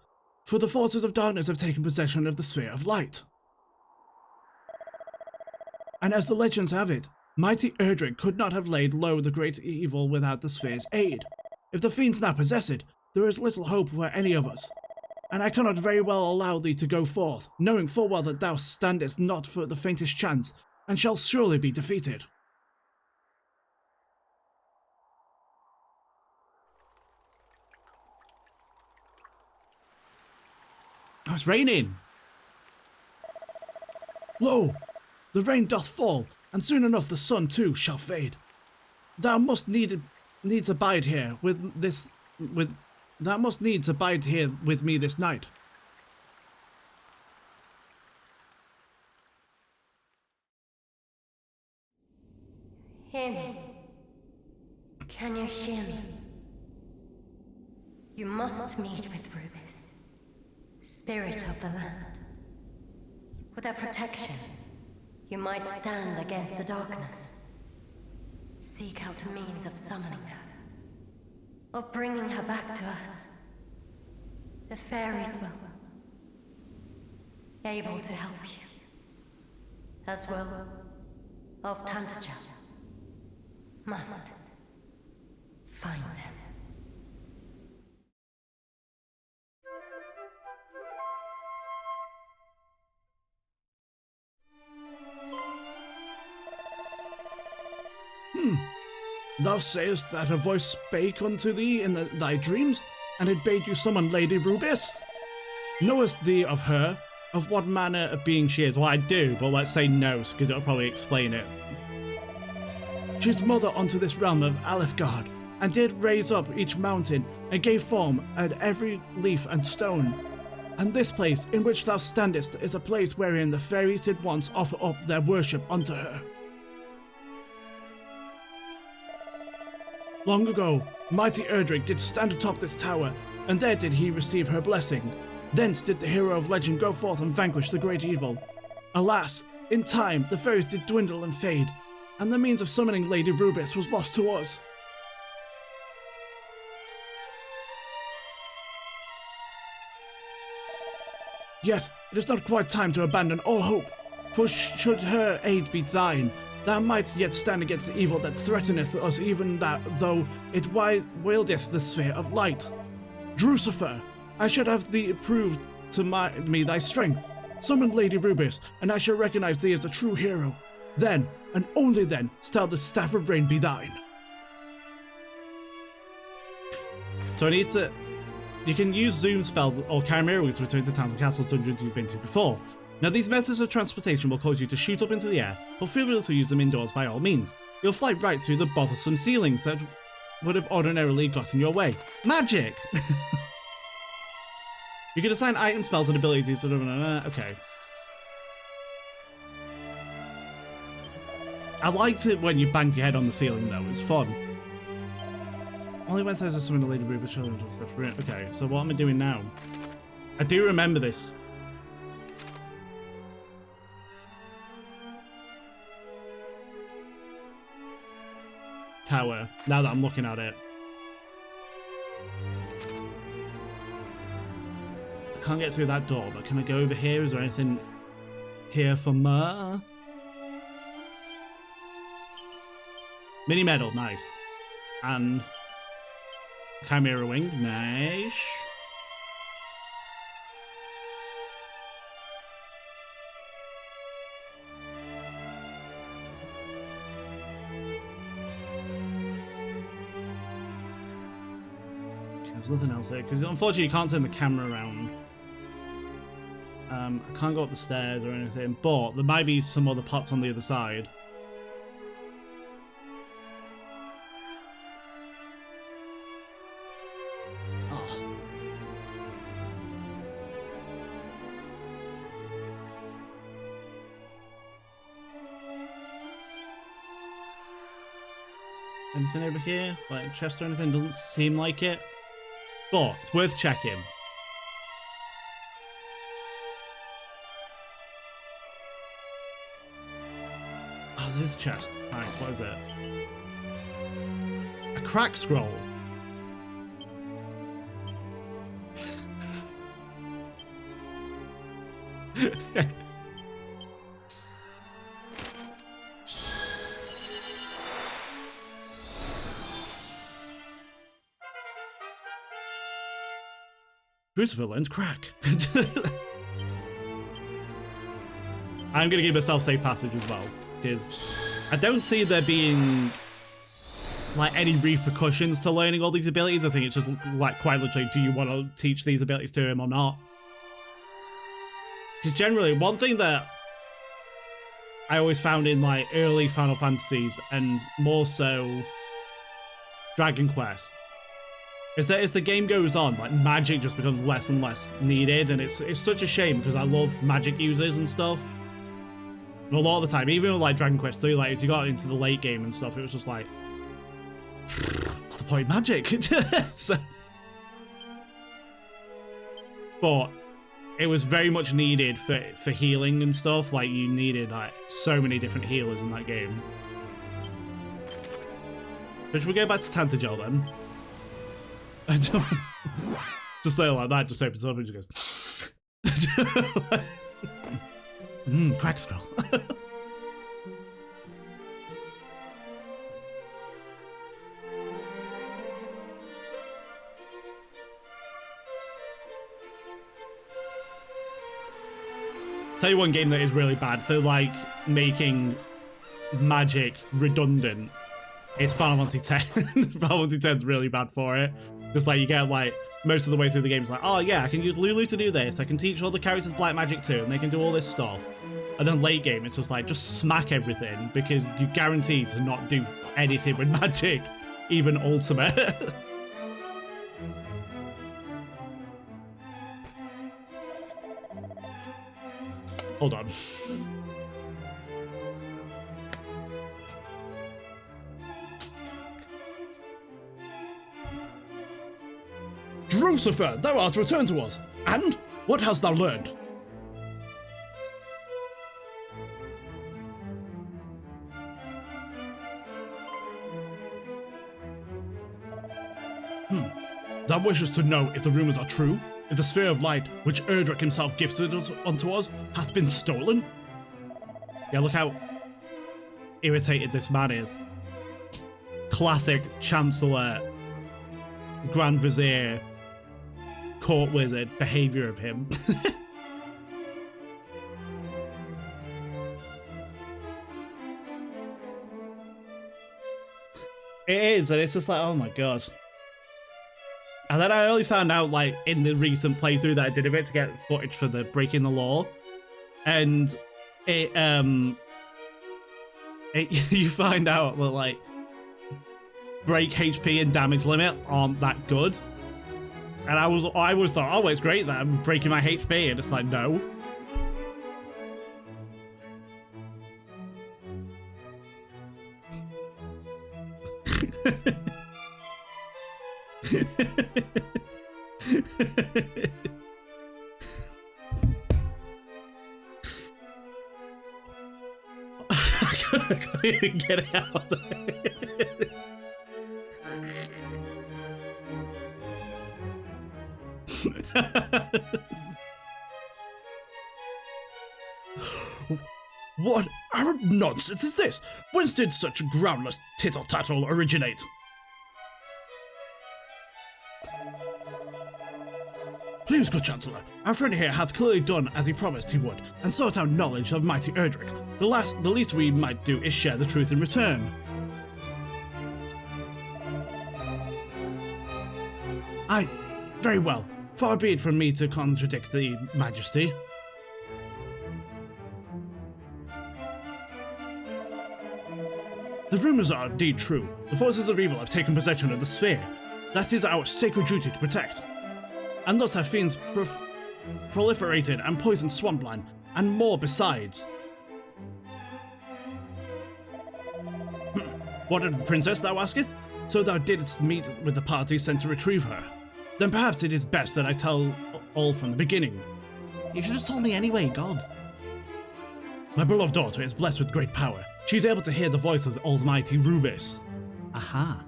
For the forces of darkness have taken possession of the sphere of light. And as the legends have it, mighty Erdrick could not have laid low the great evil without the sphere's aid. If the fiends now possess it, there is little hope for any of us. And I cannot very well allow thee to go forth, knowing full well that thou standest not for the faintest chance, and shall surely be defeated. Oh, it's raining! Lo! The rain doth fall, and soon enough the sun too shall fade. Thou must needs abide here thou must needs abide here with me this night. Hear me. Can you hear me? You must meet with Rubis, spirit of the land. With her protection, you might stand against the darkness. Seek out a means of summoning her, of bringing her back to us. The fairies will be able to help you, as well of Tantagel. Must find them. Thou sayest that a voice spake unto thee in thy dreams, and it bade you summon Lady Rubis? Knowest thee of her? Of what manner of being she is? Well, I do, but let's say no, because it'll probably explain it. She's mother unto this realm of Alefgard, and did raise up each mountain, and gave form at every leaf and stone. And this place in which thou standest is a place wherein the fairies did once offer up their worship unto her. Long ago, mighty Erdrick did stand atop this tower, and there did he receive her blessing. Thence did the hero of legend go forth and vanquish the great evil. Alas, in time the fairies did dwindle and fade, and the means of summoning Lady Rubis was lost to us. Yet, it is not quite time to abandon all hope, for should her aid be thine, thou might yet stand against the evil that threateneth us, even that though it wieldeth the sphere of light. Drucifer, I should have thee prove to me thy strength. Summon Lady Rubis, and I shall recognize thee as the true hero. Then, and only then, shall the Staff of Rain be thine. So I need to... You can use zoom spells or chimera wings to return to towns and castles dungeons you've been to before. Now these methods of transportation will cause you to shoot up into the air, but feel free to use them indoors by all means. You'll fly right through the bothersome ceilings that would have ordinarily got in your way? Magic! You can assign item spells and abilities. Okay. I liked it when you banged your head on the ceiling, though. It was fun. Only when there's something to Lady Ruby challenge and stuff. Okay, so what am I doing now? I do remember this. Tower, now that I'm looking at it. I can't get through that door, but can I go over here? Is there anything here for me? Mini medal, nice. And Chimera wing, nice. There's nothing else there, because unfortunately you can't turn the camera around. I can't go up the stairs or anything, but there might be some other pots on the other side. Oh. Anything over here? Like a chest or anything? Doesn't seem like it. But it's worth checking. Oh, there's a chest. Nice, what is it? A crack scroll. Crucifer learns crack. I'm going to give myself safe passage as well, because I don't see there being like any repercussions to learning all these abilities. I think it's just like quite literally, do you want to teach these abilities to him or not? Because generally, one thing that I always found in like early Final Fantasies and more so Dragon Quest is that as the game goes on, like magic just becomes less and less needed, and it's such a shame because I love magic users and stuff. And a lot of the time, even with like Dragon Quest 3, like as you got into the late game and stuff, it was just like, what's the point of magic? So, but it was very much needed for healing and stuff. Like you needed like so many different healers in that game. So should we go back to Tantagel then? Just say it like that, just opens up and just goes. Crack scroll. Tell you one game that is really bad for like making magic redundant. It's Final Fantasy X. Final Fantasy X is really bad for it. Just like you get like most of the way through the game, it's like, oh yeah, I can use Lulu to do this. I can teach all the characters black magic too, and they can do all this stuff. And then late game, it's just like, just smack everything because you're guaranteed to not do anything with magic, even ultimate. Hold on. Lucifer, thou art returned to us. And what hast thou learned? Thou wishes to know if the rumors are true? If the sphere of light, which Erdrick himself gifted us unto us, hath been stolen? Yeah, look how irritated this man is. Classic Chancellor, Grand Vizier, Court Wizard behavior of him. It is, and it's just like, oh my god. And then I only found out, like, in the recent playthrough that I did of it to get footage for the Breaking the Law. And you find out that, like, break HP and damage limit aren't that good. And I always thought, oh, it's great that I'm breaking my HP, and it's like, no. I can't even get it out there. What arrant nonsense is this? Whence did such groundless tittle-tattle originate? Please, good Chancellor, our friend here hath clearly done as he promised he would, and sought out knowledge of mighty Erdrick. The least we might do is share the truth in return. Aye, very well. Far be it from me to contradict the Majesty. The rumors are indeed true. The forces of evil have taken possession of the sphere. That is our sacred duty to protect. And thus have fiends proliferated and poisoned swampland, and more besides. What of the princess, thou askest? So thou didst meet with the party sent to retrieve her. Then perhaps it is best that I tell all from the beginning. You should have told me anyway, God. My beloved daughter is blessed with great power. She is able to hear the voice of the almighty Rubis. Aha.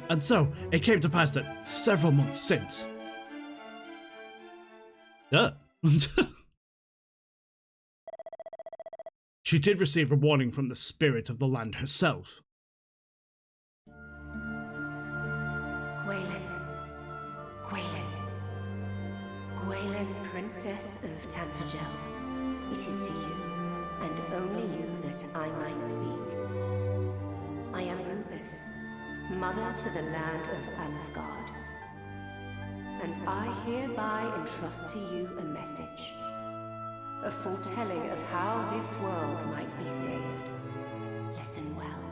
And so, it came to pass that several months since... she did receive a warning from the spirit of the land herself. Gwaelin, Princess of Tantagel, it is to you, and only you, that I might speak. I am Rubis, mother to the land of Alefgard, and I hereby entrust to you a message, a foretelling of how this world might be saved. Listen well.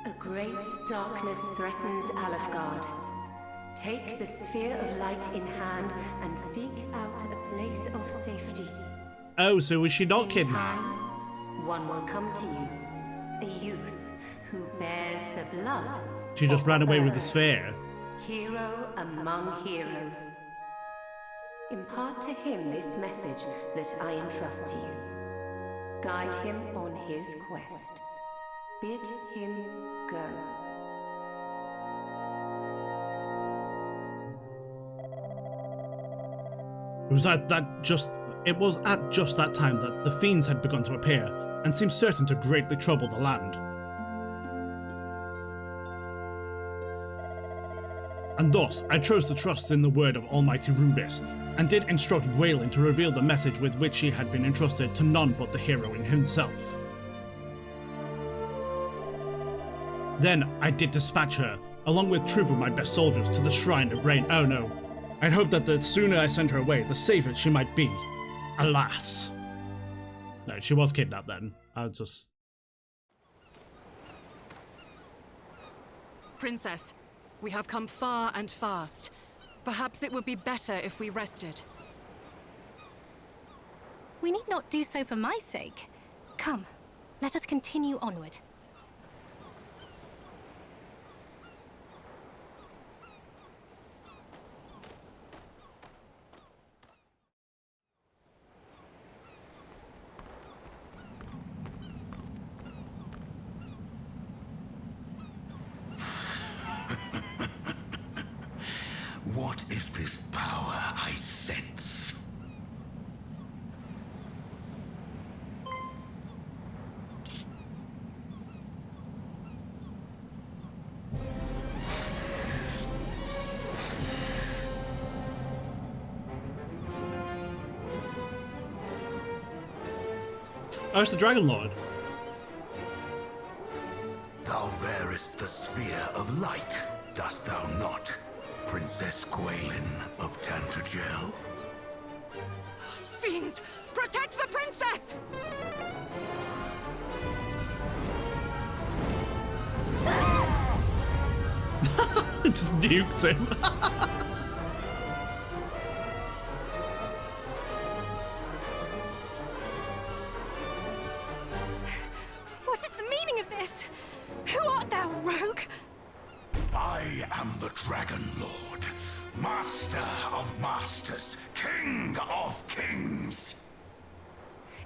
A great darkness threatens Alefgard. Take the sphere of light in hand and seek out a place of safety. Oh, so was she not kidnapped? Time, one will come to you, a youth who bears the blood. She just ran away with the sphere. Hero among heroes. Impart to him this message that I entrust to you. Guide him on his quest. Bid him go. It was at just that time that the fiends had begun to appear, and seemed certain to greatly trouble the land. And thus, I chose to trust in the word of Almighty Rubis, and did instruct Gwaelin to reveal the message with which she had been entrusted to none but the hero in himself. Then I did dispatch her, along with a troop of my best soldiers, to the Shrine of Rain. Oh no. I'd hoped that the sooner I sent her away, the safer she might be. Alas. No, she was kidnapped then. Princess, we have come far and fast. Perhaps it would be better if we rested. We need not do so for my sake. Come, let us continue onward. What is this power I sense? Oh, it's the Dragon Lord. Thou bearest the sphere of light, dost thou not? Princess Gwaelin of Tantagel? Fiends! Protect the princess! Just nuked him. What is the meaning of this? Who art thou, rogue? I am the Dragon Lord, Master of Masters, King of Kings.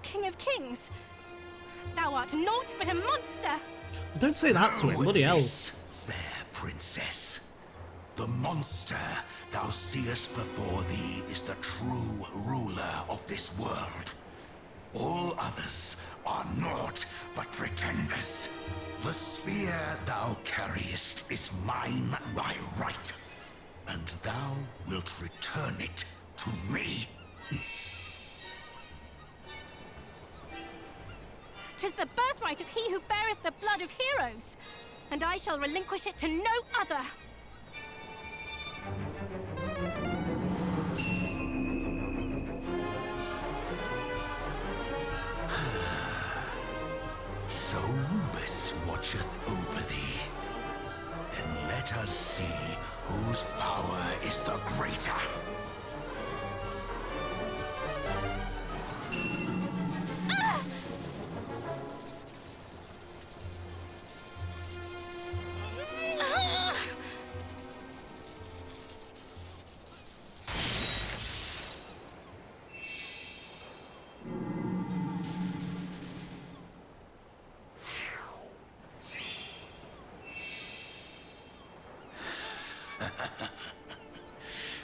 King of Kings? Thou art naught but a monster! Don't say that to him, bloody hell. This, fair princess. The monster thou seest before thee is the true ruler of this world. All others are naught but pretenders. The sphere thou carriest is mine by right, and thou wilt return it to me. 'Tis the birthright of he who beareth the blood of heroes, and I shall relinquish it to no other. So Rubus watcheth over thee. Then let us see whose power is the greater.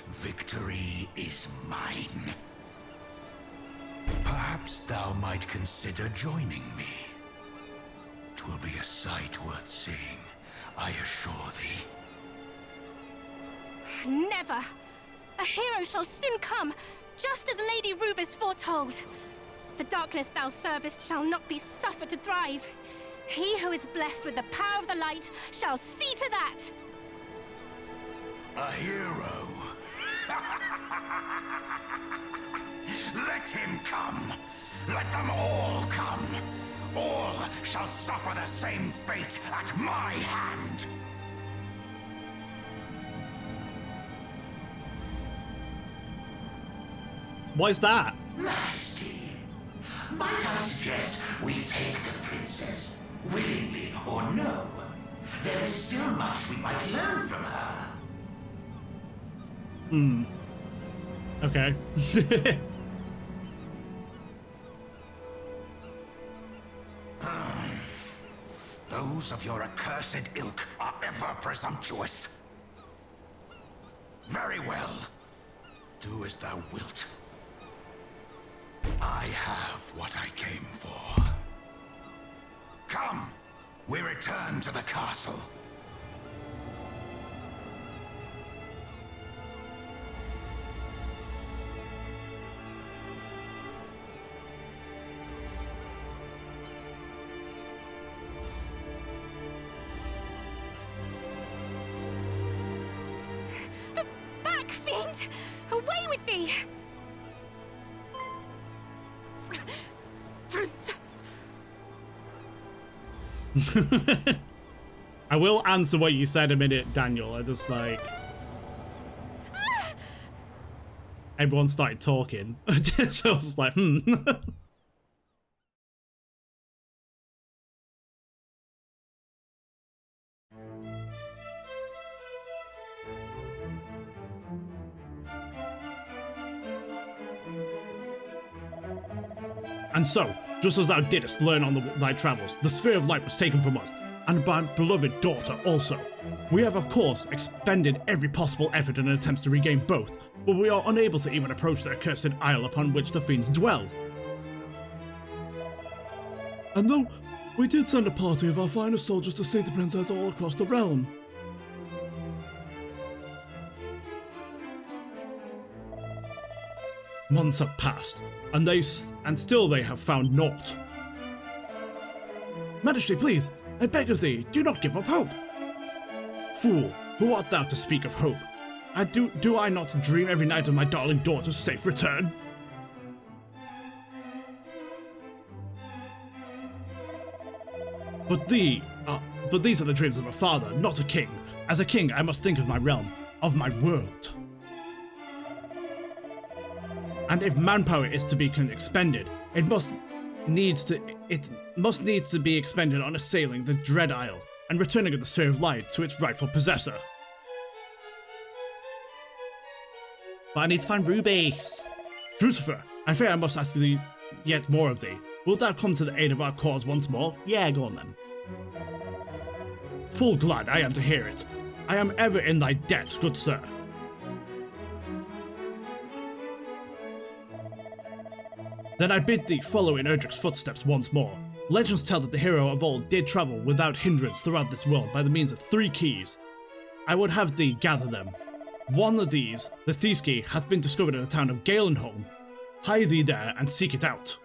Victory is mine. Perhaps thou might consider joining me. 'Twill be a sight worth seeing, I assure thee. Never! A hero shall soon come, just as Lady Rubus foretold. The darkness thou servest shall not be suffered to thrive. He who is blessed with the power of the light shall see to that! A hero? Let him come! Let them all come! All shall suffer the same fate at my hand! What is that? Majesty, might I suggest we take the princess, willingly or no? There is still much we might learn from her. Okay. Those of your accursed ilk are ever presumptuous. Very well. Do as thou wilt. I have what I came for. Come, we return to the castle. Back, fiend! Away with thee! Princess! I will answer what you said a minute, Daniel. I just like... Everyone started talking. So I was just like, And so, just as thou didst learn on thy travels, the sphere of light was taken from us, and my beloved daughter also. We have, of course, expended every possible effort in an attempt to regain both, but we are unable to even approach the accursed isle upon which the fiends dwell. And though we did send a party of our finest soldiers to save the princess all across the realm. Months have passed, and still they have found naught. Majesty, please, I beg of thee, do not give up hope. Fool, who art thou to speak of hope? Do I not dream every night of my darling daughter's safe return? But But these are the dreams of a father, not a king. As a king, I must think of my realm, of my world. And if manpower is to be expended, it must needs to be expended on assailing the Dread Isle and returning the Sphere of Light to its rightful possessor. But I need to find rubies. Drucifer, I fear I must ask thee yet more of thee. Wilt thou come to the aid of our cause once more? Yeah, go on then. Full glad I am to hear it. I am ever in thy debt, good sir. Then I bid thee follow in Erdrick's footsteps once more. Legends tell that the hero of old did travel without hindrance throughout this world by the means of 3 keys. I would have thee gather them. One of these, the Thieves' Key, hath been discovered in the town of Galenholm. Hide thee there and seek it out.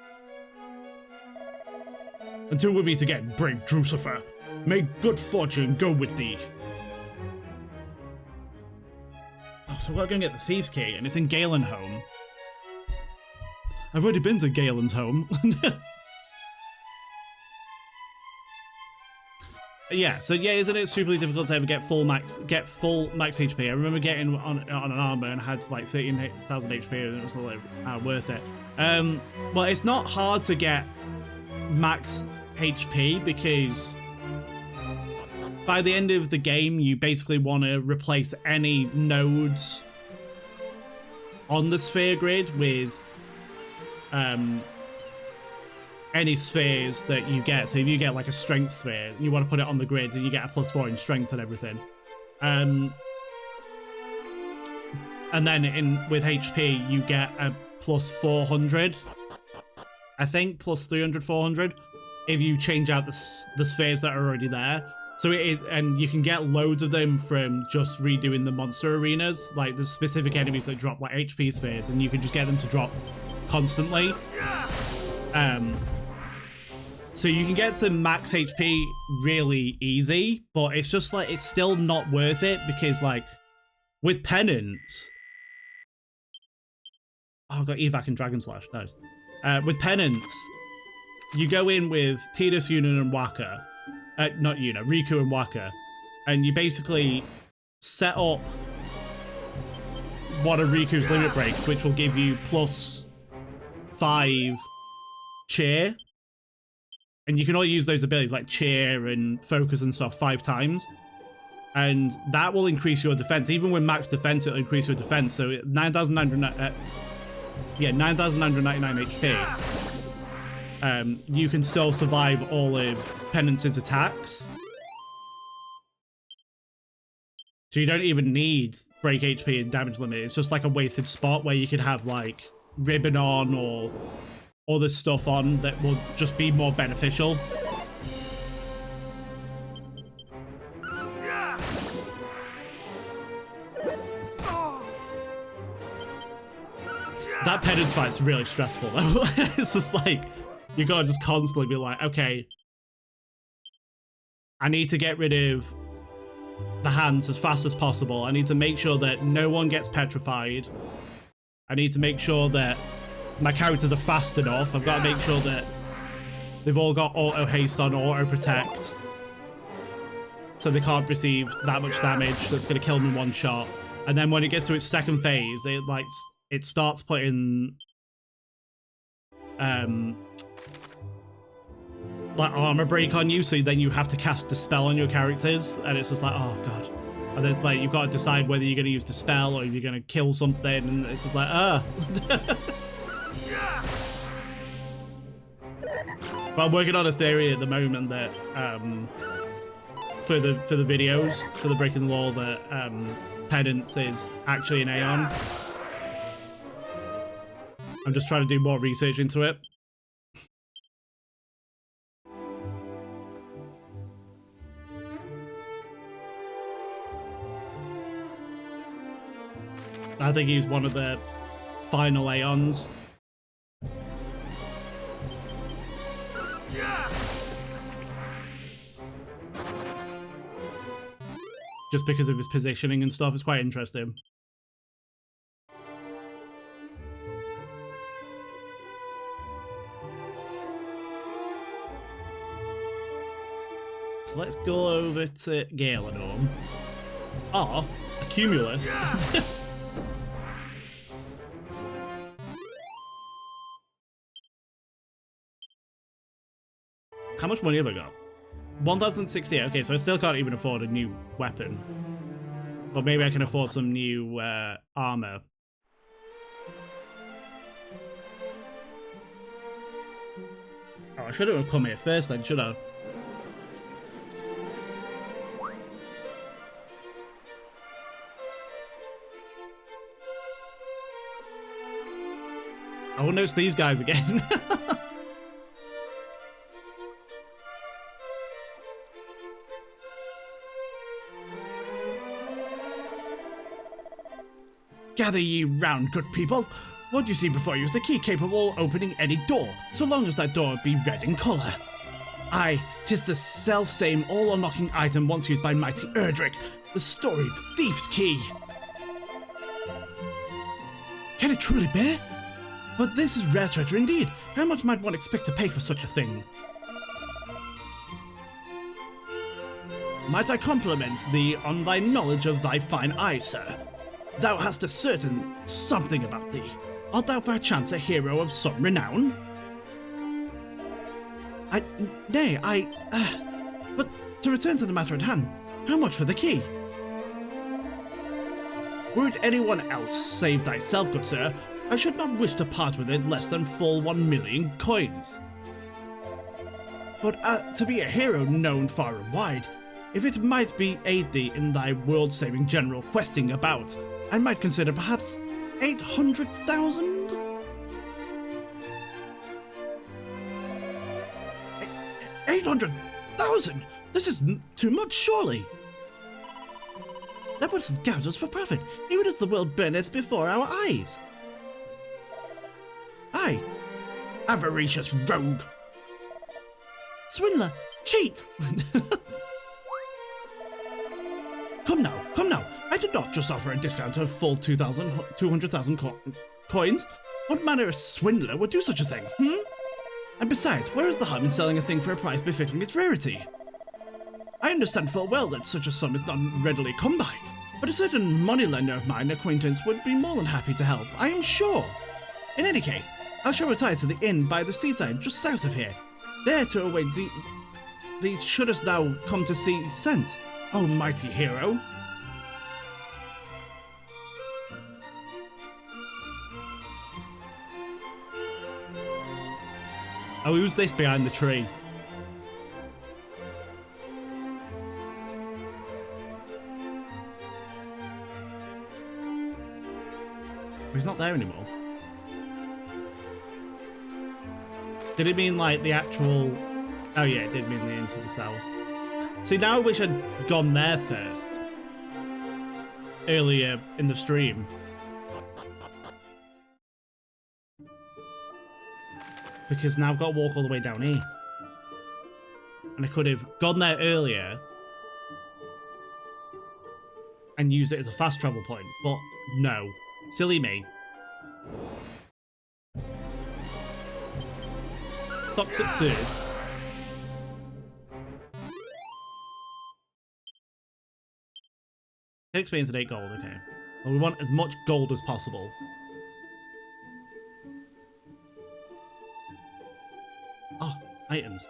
Until we meet again, brave Drucifer, may good fortune go with thee. Oh, so we're going to get the Thieves' Key, and it's in Galenholm. I've already been to Galen's home. Yeah, so yeah, isn't it super difficult to ever get full max HP? I remember getting on an armor and had like 13,000 HP, and it was like worth it. Well, it's not hard to get max HP because by the end of the game, you basically want to replace any nodes on the sphere grid with any spheres that you get. So if you get like a strength sphere, you want to put it on the grid and you get a +4 in strength and everything. And then with HP, you get a +400. I think +300, 400 if you change out the spheres that are already there. So it is, and you can get loads of them from just redoing the monster arenas. Like there's specific enemies that drop like HP spheres, and you can just get them to drop constantly. So you can get to max HP really easy, but it's just like, it's still not worth it because like with penance, oh, I've got evac and dragon slash, nice. With penance, you go in with Tidus, Yuna, and Waka, not Yuna, Riku and Waka, and you basically set up one of Riku's limit breaks, which will give you +5 cheer. And you can only use those abilities like cheer and focus and stuff 5 times. And that will increase your defense. Even with max defense, it'll increase your defense. So 9,999 HP. You can still survive all of Penance's attacks. So you don't even need break HP and damage limit. It's just like a wasted spot where you could have like ribbon on or other stuff on that will just be more beneficial. That penance fight's really stressful though. It's just like, you gotta just constantly be like, okay, I need to get rid of the hands as fast as possible. I need to make sure that no one gets petrified. I need to make sure that my characters are fast enough. I've got to make sure that they've all got auto haste on, auto protect, so they can't receive that much damage that's going to kill them in one shot. And then when it gets to its second phase, it starts putting like armor break on you, so then you have to cast Dispel on your characters, and it's just like, oh god. And then it's like you've got to decide whether you're going to use Dispel or if you're going to kill something, and it's just like, But I'm working on a theory at the moment that for the videos, for the Breaking the Law, that Penance is actually an Aeon. I'm just trying to do more research into it. I think he's one of the final Aeons. Just because of his positioning and stuff, it's quite interesting. So let's go over to Galenor. Or a Cumulus. How much money have I got? 1,068. Okay, so I still can't even afford a new weapon. But maybe I can afford some new armor. Oh, I should have come here first then, should I? I wonder if it's these guys again. Gather ye round, good people. What you see before you is the key capable of opening any door, so long as that door be red in colour. Aye, 'tis the self-same all-unlocking item once used by mighty Erdrick, the storied thief's key. Can it truly be? But this is rare treasure indeed. How much might one expect to pay for such a thing? Might I compliment thee on thy knowledge of thy fine eye, sir? Thou hast a certain something about thee. Art thou perchance a hero of some renown? But to return to the matter at hand, how much for the key? Were it anyone else save thyself, good sir, I should not wish to part with it less than full 1,000,000 coins. But to be a hero known far and wide, if it might be aid thee in thy world-saving general questing about, I might consider perhaps 800,000? 800,000? This is too much, surely. That would gouge us for profit, even as the world burneth before our eyes. Aye, avaricious rogue. Swindler, cheat. Come now. I did not just offer a discount of full 200,000 coins. What manner of swindler would do such a thing, And besides, where is the harm in selling a thing for a price befitting its rarity? I understand full well that such a sum is not readily come by, but a certain moneylender of mine acquaintance would be more than happy to help, I am sure. In any case, I shall retire to the inn by the seaside just south of here, there to await these shouldest thou come to see sense, O mighty hero. Oh, who's this behind the tree? He's not there anymore. Did it mean like the actual... Oh yeah, it did mean the into the south. See, now I wish I'd gone there first. Earlier in the stream. Because now I've got to walk all the way down here. And I could have gone there earlier and used it as a fast travel point, but no. Silly me. Toxic dude. Experience at 8 gold, okay. Well, we want as much gold as possible. Oh, items.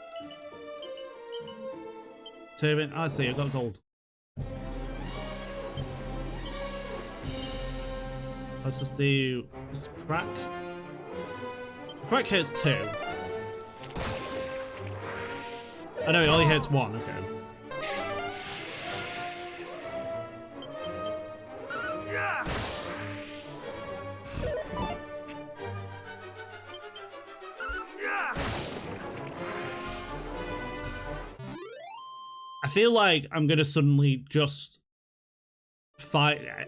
Turban, I see, I've got gold. Let's just do this crack. Crack hurts 2. Oh no, it only hurts 1, okay. I feel like I'm gonna suddenly just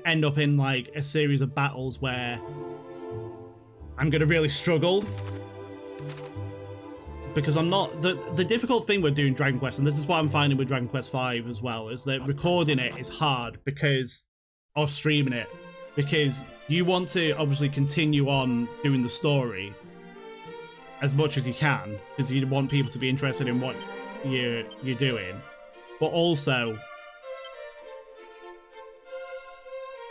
end up in like a series of battles where I'm gonna really struggle, because I'm not the difficult thing with doing Dragon Quest, and this is what I'm finding with Dragon Quest V as well, is that recording it is hard or streaming it, because you want to obviously continue on doing the story as much as you can, because you want people to be interested in what you're doing. But also,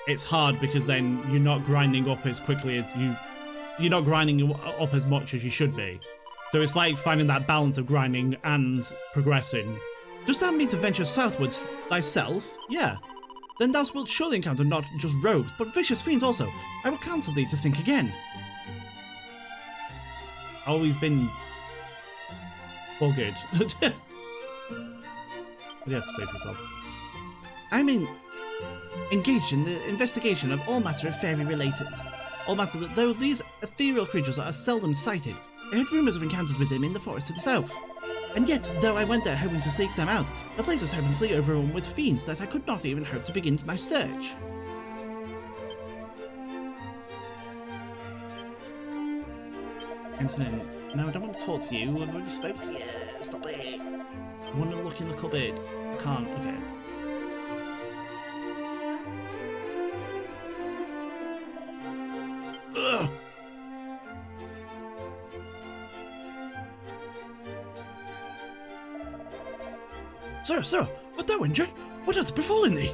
it's hard because then you're not grinding up as quickly as you're not grinding up as much as you should be. So it's like finding that balance of grinding and progressing. Dost thou mean to venture southwards thyself? Yeah. Then thou wilt surely encounter not just rogues, but vicious fiends also. I will counsel thee to think again. Always been buggered. What do you have to say for yourself? I mean, engaged in the investigation of all matter of fairy related. All matter that though these ethereal creatures are seldom sighted, I heard rumours of encounters with them in the forest to the south. And yet, though I went there hoping to seek them out, the place was hopelessly overrun with fiends that I could not even hope to begin my search. Anthony, no, I don't want to talk to you. I've already spoke to you. Stop it. I want to look in the cupboard. I can't. Okay. Ugh. Sir, art thou injured? What hath befallen thee?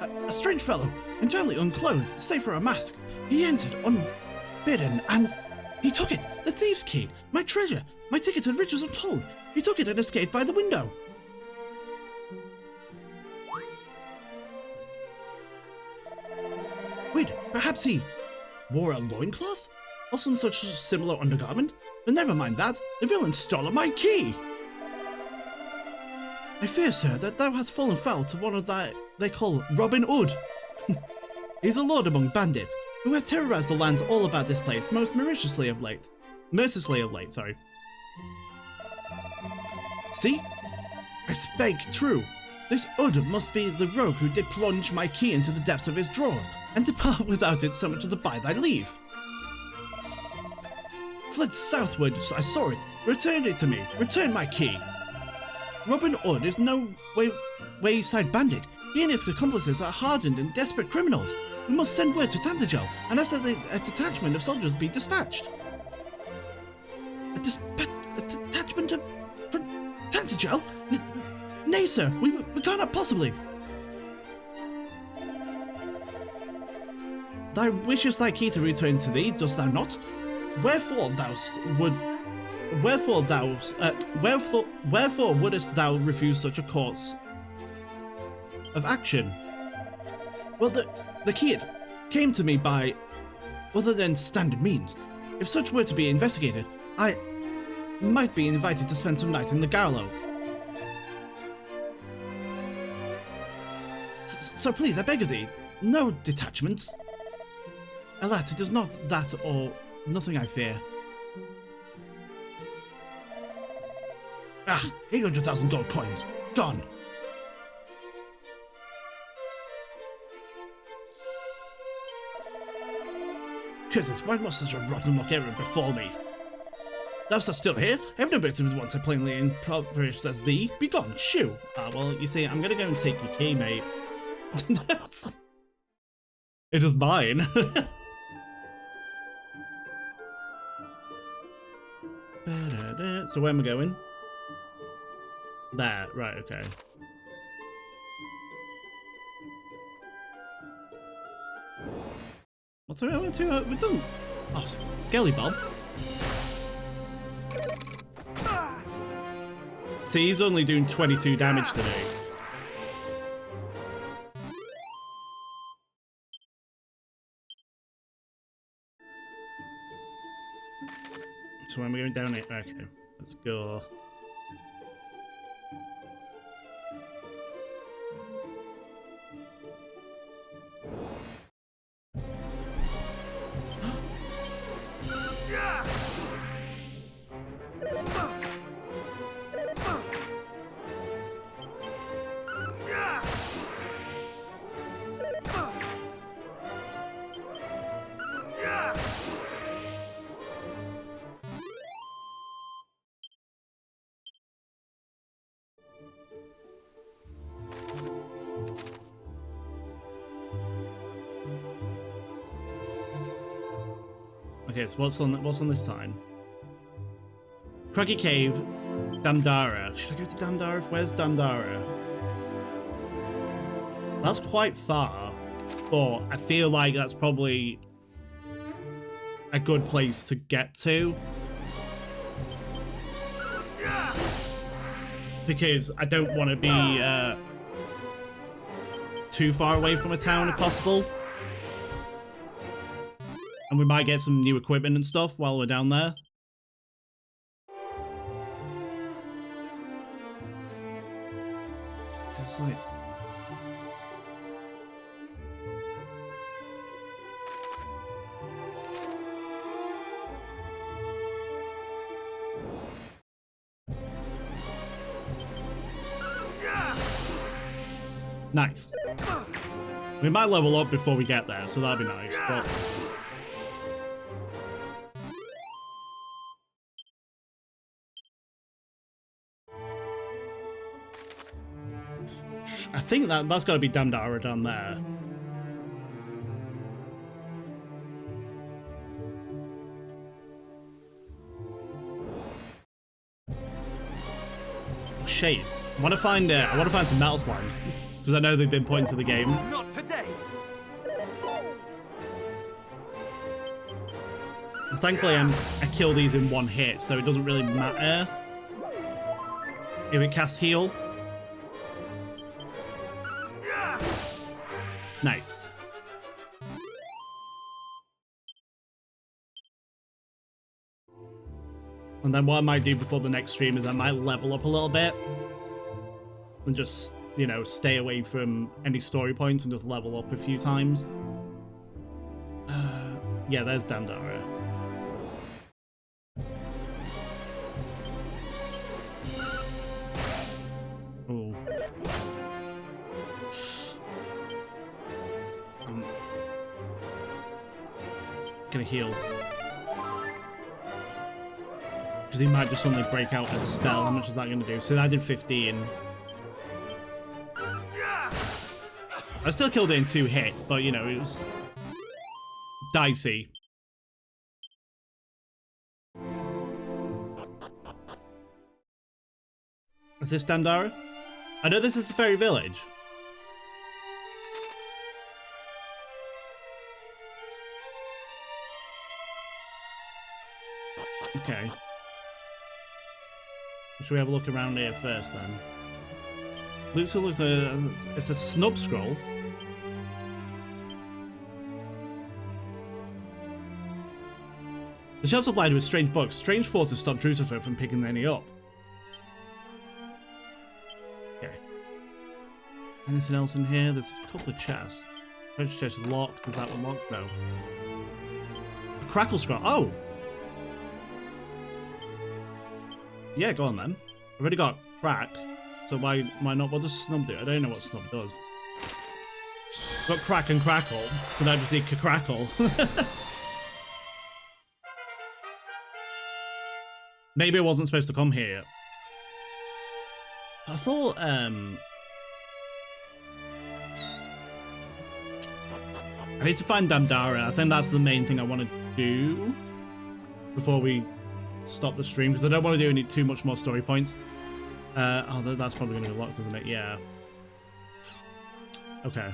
A strange fellow, entirely unclothed, save for a mask. He entered unbidden, and he took it, the thieves' key, my treasure, my ticket to riches untold. He took it and escaped by the window. Wait, perhaps he wore a loincloth? Or some such similar undergarment? But never mind that, the villain stole my key! I fear, sir, that thou hast fallen foul to one of that they call Robin Hood. He's a lord among bandits, who have terrorized the lands all about this place most mercilessly of late. Sorry. See? I spake true. This Hood must be the rogue who did plunge my key into the depths of his drawers, and depart without it so much as to buy thy leave. Fled southward, I saw it. Return it to me. Return my key. Robin Hood is no wayside bandit. He and his accomplices are hardened and desperate criminals. We must send word to Tantagel and ask that a detachment of soldiers be dispatched. A detachment of... from Tantagel? Nay, sir, we cannot possibly. Thou wishest thy key to return to thee, dost thou not? Wherefore wouldest thou refuse such a course of action? Well, the key came to me by other than standard means. If such were to be investigated, I might be invited to spend some night in the Gallow. So please, I beg of thee, no detachments. Alas, it is not that or nothing I fear. 800,000 gold coins. Gone. Curses, why must such a rotten luck ever befall me? Thou art still here? I have no business once so plainly impoverished as thee. Be gone, shoo! Well, you see, I'm gonna go and take your key, mate. It is mine. So where am I going? There, right, okay. What's the other two? We're done. Oh, Skelly Bob. See, he's only doing 22 damage today. So when we're going down it, okay, let's go. Okay, so what's on this sign? Craggy Cave, Damdara. Should I go to Damdara? Where's Damdara? That's quite far, but I feel like that's probably a good place to get to. Because I don't want to be too far away from a town if possible. And we might get some new equipment and stuff while we're down there. It's like... Nice. We might level up before we get there, so that'd be nice. But... I think that's got to be Damdara down there. Shades. I want to find some metal slimes because I know they've been put into the game. Not today. Thankfully, I kill these in one hit, so it doesn't really matter if it casts heal. Nice. And then what I might do before the next stream is I might level up a little bit and just, you know, stay away from any story points and just level up a few times. Yeah, there's Damdara. Oh. I'm gonna heal. Because he might just suddenly break out a spell. How much is that going to do? So I did 15. I still killed it in 2 hits, but you know, it was dicey. Is this Damdara? I know this is the fairy village. Okay. Should we have a look around here first then? Looks it's a snub scroll. The shelves lined with strange books. Strange forces stopped Drusifer from picking any up. Okay. Anything else in here? There's a couple of chests. Treasure chest is locked. Is that one locked? No. A crackle scroll. Oh! Yeah, go on then. I've already got crack, so why not? What does snub do? I don't know what snub does. Got crack and crackle, so now I just need crackle. Maybe it wasn't supposed to come here. I thought, I need to find Damdara. I think that's the main thing I want to do before we stop the stream, because I don't want to do too much more story points. Oh, that's probably going to be locked, isn't it? Yeah. Okay.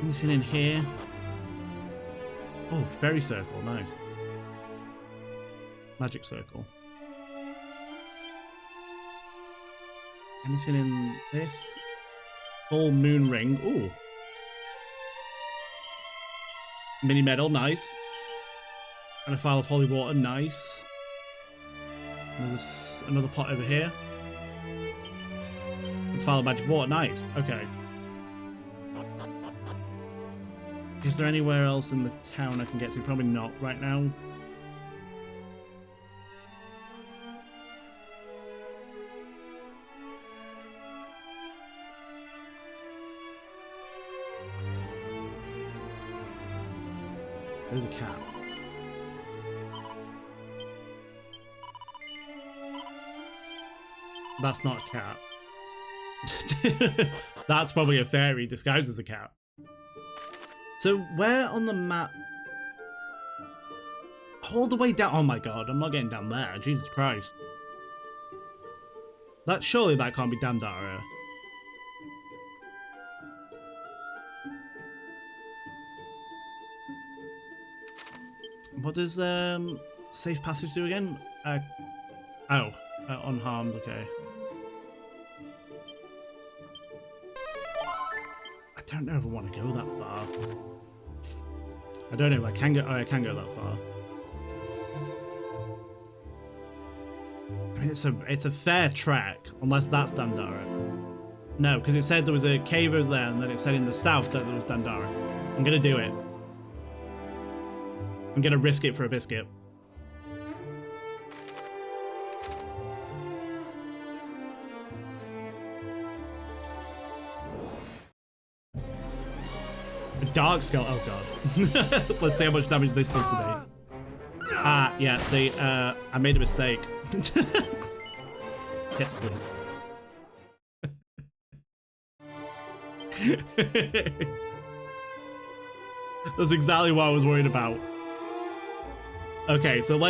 Anything in here? Oh, fairy circle, nice. Magic circle. Anything in this? Full moon ring. Ooh. Mini medal, nice. And a phial of holy water, nice. And there's another pot over here. And a phial of magic water, nice. Okay. Is there anywhere else in the town I can get to? Probably not right now. There's a cat. That's not a cat. That's probably a fairy disguised as a cat. So where on the map? All the way down. Oh my god, I'm not getting down there. Jesus Christ. Surely that can't be Dandara. What does safe passage do again? Unharmed, okay. I don't know if I want to go that far. I don't know if I can go. Oh, I can go that far. I mean, it's a fair trek, unless that's Dandara. No, because it said there was a cave over there, and then it said in the south that there was Dandara. I'm gonna do it. I'm gonna risk it for a biscuit. A dark skull. Oh god. Let's see how much damage this does to me. Ah, yeah. See, I made a mistake. Yes, please. That's exactly what I was worried about. Okay, so we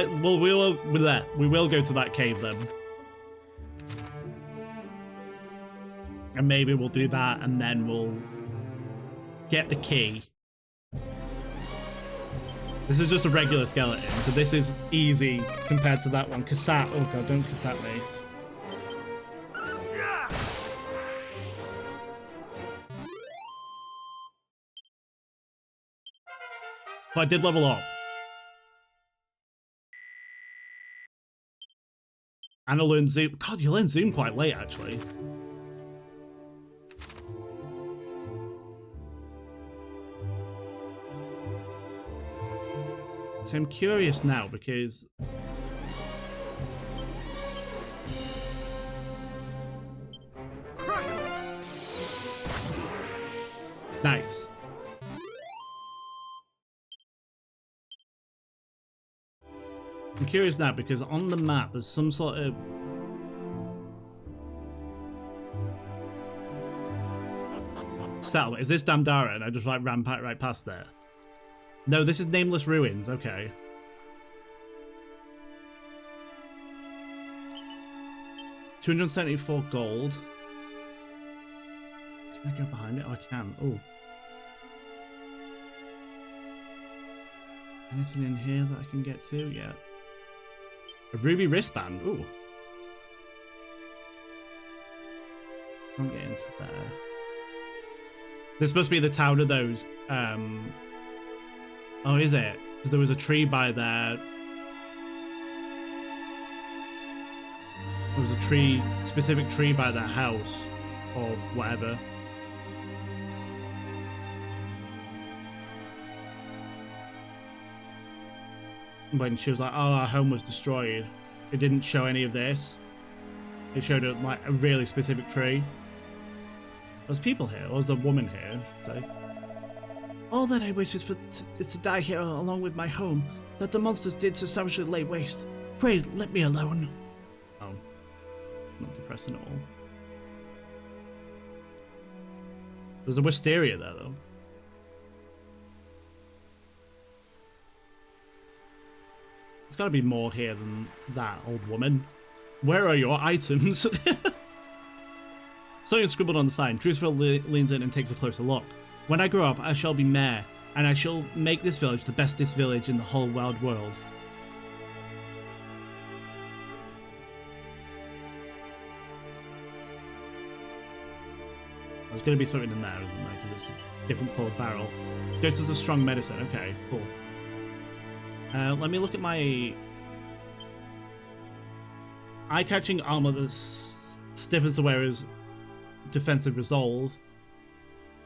will go to that cave then, and maybe we'll do that, and then we'll get the key. This is just a regular skeleton, so this is easy compared to that one. Cassat. Oh god, don't cassat me. But I did level up. And I learned Zoom. God, you learn Zoom quite late, actually. So I'm curious now because... Nice. I'm curious now because on the map there's some sort of settlement. Is this Dandara? And I just like ran right past there. No, this is Nameless Ruins. Okay. $274 gold. Can I go behind it? Oh, I can. Oh. Anything in here that I can get to? Yeah. A ruby wristband. Ooh. Can't get into there. This must be the town of those. Oh, is it? Because there was a tree by there. There was a specific tree by that house, or whatever. When she was like, oh, our home was destroyed. It didn't show any of this. It showed like a really specific tree. There's people here, or was there a woman here, I should say. All that I wish is to die here along with my home, that the monsters did so savagely lay waste. Pray, let me alone. Oh, not depressing at all. There's a wisteria there, though. There's got to be more here than that, old woman. Where are your items? Something scribbled on the sign. Drusville leans in and takes a closer look. When I grow up, I shall be mayor, and I shall make this village the bestest village in the whole wide world. There's going to be something in there, isn't there? Because it's a different coloured barrel. Goes as a strong medicine. Okay, cool. Let me look at my eye-catching armor that stiffens the wearer's defensive resolve.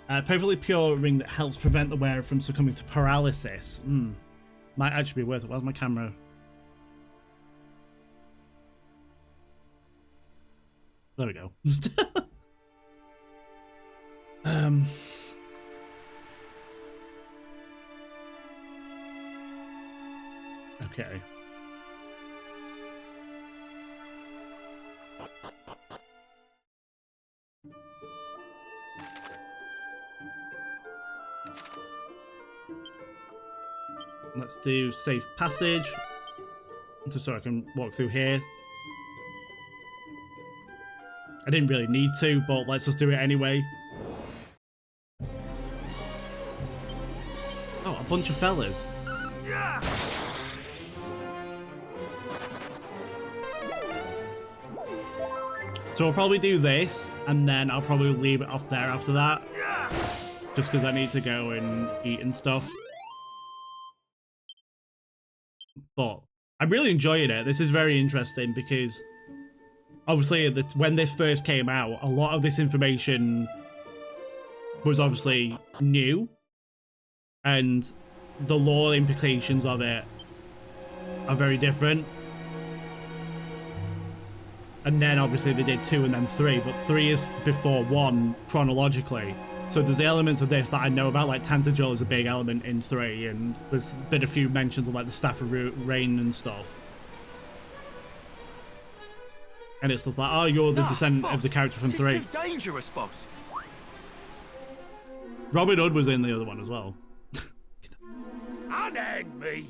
Perfectly pure ring that helps prevent the wearer from succumbing to paralysis. Might actually be worth it. Where's my camera? There we go. Okay. Let's do safe passage. Just so I can walk through here. I didn't really need to, but let's just do it anyway. Oh, a bunch of fellas. So I'll probably do this, and then I'll probably leave it off there after that. Just because I need to go and eat and stuff. But I'm really enjoying it. This is very interesting because obviously when this first came out, a lot of this information was obviously new. And the lore implications of it are very different. And then obviously they did 2 and then 3, but 3 is before 1 chronologically. So there's elements of this that I know about, like Tantagel is a big element in 3, and there's been a few mentions of like the Staff of Rain and stuff. And it's just like, oh, you're the descendant of the character from 3. Too dangerous, boss. Robin Hood was in the other one as well. Unhand me!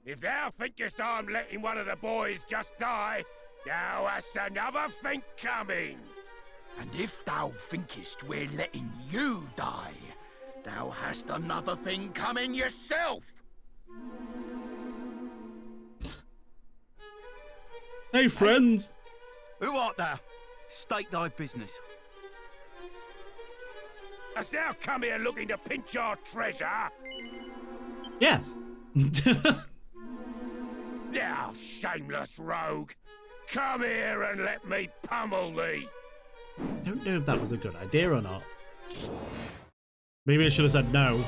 If thou thinkest I'm letting one of the boys just die, thou hast another think coming. And if thou thinkest we're letting you die, thou hast another thing coming yourself. Hey, friends! Who art thou? State thy business. Hast thou come here looking to pinch our treasure? Yes. Thou shameless rogue! Come here and let me pummel thee! I don't know if that was a good idea or not. Maybe I should have said no.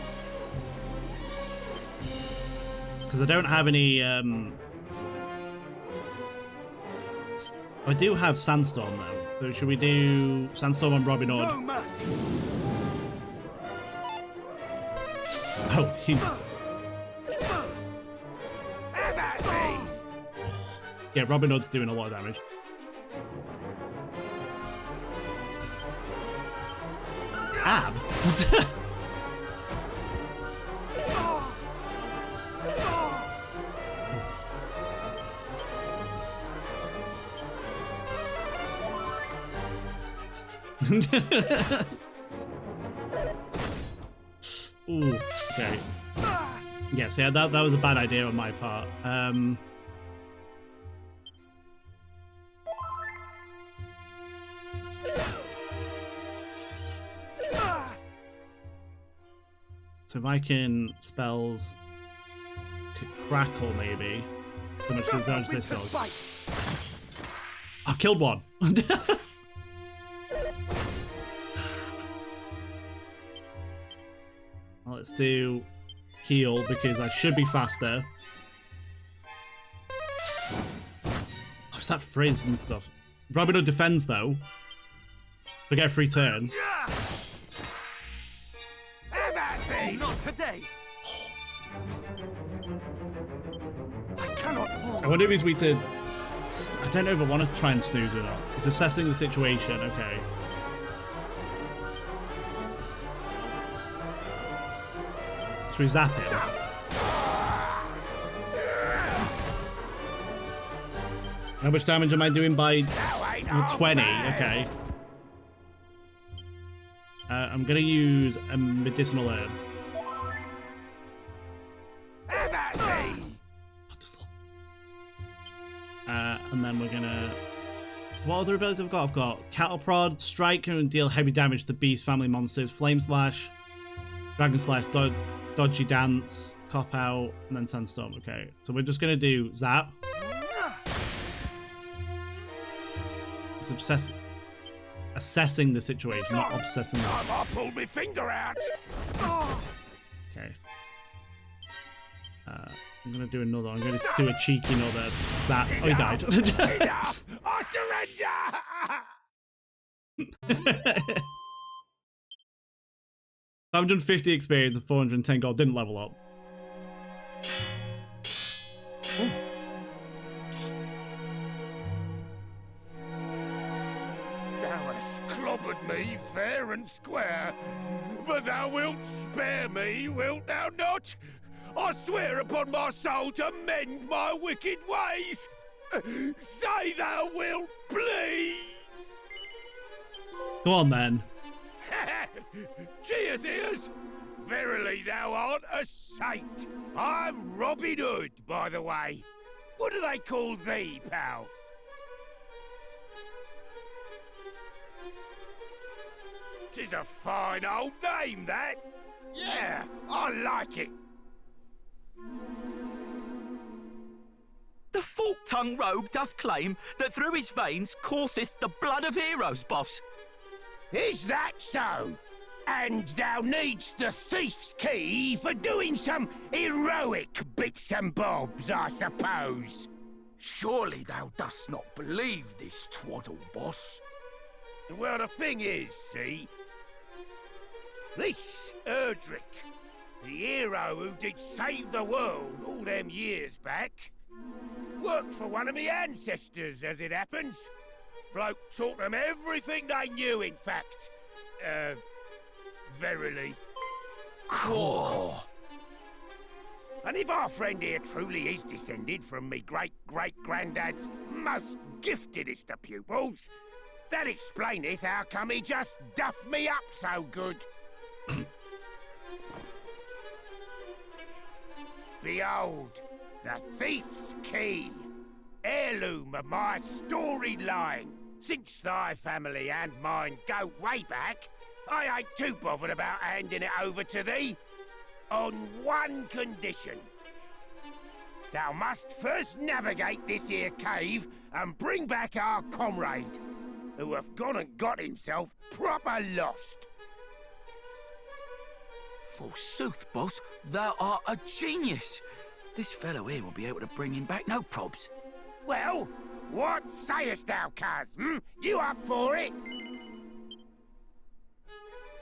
Because I don't have any, I do have Sandstorm though. So should we do Sandstorm on Robin Hood? No mercy. Oh, he... Have at me! Yeah, Robin Hood's doing a lot of damage. Ab? Ooh, okay. Yes, yeah, that was a bad idea on my part. So if I can spells crackle maybe. So much as damage this does. I killed one. Well, let's do heal because I should be faster. Oh, it's that frizz and stuff. Robin Hood defends though. We get a free turn. Have at me! Not today. I cannot fall. I wonder if he's weak to... I don't know if I want to try and snooze or not. It's assessing the situation, okay. So we zap him. How much damage am I doing by 20? Okay. I'm gonna use a medicinal herb. Have at me! And then we're gonna... What other abilities have I got? I've got Cattle Prod, Strike can deal heavy damage to Beast family monsters, Flame Slash, Dragon Slash, Dodgy Dance, Cough Out, and then Sandstorm. Okay, so we're just gonna do Zap. It's assessing the situation, not obsessing it. I pulled my finger out! Okay. I'm gonna do another. I'm gonna do a cheeky another Zap. Oh, he died. Enough! I surrender! 550 experience and 410 gold. Didn't level up. Ooh. Thou hast clobbered me fair and square, but thou wilt spare me, wilt thou not? I swear upon my soul to mend my wicked ways. Say thou wilt, please. Go on, then. Cheers, ears. Verily thou art a saint. I'm Robin Hood, by the way. What do they call thee, pal? 'Tis a fine old name, that. Yeah, I like it. The fork-tongued rogue doth claim that through his veins courseth the blood of heroes, boss. Is that so? And thou needst the thief's key for doing some heroic bits and bobs, I suppose. Surely thou dost not believe this twaddle, boss? Well, the thing is, see, this Erdrick, the hero who did save the world all them years back, worked for one of me ancestors, as it happens. Bloke taught them everything they knew, in fact. Verily. Cool. And if our friend here truly is descended from me great-great-granddad's most giftedest of pupils, that explaineth how come he just duffed me up so good. Behold, the thief's key, heirloom of my storied line. Since thy family and mine go way back, I ain't too bothered about handing it over to thee, on one condition. Thou must first navigate this here cave and bring back our comrade, who hath gone and got himself proper lost. Forsooth, boss, thou art a genius. This fellow here will be able to bring him back, no probs. Well, what sayest thou, cuz? You up for it?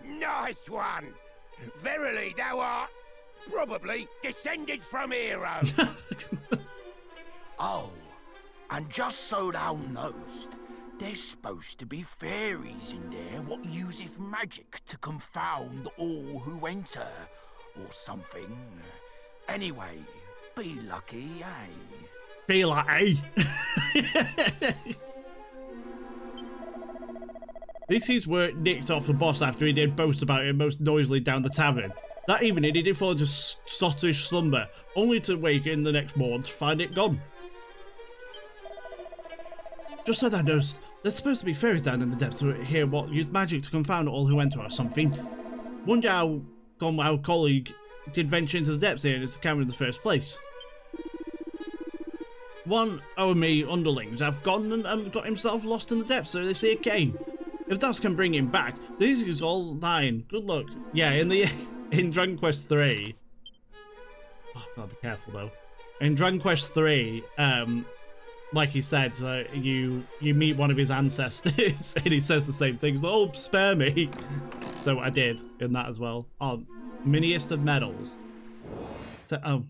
Nice one! Verily, thou art probably descended from heroes. Oh, and just so thou knowst, there's supposed to be fairies in there what useth magic to confound all who enter, or something. Anyway, be lucky, eh? Be like, hey. This is where nicked off the boss after he did boast about it most noisily down the tavern. That evening he did fall into sottish slumber, only to wake in the next morning to find it gone. Just so thou knowest, there's supposed to be fairies down in the depths here what use magic to confound all who enter or something. Wonder how come our colleague did venture into the depths here as the camera in the first place. One o' me underlings have gone and got himself lost in the depths of this here cave. If thou can bring him back, this is all thine. Good luck. Yeah, in Dragon Quest 3. Oh, gotta be careful though. In Dragon Quest 3, like he said, you meet one of his ancestors and he says the same things. Oh, spare me. So I did in that as well. Oh, miniest of medals. So, oh.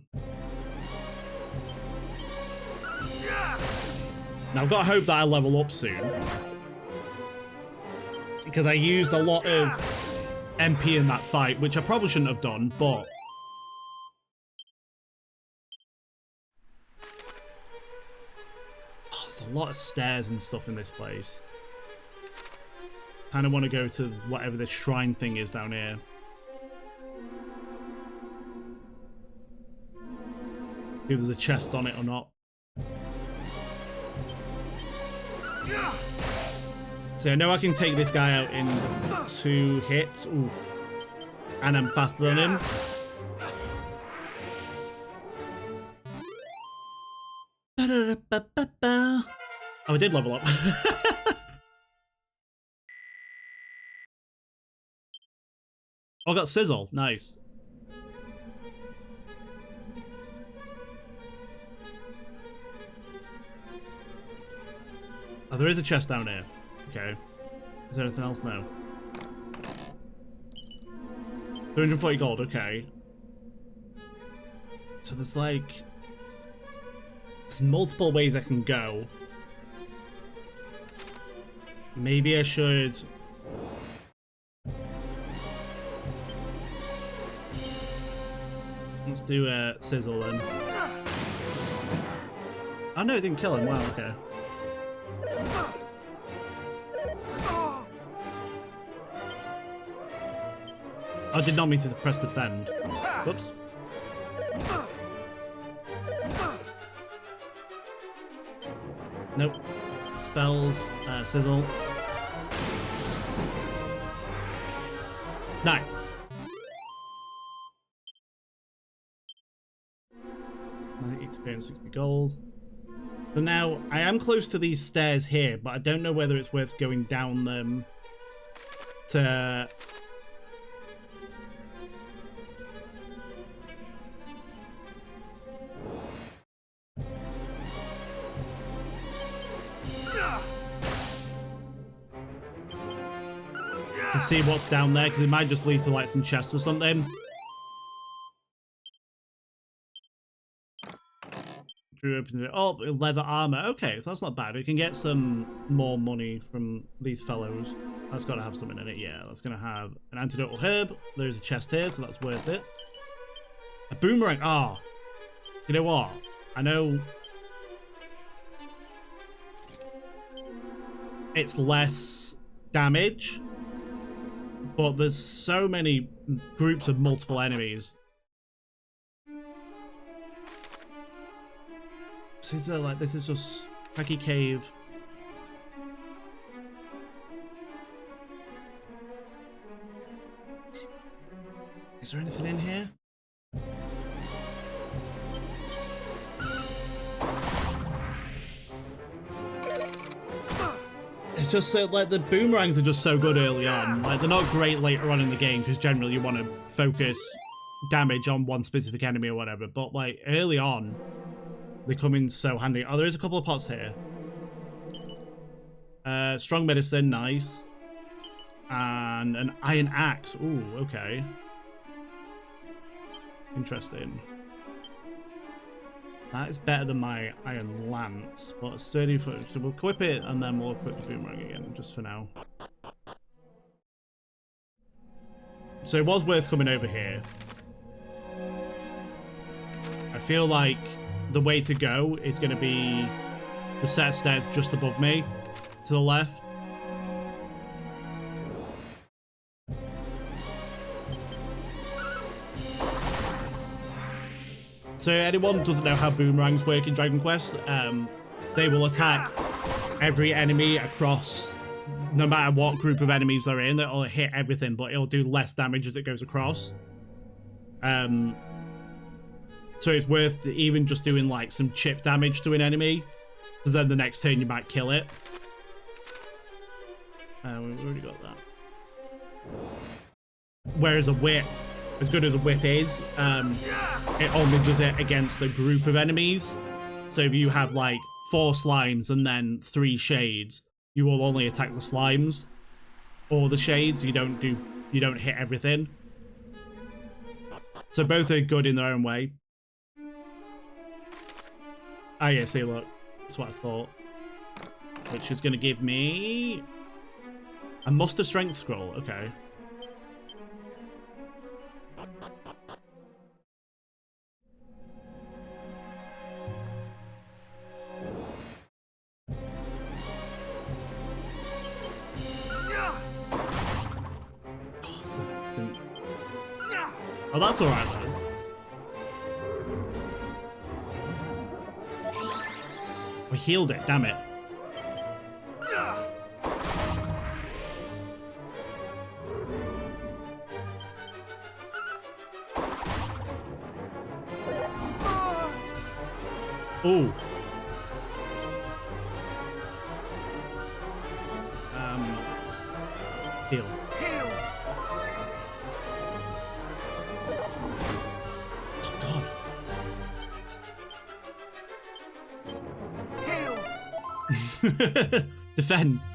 Now I've got to hope that I level up soon, because I used a lot of MP in that fight, which I probably shouldn't have done, but oh, there's a lot of stairs and stuff in this place. Kind of want to go to whatever this shrine thing is down here. See if there's a chest on it or not. So I know I can take this guy out in 2 hits. Ooh. And I'm faster than him. Oh, I did level up. Oh, I got Sizzle. Nice. Oh, there is a chest down here. Okay. Is there anything else now? 240 gold, okay. So there's like... there's multiple ways I can go. Maybe I should... let's Let's do Sizzle then. Oh no, it didn't kill him. Wow, okay. I did not mean to press defend. Whoops. Nope. Spells, Sizzle. Nice. Experience 60 gold. So now I am close to these stairs here, but I don't know whether it's worth going down them to see what's down there, because it might just lead to like some chests or something. Drew opened it. Oh, leather armor. Okay, so that's not bad. We can get some more money from these fellows. That's got to have something in it. Yeah, that's going to have an antidotal herb. There's a chest here, so that's worth it. A boomerang. Ah, oh, you know what? I know it's less damage, but there's so many groups of multiple enemies. So like, this is just Cracky Cave. Is there anything in here? It's just like the boomerangs are just so good early on. Like, they're not great later on in the game because generally you want to focus damage on one specific enemy or whatever. But like early on, they come in so handy. Oh, there is a couple of pots here. Strong medicine, nice. And an iron axe. Ooh, okay. Interesting. That is better than my iron lance, but sturdy foot. So we'll equip it and then we'll equip the boomerang again, just for now. So it was worth coming over here. I feel like the way to go is going to be the set of stairs just above me, to the left. So anyone who doesn't know how boomerangs work in Dragon Quest, they will attack every enemy across, no matter what group of enemies they're in. It'll hit everything, but it'll do less damage as it goes across. So it's worth even just doing like some chip damage to an enemy, because then the next turn you might kill it. We've already got that. Whereas a whip, as good as a whip is, it only does it against a group of enemies. So if you have like 4 slimes and then 3 shades, you will only attack the slimes or the shades. You don't hit everything. So both are good in their own way. Oh yeah, see, look, that's what I thought. Which is going to give me a muster strength scroll. Okay. Oh, that's alright then. We healed it, damn it. Ooh. Heal. God. Defend.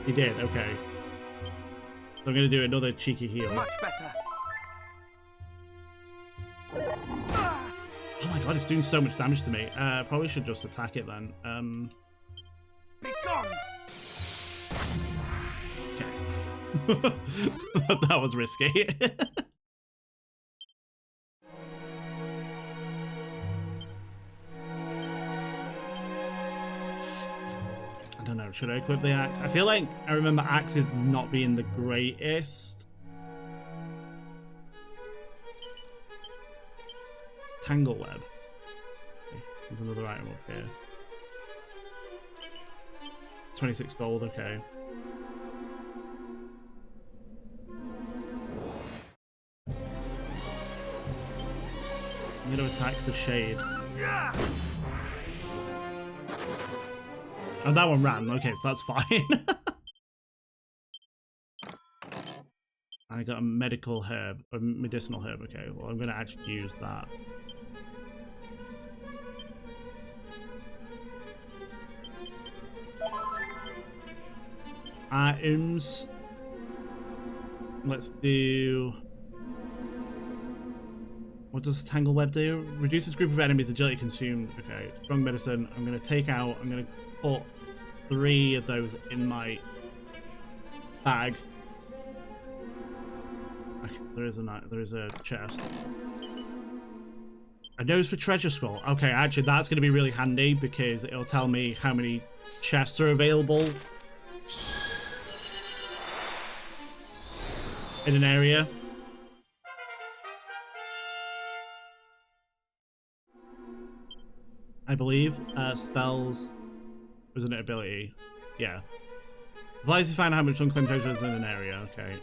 He did, okay. So I'm gonna do another cheeky heal. Much better. Oh my god, it's doing so much damage to me. Probably should just attack it then. Be gone. Okay. That was risky. don't know, should I equip the axe? I feel like I remember axes not being the greatest. Tangle web. Okay, there's another item up here. 26 gold, okay. I'm gonna attack the shade. Oh, that one ran. Okay, so that's fine. I got a medical herb, a medicinal herb. Okay, well, I'm gonna actually use that. Items. Let's do. What does Tangle Web do? Reduces group of enemies agility consumed. Okay, strong medicine. I'm gonna take out. I'm gonna put 3 of those in my bag. Okay, there is a chest. A nose for treasure scroll. Okay, actually, that's gonna be really handy because it'll tell me how many chests are available in an area. I believe spells was an ability. Yeah. Advise you find how much unclaimed treasure is in an area. Okay.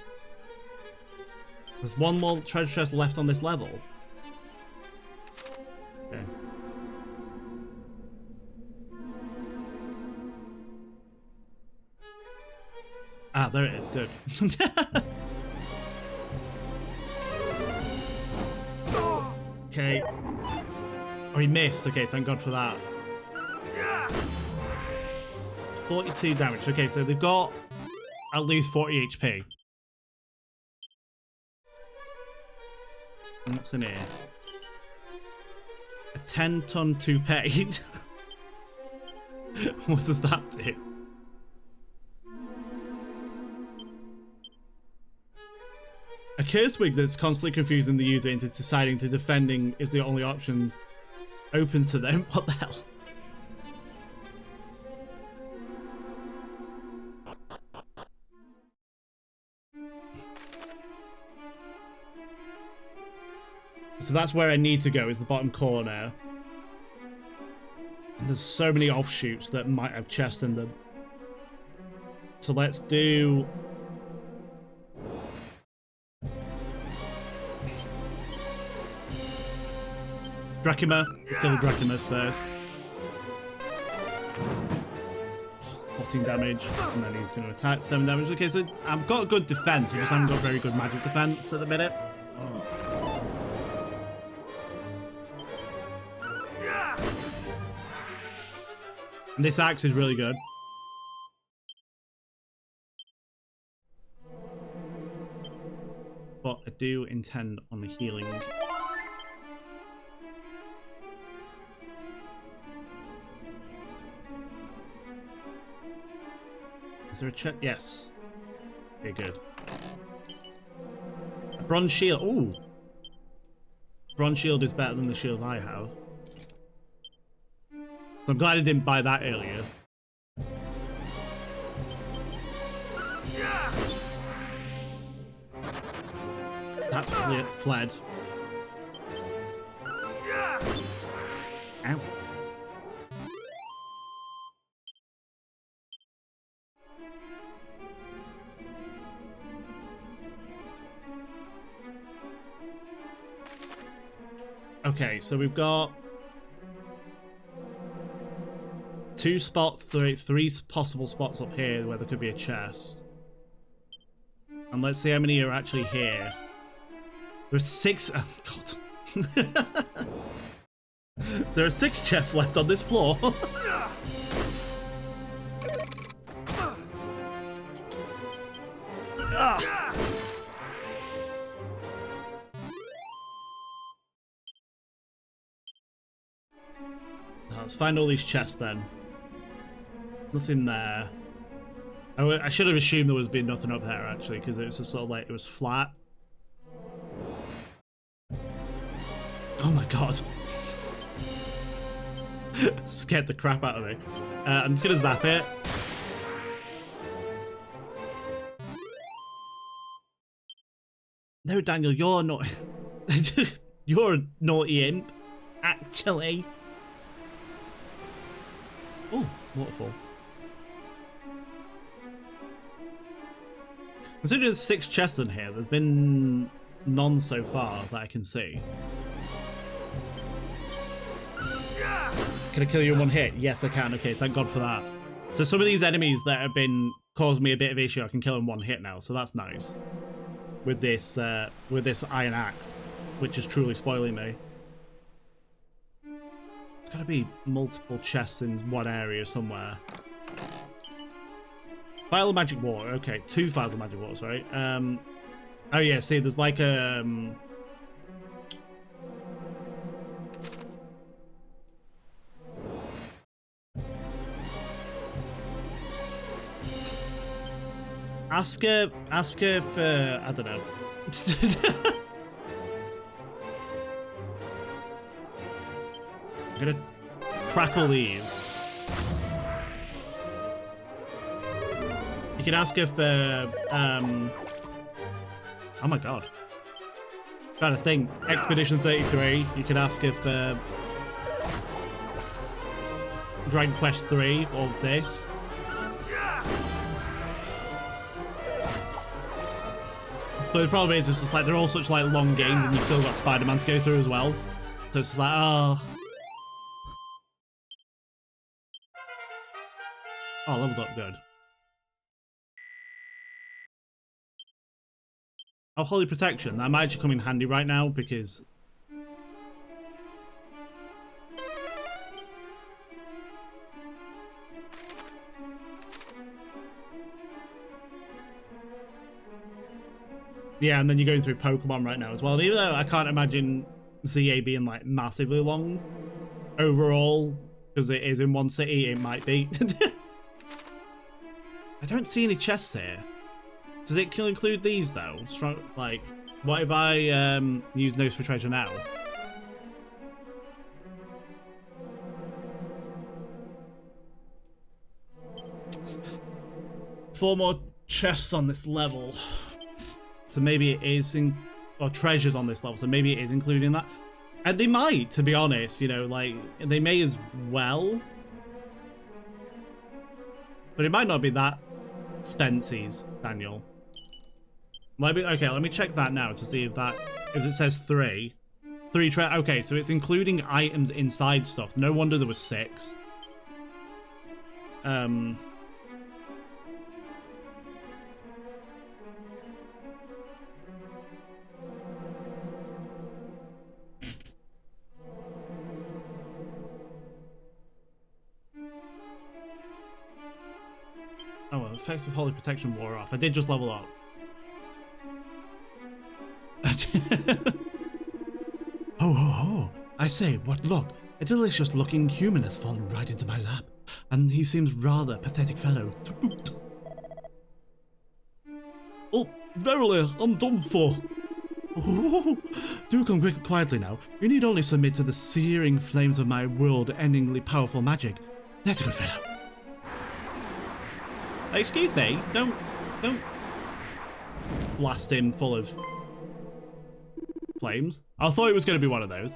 There's one more treasure chest left on this level. Okay. Ah, there it is. Good. Okay. Oh, he missed. Okay, thank God for that. 42 damage. Okay, so they've got at least 40 HP. And what's in here? A 10-ton toupee. What does that do? A curse wig that's constantly confusing the user into deciding to defending is the only option open to them. What the hell? So that's where I need to go, is the bottom corner. And there's so many offshoots that might have chests in them. So let's do... Drachima. Let's kill the Drachimas first. 14 damage. And then he's going to attack. 7 damage. Okay, so I've got a good defense. I just haven't got very good magic defense at the minute. And this axe is really good. But I do intend on the healing. Is there a check? Yes. Okay, good. A bronze shield. Ooh. Bronze shield is better than the shield I have. So I'm glad I didn't buy that earlier. That's fled. Ow. Okay, so we've got three possible spots up here where there could be a chest. And let's see how many are actually here. There's 6. Oh, God. There are 6 chests left on this floor. Let's find all these chests then. Nothing there. I should have assumed there was been nothing up there actually, because it was just sort of like it was flat. Oh my God. Scared the crap out of me. I'm just gonna zap it. No, Daniel, you're not. You're a naughty imp, actually. Oh, waterfall. Considering there's 6 chests in here, there's been none so far that I can see. Can I kill you in one hit? Yes, I can. Okay, thank God for that. So some of these enemies that have been causing me a bit of issue, I can kill in one hit now, so that's nice. With this Iron Axe, which is truly spoiling me. There's gotta be multiple chests in one area somewhere. Vial of Magic Water. Okay, 2 vials of Magic Water, sorry. Oh yeah, see, there's like a... Ask her for, I don't know. I'm gonna crackle these. You can ask her for, oh my god. I'm trying to think. Expedition 33, you could ask her for Dragon Quest 3 or this. But the problem is, it's just like they're all such like long games, and you've still got Spider-Man to go through as well. So it's just like, oh. Oh, leveled up, good. Oh, Holy Protection. That might actually come in handy right now because. Yeah, and then you're going through Pokemon right now as well. And even though I can't imagine ZA being like massively long overall, because it is in one city, it might be. I don't see any chests here. Does it include these though? Like, what if I use Nose for Treasure now? Four more chests on this level. So maybe it is or treasures on this level, so maybe it is including that. And they might, to be honest, you know, like, they may as well. But it might not be that Spency's, Daniel. Okay, let me check that now to see if it says 3. 3 okay, so it's including items inside stuff. No wonder there was 6. Oh, well, effects of Holy Protection wore off. I did just level up. Ho ho ho! I say, what luck! A delicious looking human has fallen right into my lap, and he seems rather a pathetic fellow to boot. Oh, verily, I'm done for. Oh, do come quietly now. You need only submit to the searing flames of my world-endingly powerful magic. That's a good fellow. Excuse me, don't blast him full of flames. I thought it was going to be one of those.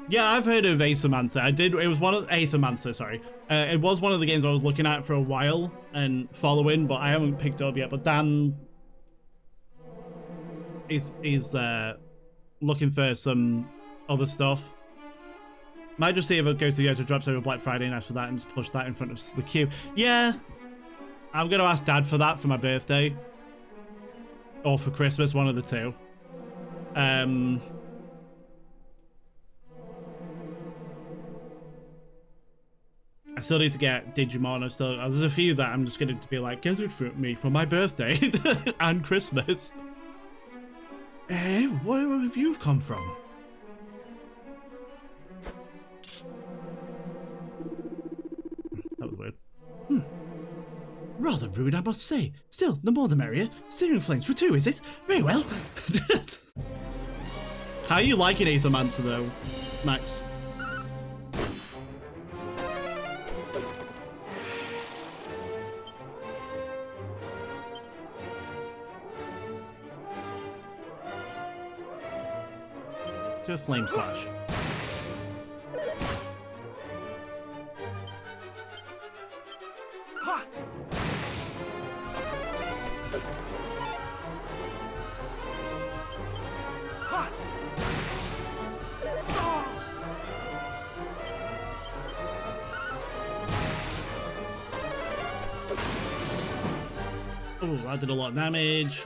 Yeah, I've heard of Aethermancer. It was one of Aethermancer, sorry. It was one of the games I was looking at for a while and following, but I haven't picked it up yet. But Dan is looking for some other stuff. Might just see if it goes to go to drops over Black Friday and after that and just push that in front of the queue. Yeah, I'm going to ask Dad for that for my birthday. Or for Christmas, one of the two. I still need to get Digimon. There's a few that I'm just going to be like, get it for me for my birthday and Christmas. Hey, where have you come from? That was weird. Rather rude, I must say. Still, the more the merrier. Searing flames for 2, is it? Very well. How are you liking Aethermancer though, Max? do a flame slash. Oh, that did a lot of damage.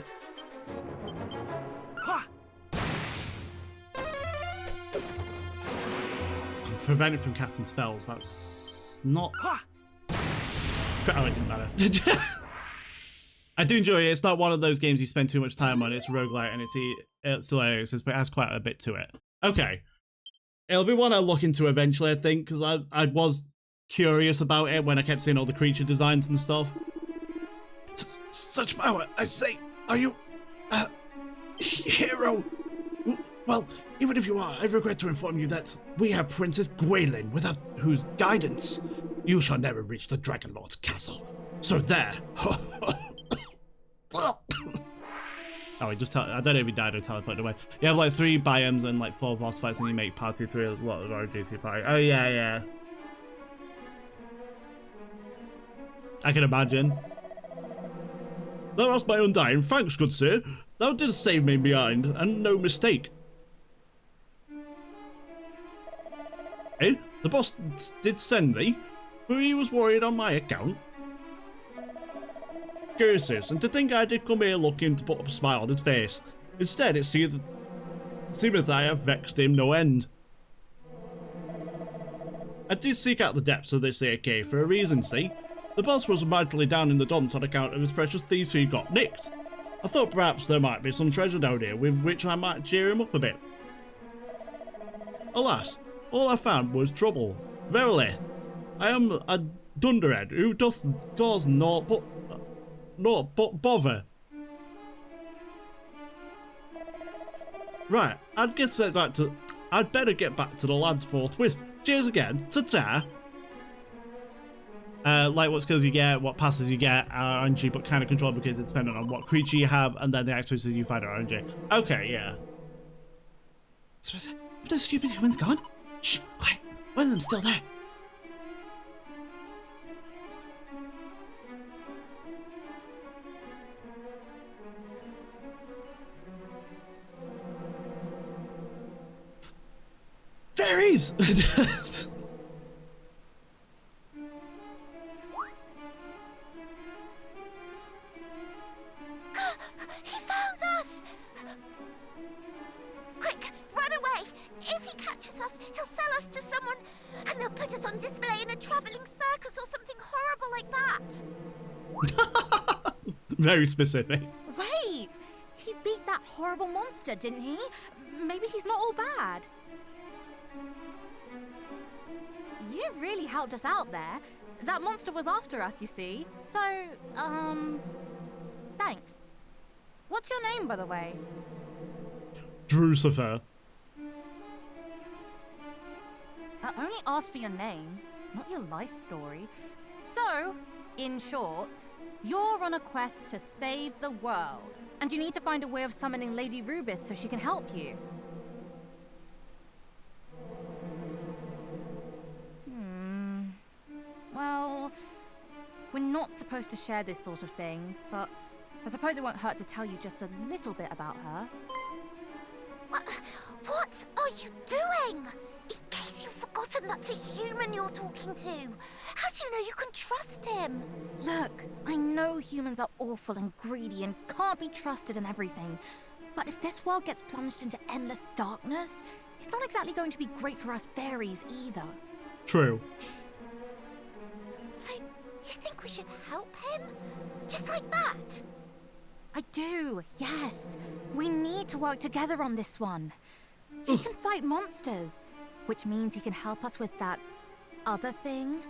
I'm prevented from casting spells. That's not... Oh, it didn't matter. I do enjoy it. It's not one of those games you spend too much time on. It's roguelite and it's hilarious, but it has quite a bit to it. Okay. It'll be one I'll look into eventually, I think, because I was curious about it when I kept seeing all the creature designs and stuff. Such power, I say. Are you a hero? Well, even if you are, I regret to inform you that we have Princess Gwaelin, without whose guidance you shall never reach the Dragon Lord's castle. So there. Oh, he just I don't know if he died or teleported away. You have like 3 biomes and like 4 boss fights, and you make party 3 as well as RD to your party. Oh yeah. I can imagine. Thou hast my undying thanks, good sir. Thou didst save me behind, and no mistake. Eh? The boss did send me, but he was worried on my account. Curses, and to think I did come here looking to put a smile on his face. Instead, it seemeth I have vexed him no end. I did seek out the depths of this here cave for a reason, see? The boss was mightily down in the dumps on account of his precious thieves who got nicked. I thought perhaps there might be some treasure down here with which I might cheer him up a bit. Alas, all I found was trouble. Verily, I am a dunderhead who doth cause naught but bother. Right, I'd better get back to the lads forthwith. Cheers again. Ta-ta. Like what skills you get, what passes you get, RNG, but kind of controlled because it's dependent on what creature you have, and then the accuracy you find are RNG. Okay, yeah. Have those stupid humans gone? Shh, quiet. One of them's still there. There he is! He found us! Quick, run away! If he catches us, he'll sell us to someone, and they'll put us on display in a traveling circus or something horrible like that. Very specific. Wait! He beat that horrible monster, didn't he? Maybe he's not all bad. You really helped us out there. That monster was after us, you see. So, thanks. What's your name, by the way? Drucifer. I only asked for your name, not your life story. So, in short, you're on a quest to save the world. And you need to find a way of summoning Lady Rubis so she can help you. Well, we're not supposed to share this sort of thing, but I suppose it won't hurt to tell you just a little bit about her. What are you doing? In case you've forgotten that's a human you're talking to. How do you know you can trust him? Look, I know humans are awful and greedy and can't be trusted in everything. But if this world gets plunged into endless darkness, it's not exactly going to be great for us fairies either. True. So, you think we should help him? Just like that? I do, yes. We need to work together on this one. He can fight monsters, which means he can help us with that other thing.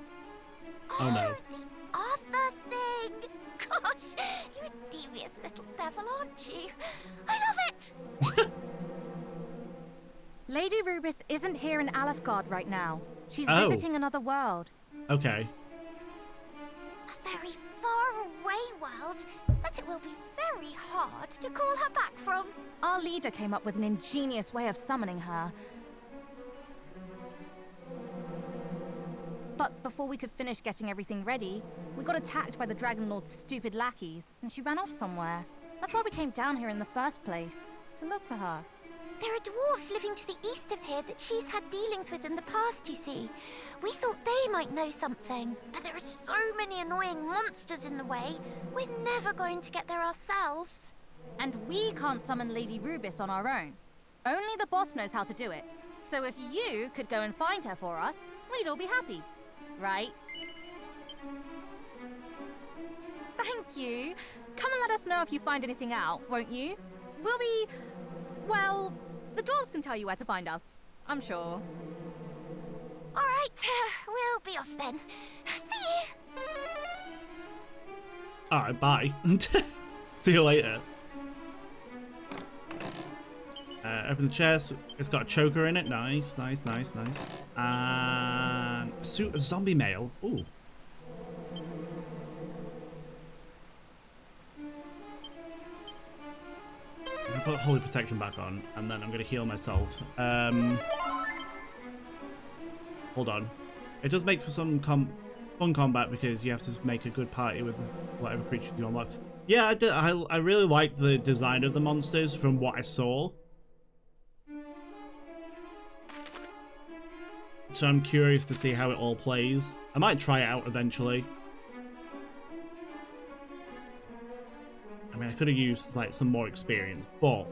Oh no. The other thing! Gosh, you're a devious little devil, aren't you? I love it! Lady Rubis isn't here in Alefgard right now. She's Oh. visiting another world. Okay. A very far away world that it will be very hard to call her back from. Our leader came up with an ingenious way of summoning her. But before we could finish getting everything ready, we got attacked by the Dragon Lord's stupid lackeys, and she ran off somewhere. That's why we came down here in the first place, to look for her. There are dwarves living to the east of here that she's had dealings with in the past, you see. We thought they might know something, but there are so many annoying monsters in the way, we're never going to get there ourselves. And we can't summon Lady Rubis on our own. Only the boss knows how to do it. So if you could go and find her for us, we'd all be happy. Right? Thank you. Come and let us know if you find anything out, won't you? We'll be... well, the dwarves can tell you where to find us, I'm sure. All right, we'll be off then. See you! Alright, bye. See you later. Open the chest. It's got a choker in it. Nice, nice, nice, nice. And a suit of zombie mail. Ooh. I'm gonna put Holy Protection back on, and then I'm gonna heal myself. Hold on. It does make for some fun combat because you have to make a good party with whatever creature you unlock. Yeah, I did. I really liked the design of the monsters from what I saw. So I'm curious to see how it all plays. I might try it out eventually. I mean, I could have used like some more experience, but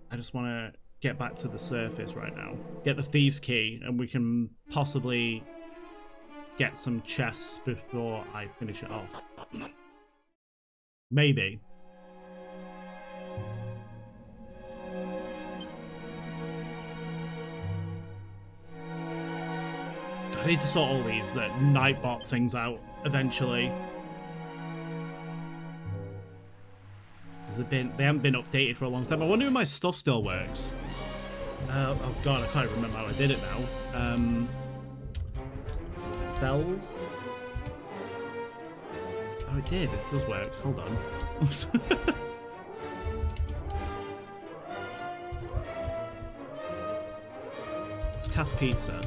I just want to get back to the surface right now. Get the Thieves' Key, and we can possibly get some chests before I finish it off. Maybe. I need to sort all these Nightbot things out eventually. Because they haven't been updated for a long time. I wonder if my stuff still works. Oh god, I can't remember how I did it now. Spells? Oh, it did. It does work. Hold on. Let's cast pizza.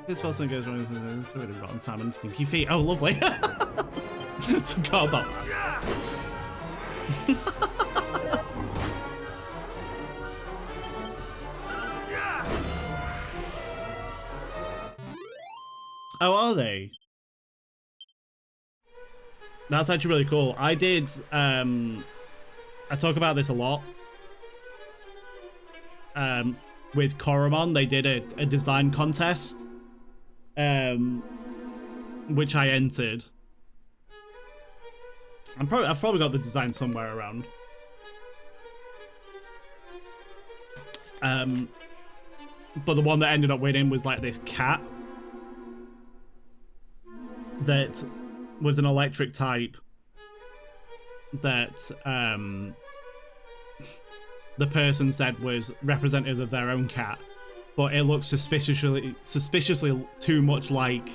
This person goes wrong with rotten salmon, stinky feet. Oh, lovely. Forgot about that. Oh, are they? That's actually really cool. I did, I talk about this a lot. With Koromon, they did a design contest. Which I entered. I've probably got the design somewhere around. But the one that ended up winning was like this cat that was an electric type that the person said was representative of their own cat, but it looks suspiciously too much like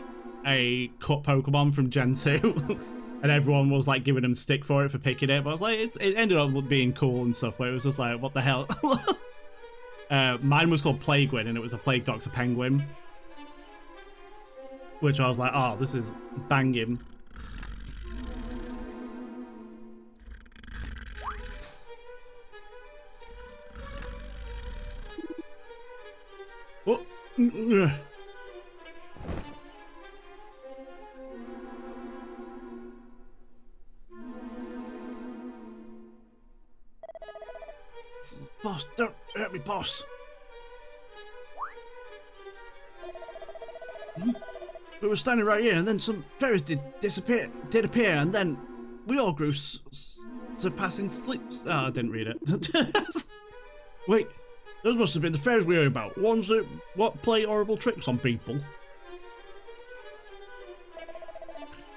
a cut Pokemon from Gen 2. And everyone was like giving him stick for it for picking it, but I was like, it ended up being cool and stuff, but it was just like, what the hell? Mine was called Plaguewin, and it was a Plague Doctor Penguin. Which I was like, oh, this is banging. Oh. Boss, don't hurt me, boss. We were standing right here, and then some fairies did appear, and then we all grew surpassing sleep. Oh, I didn't read it. Wait, those must have been the fairies we heard about. Ones that play horrible tricks on people.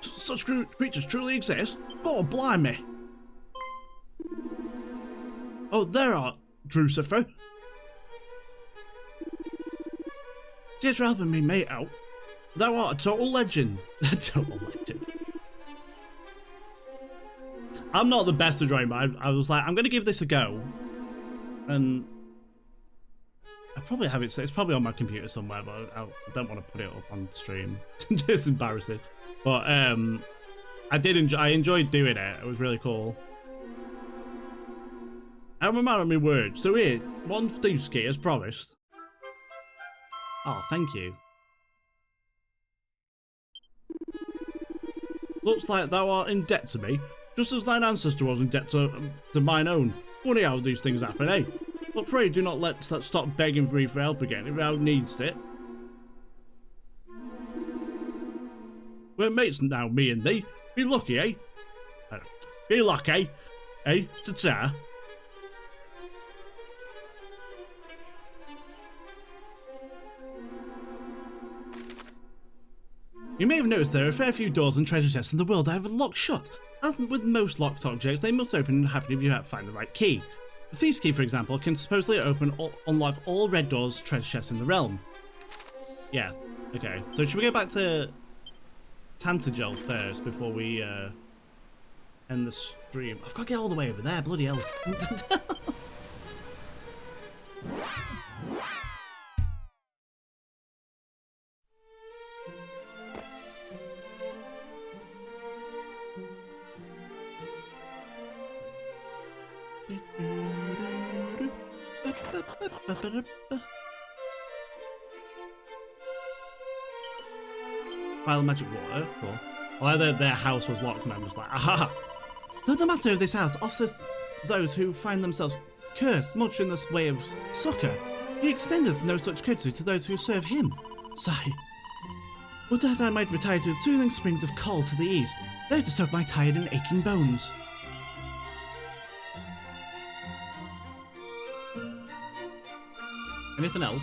Such creatures truly exist? God, blimey. Oh, there are Drucifer. Cheers for helping me mate out. Thou art a total legend. A total legend. I'm not the best at drawing, but I was like, I'm going to give this a go. And I probably have it, so it's probably on my computer somewhere, but I don't want to put it up on stream. It's embarrassing. But I enjoyed doing it. It was really cool. I'm a man of my word. So here, one Thewski as promised. Oh, thank you. Looks like thou art in debt to me, just as thine ancestor was in debt to mine own. Funny how these things happen, eh? But pray do not let that stop begging for me for help again if thou needst it. We're mates now, me and thee. Be lucky, eh? Be lucky, eh? Ta-ta. You may have noticed there are a fair few doors and treasure chests in the world that have locked shut. As with most locked objects, they must open and happen if you find the right key. The Thief's Key, for example, can supposedly unlock all red doors, treasure chests in the realm. Yeah, okay. So should we go back to Tantagel first before we end the stream? I've got to get all the way over there, bloody hell. Pile of magic water, cool. Well, their house was locked and I'm just like, aha! Though the master of this house offers those who find themselves cursed much in this way of succour, he extendeth no such courtesy to those who serve him. Sigh. Would that I might retire to the soothing springs of Col to the east, there to soak my tired and aching bones. Anything else?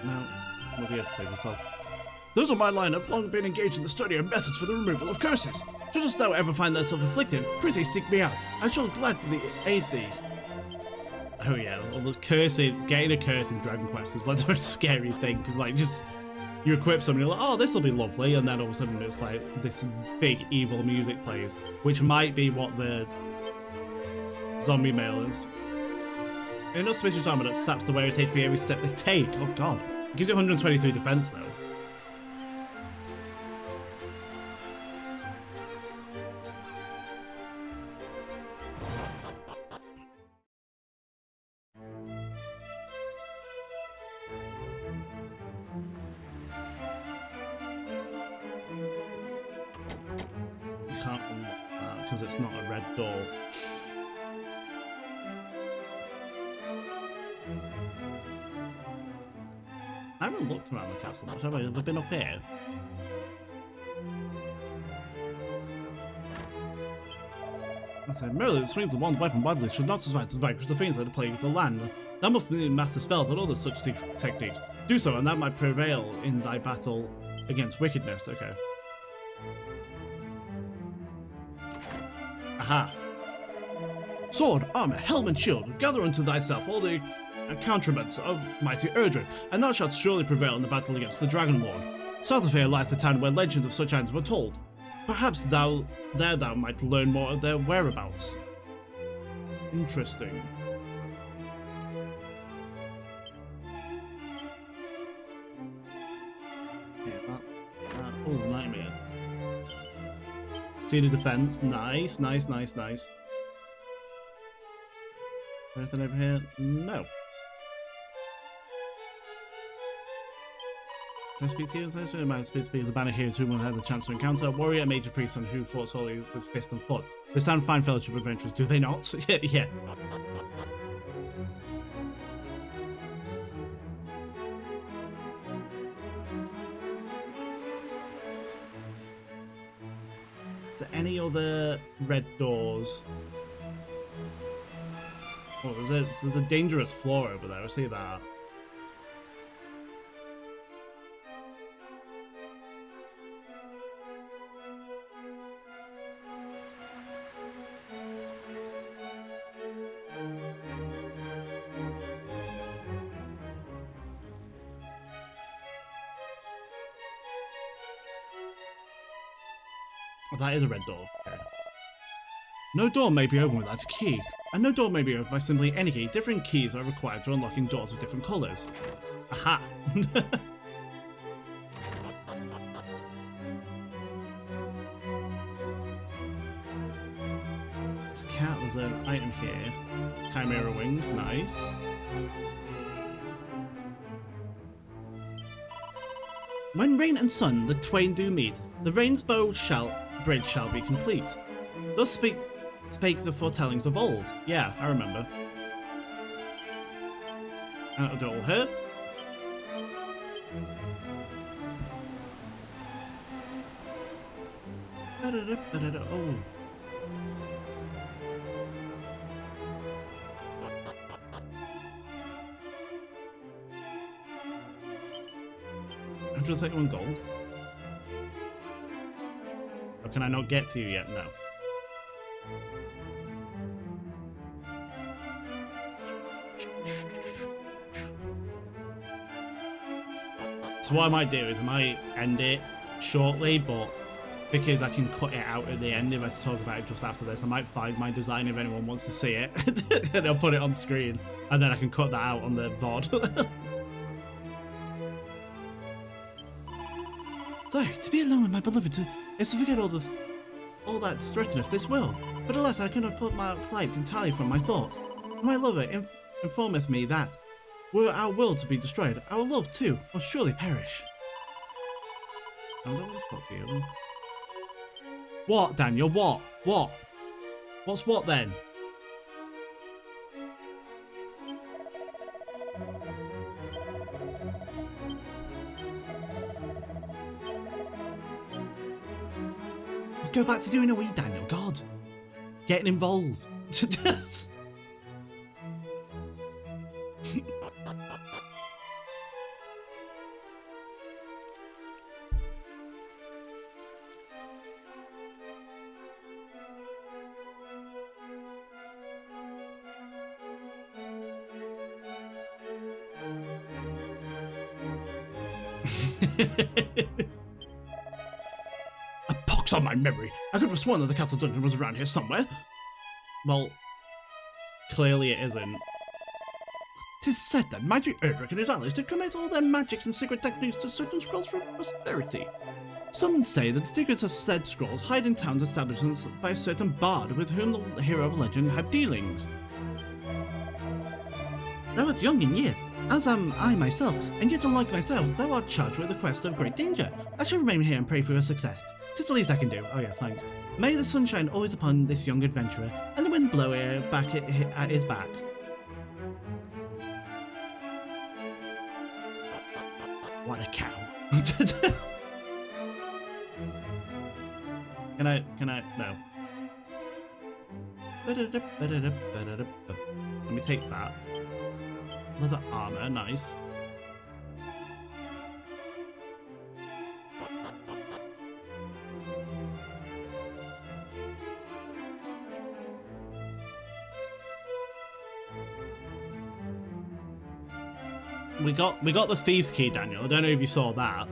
No, we'll be able to save yourself. Those on my line have long been engaged in the study of methods for the removal of curses. Shouldst thou ever find thyself afflicted, prithee seek me out. I shall gladly aid thee. Oh yeah, well, the cursing, getting a curse in Dragon Quest is like the most scary thing, because like just you equip something, you're like, oh, this will be lovely, and then all of a sudden it's like this big evil music plays, which might be what the zombie mail is. Enough special armor that saps the wearer's HP every step they take. Oh god. It gives you 123 defense though. You can't unlock that because it's not a red door. I haven't looked around the castle much, have I? Have I been up here? I said, merely the swings of one's weapon widely should not survive to vanquish the fiends that plague the land. Thou must be master spells and other such techniques. Do so, and that might prevail in thy battle against wickedness. Okay. Aha. Sword, armor, helm, and shield, gather unto thyself all the accoutrements of mighty Erdrick, and thou shalt surely prevail in the battle against the Dragon Lord. South of here lieth the town where legends of such items were told. Perhaps thou might learn more of their whereabouts. Interesting. Yeah, that was a nightmare. See the defense. Nice, nice, nice, nice. Anything over here? No. Can I speak to you? I might speak to the banner heroes whom will have the chance to encounter a warrior, a major priest, and who fought solely with fist and foot. They sound fine fellowship adventurers, do they not? Yeah. Is there any other red doors? Oh, there's a dangerous floor over there. I see that. That is a red door. Okay. No door may be opened without a key, and no door may be opened by simply any key. Different keys are required to unlocking doors of different colours. Aha! It's a cat, there's an item here. Chimera wing, nice. When rain and sun, the twain do meet, the rainbow bridge shall be complete. Thus spake the foretellings of old. Yeah, I remember. And it'll do all her. Oh. $131 gold. Or can I not get to you yet? No. So what I might do is I might end it shortly, but because I can cut it out at the end if I talk about it just after this, I might find my design if anyone wants to see it, and I'll put it on screen, and then I can cut that out on the VOD. So, to be alone with my beloved is to forget all that threateneth this world. But alas, I cannot put my flight entirely from my thoughts. My lover informeth me that, were our world to be destroyed, our love too must surely perish. I don't want to talk to you. What, Daniel? What? What? What's what then? Go back to doing a wee, Daniel. God. Getting involved. On my memory, I could have sworn that the castle dungeon was around here somewhere. Well, clearly it isn't. 'Tis said that mighty Erdrick and his allies did commit all their magics and secret techniques to certain scrolls for prosperity. Some say that the secrets of said scrolls hide in towns established by a certain bard with whom the hero of legend had dealings. Thou art young in years, as am I myself, and yet unlike myself, thou art charged with a quest of great danger. I shall remain here and pray for your success. 'Tis the least I can do. Oh yeah, thanks. May the sun shine always upon this young adventurer, and the wind blow back at his back. What a cow. Can I, no. Let me take that. Leather armor, nice. We got the thieves key, Daniel. I don't know if you saw that.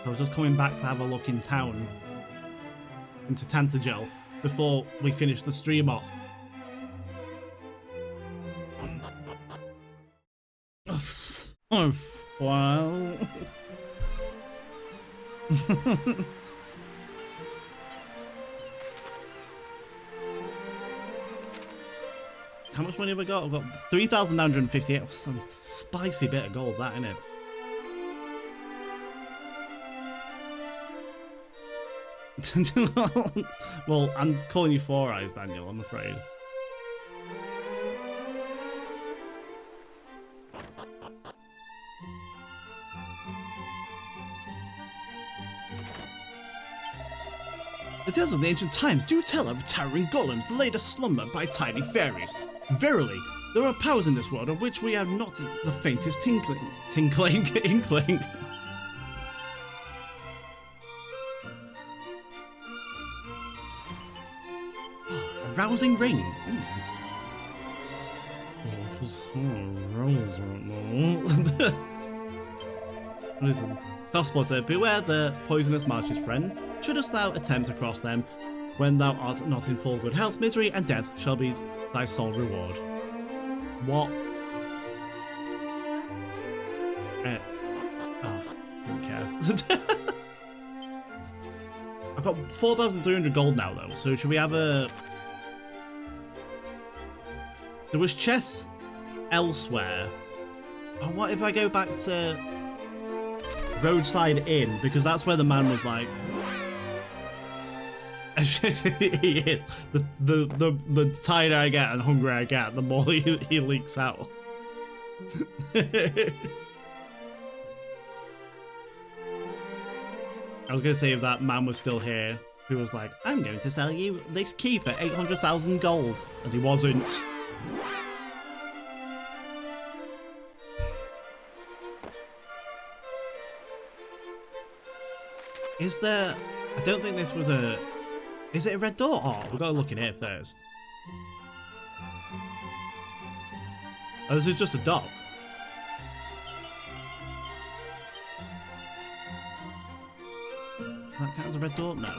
I was just coming back to have a look in town, into Tantagel, before we finish the stream off. Oh, wow. How much money have I got? I've got 3,958. Some spicy bit of gold, that, innit? Well, I'm calling you Four Eyes, Daniel, I'm afraid. The tales of the ancient times do tell of towering golems laid aslumber by tiny fairies. Verily, there are powers in this world of which we have not the faintest inkling. A rousing ring. Listen, Cosplotter, beware the poisonous marshes, friend. Shouldst thou attempt to cross them, when thou art not in full good health, misery and death shall be thy sole reward. What? Oh, didn't care. I've got 4,300 gold now, though, so should we have a... There was chests elsewhere. Oh, what if I go back to Roadside Inn? Because that's where the man was like... He is. The tighter I get and hungrier I get, the more he leaks out. I was going to say if that man was still here, who was like, I'm going to sell you this key for 800,000 gold. And he wasn't. Is there... I don't think this was a... Is it a red door? Oh, we've got to look in here first. Oh, this is just a dock. That counts as a red door? No.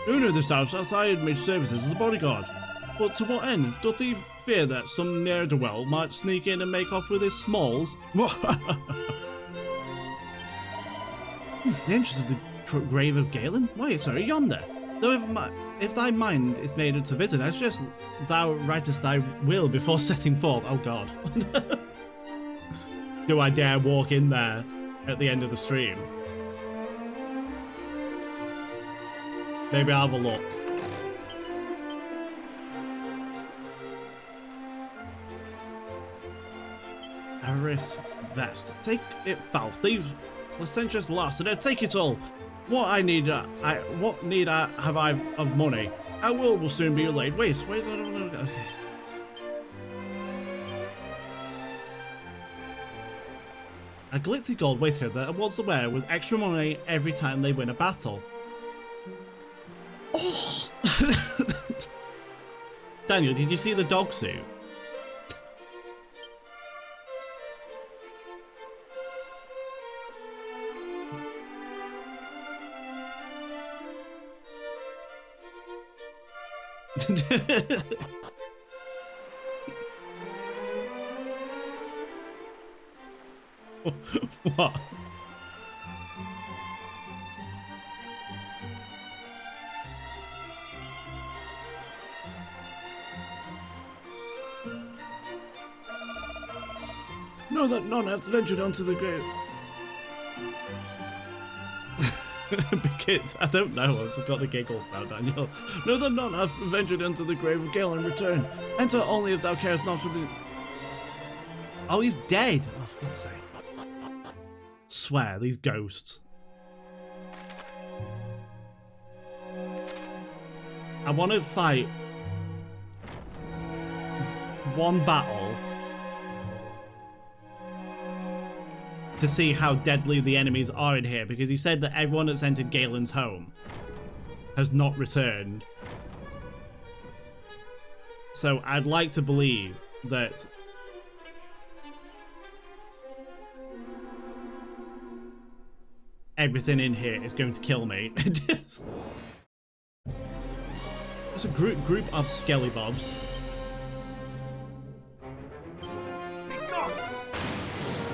Owner of this house hath hired me services as a bodyguard. But to what end? Doth he fear that some ne'er-do-well might sneak in and make off with his smalls? The entrance of the grave of Galen? Why, it's sorry, yonder. Though if thy mind is made to visit, I suggest thou writest thy will before setting forth. Oh God. Do I dare walk in there at the end of the stream? Maybe I'll have a look. Aris vest. Take it, foul thieves. Licentious lost, and take it all. What need I have of money? Our will soon be laid. Wait, okay. A glitzy gold waistcoat that awards the wearer with extra money every time they win a battle. Oh! Daniel, did you see the dog suit? What? Know that none hath ventured onto the grave. Because I don't know, I've just got the giggles now, Daniel. Know that none hath ventured into the grave of Galen and return. Enter only if thou carest not for the... Oh, he's dead! Oh, for God's sake. Swear, these ghosts. I want to fight one battle to see how deadly the enemies are in here, because he said that everyone that's entered Galen's home has not returned. So I'd like to believe that everything in here is going to kill me. It's a group of skelly bobs.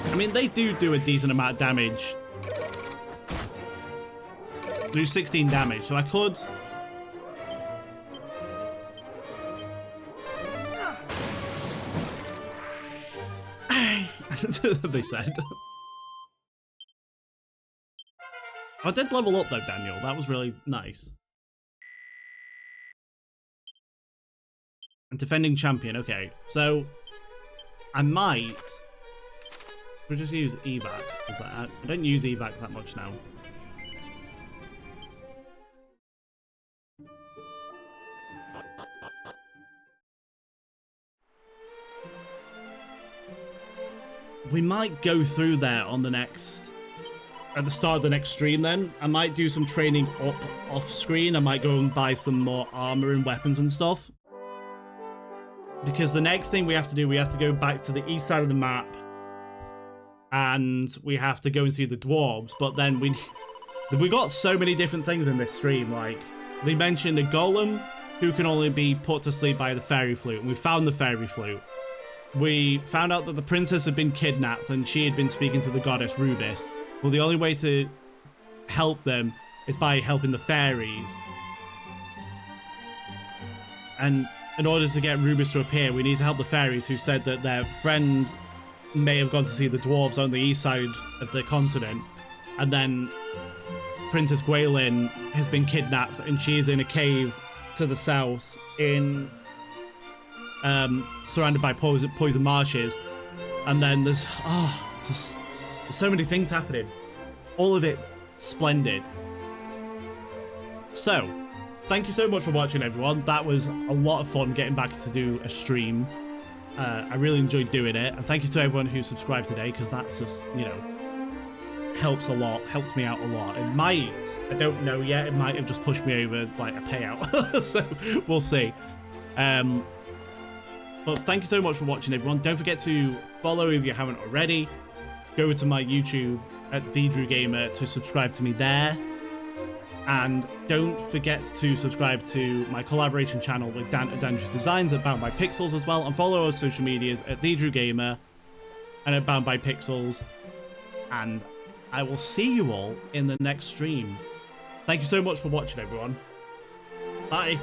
I mean, they do a decent amount of damage. Do 16 damage, so I could... They said. I did level up though, Daniel. That was really nice. And defending champion, okay. So, I might... We'll just use evac. I don't use evac that much now. We might go through there on the next... At the start of the next stream then. I might do some training up off screen. I might go and buy some more armor and weapons and stuff. Because the next thing we have to do, we have to go back to the east side of the map and we have to go and see the dwarves, but then we got so many different things in this stream. Like, they mentioned a golem who can only be put to sleep by the fairy flute, and we found the fairy flute. We found out that the princess had been kidnapped and she had been speaking to the goddess Rubis. Well, the only way to help them is by helping the fairies. And in order to get Rubis to appear, we need to help the fairies, who said that their friends may have gone to see the dwarves on the east side of the continent. And then Princess Gwaelin has been kidnapped and she is in a cave to the south in surrounded by poison marshes. And then there's so many things happening. All of it splendid. So, thank you so much for watching, everyone. That was a lot of fun getting back to do a stream. I really enjoyed doing it. And thank you to everyone who subscribed today, because that's just, you know, helps a lot, helps me out a lot. It might, I don't know yet, it might have just pushed me over like a payout. So we'll see. But thank you so much for watching, everyone. Don't forget to follow if you haven't already. Go to my YouTube at TheDrewGamer to subscribe to me there. And don't forget to subscribe to my collaboration channel with Dan at Dangerous Designs at Bound by Pixels as well. And follow our social medias at TheDrewGamer and at Bound by Pixels. And I will see you all in the next stream. Thank you so much for watching, everyone. Bye.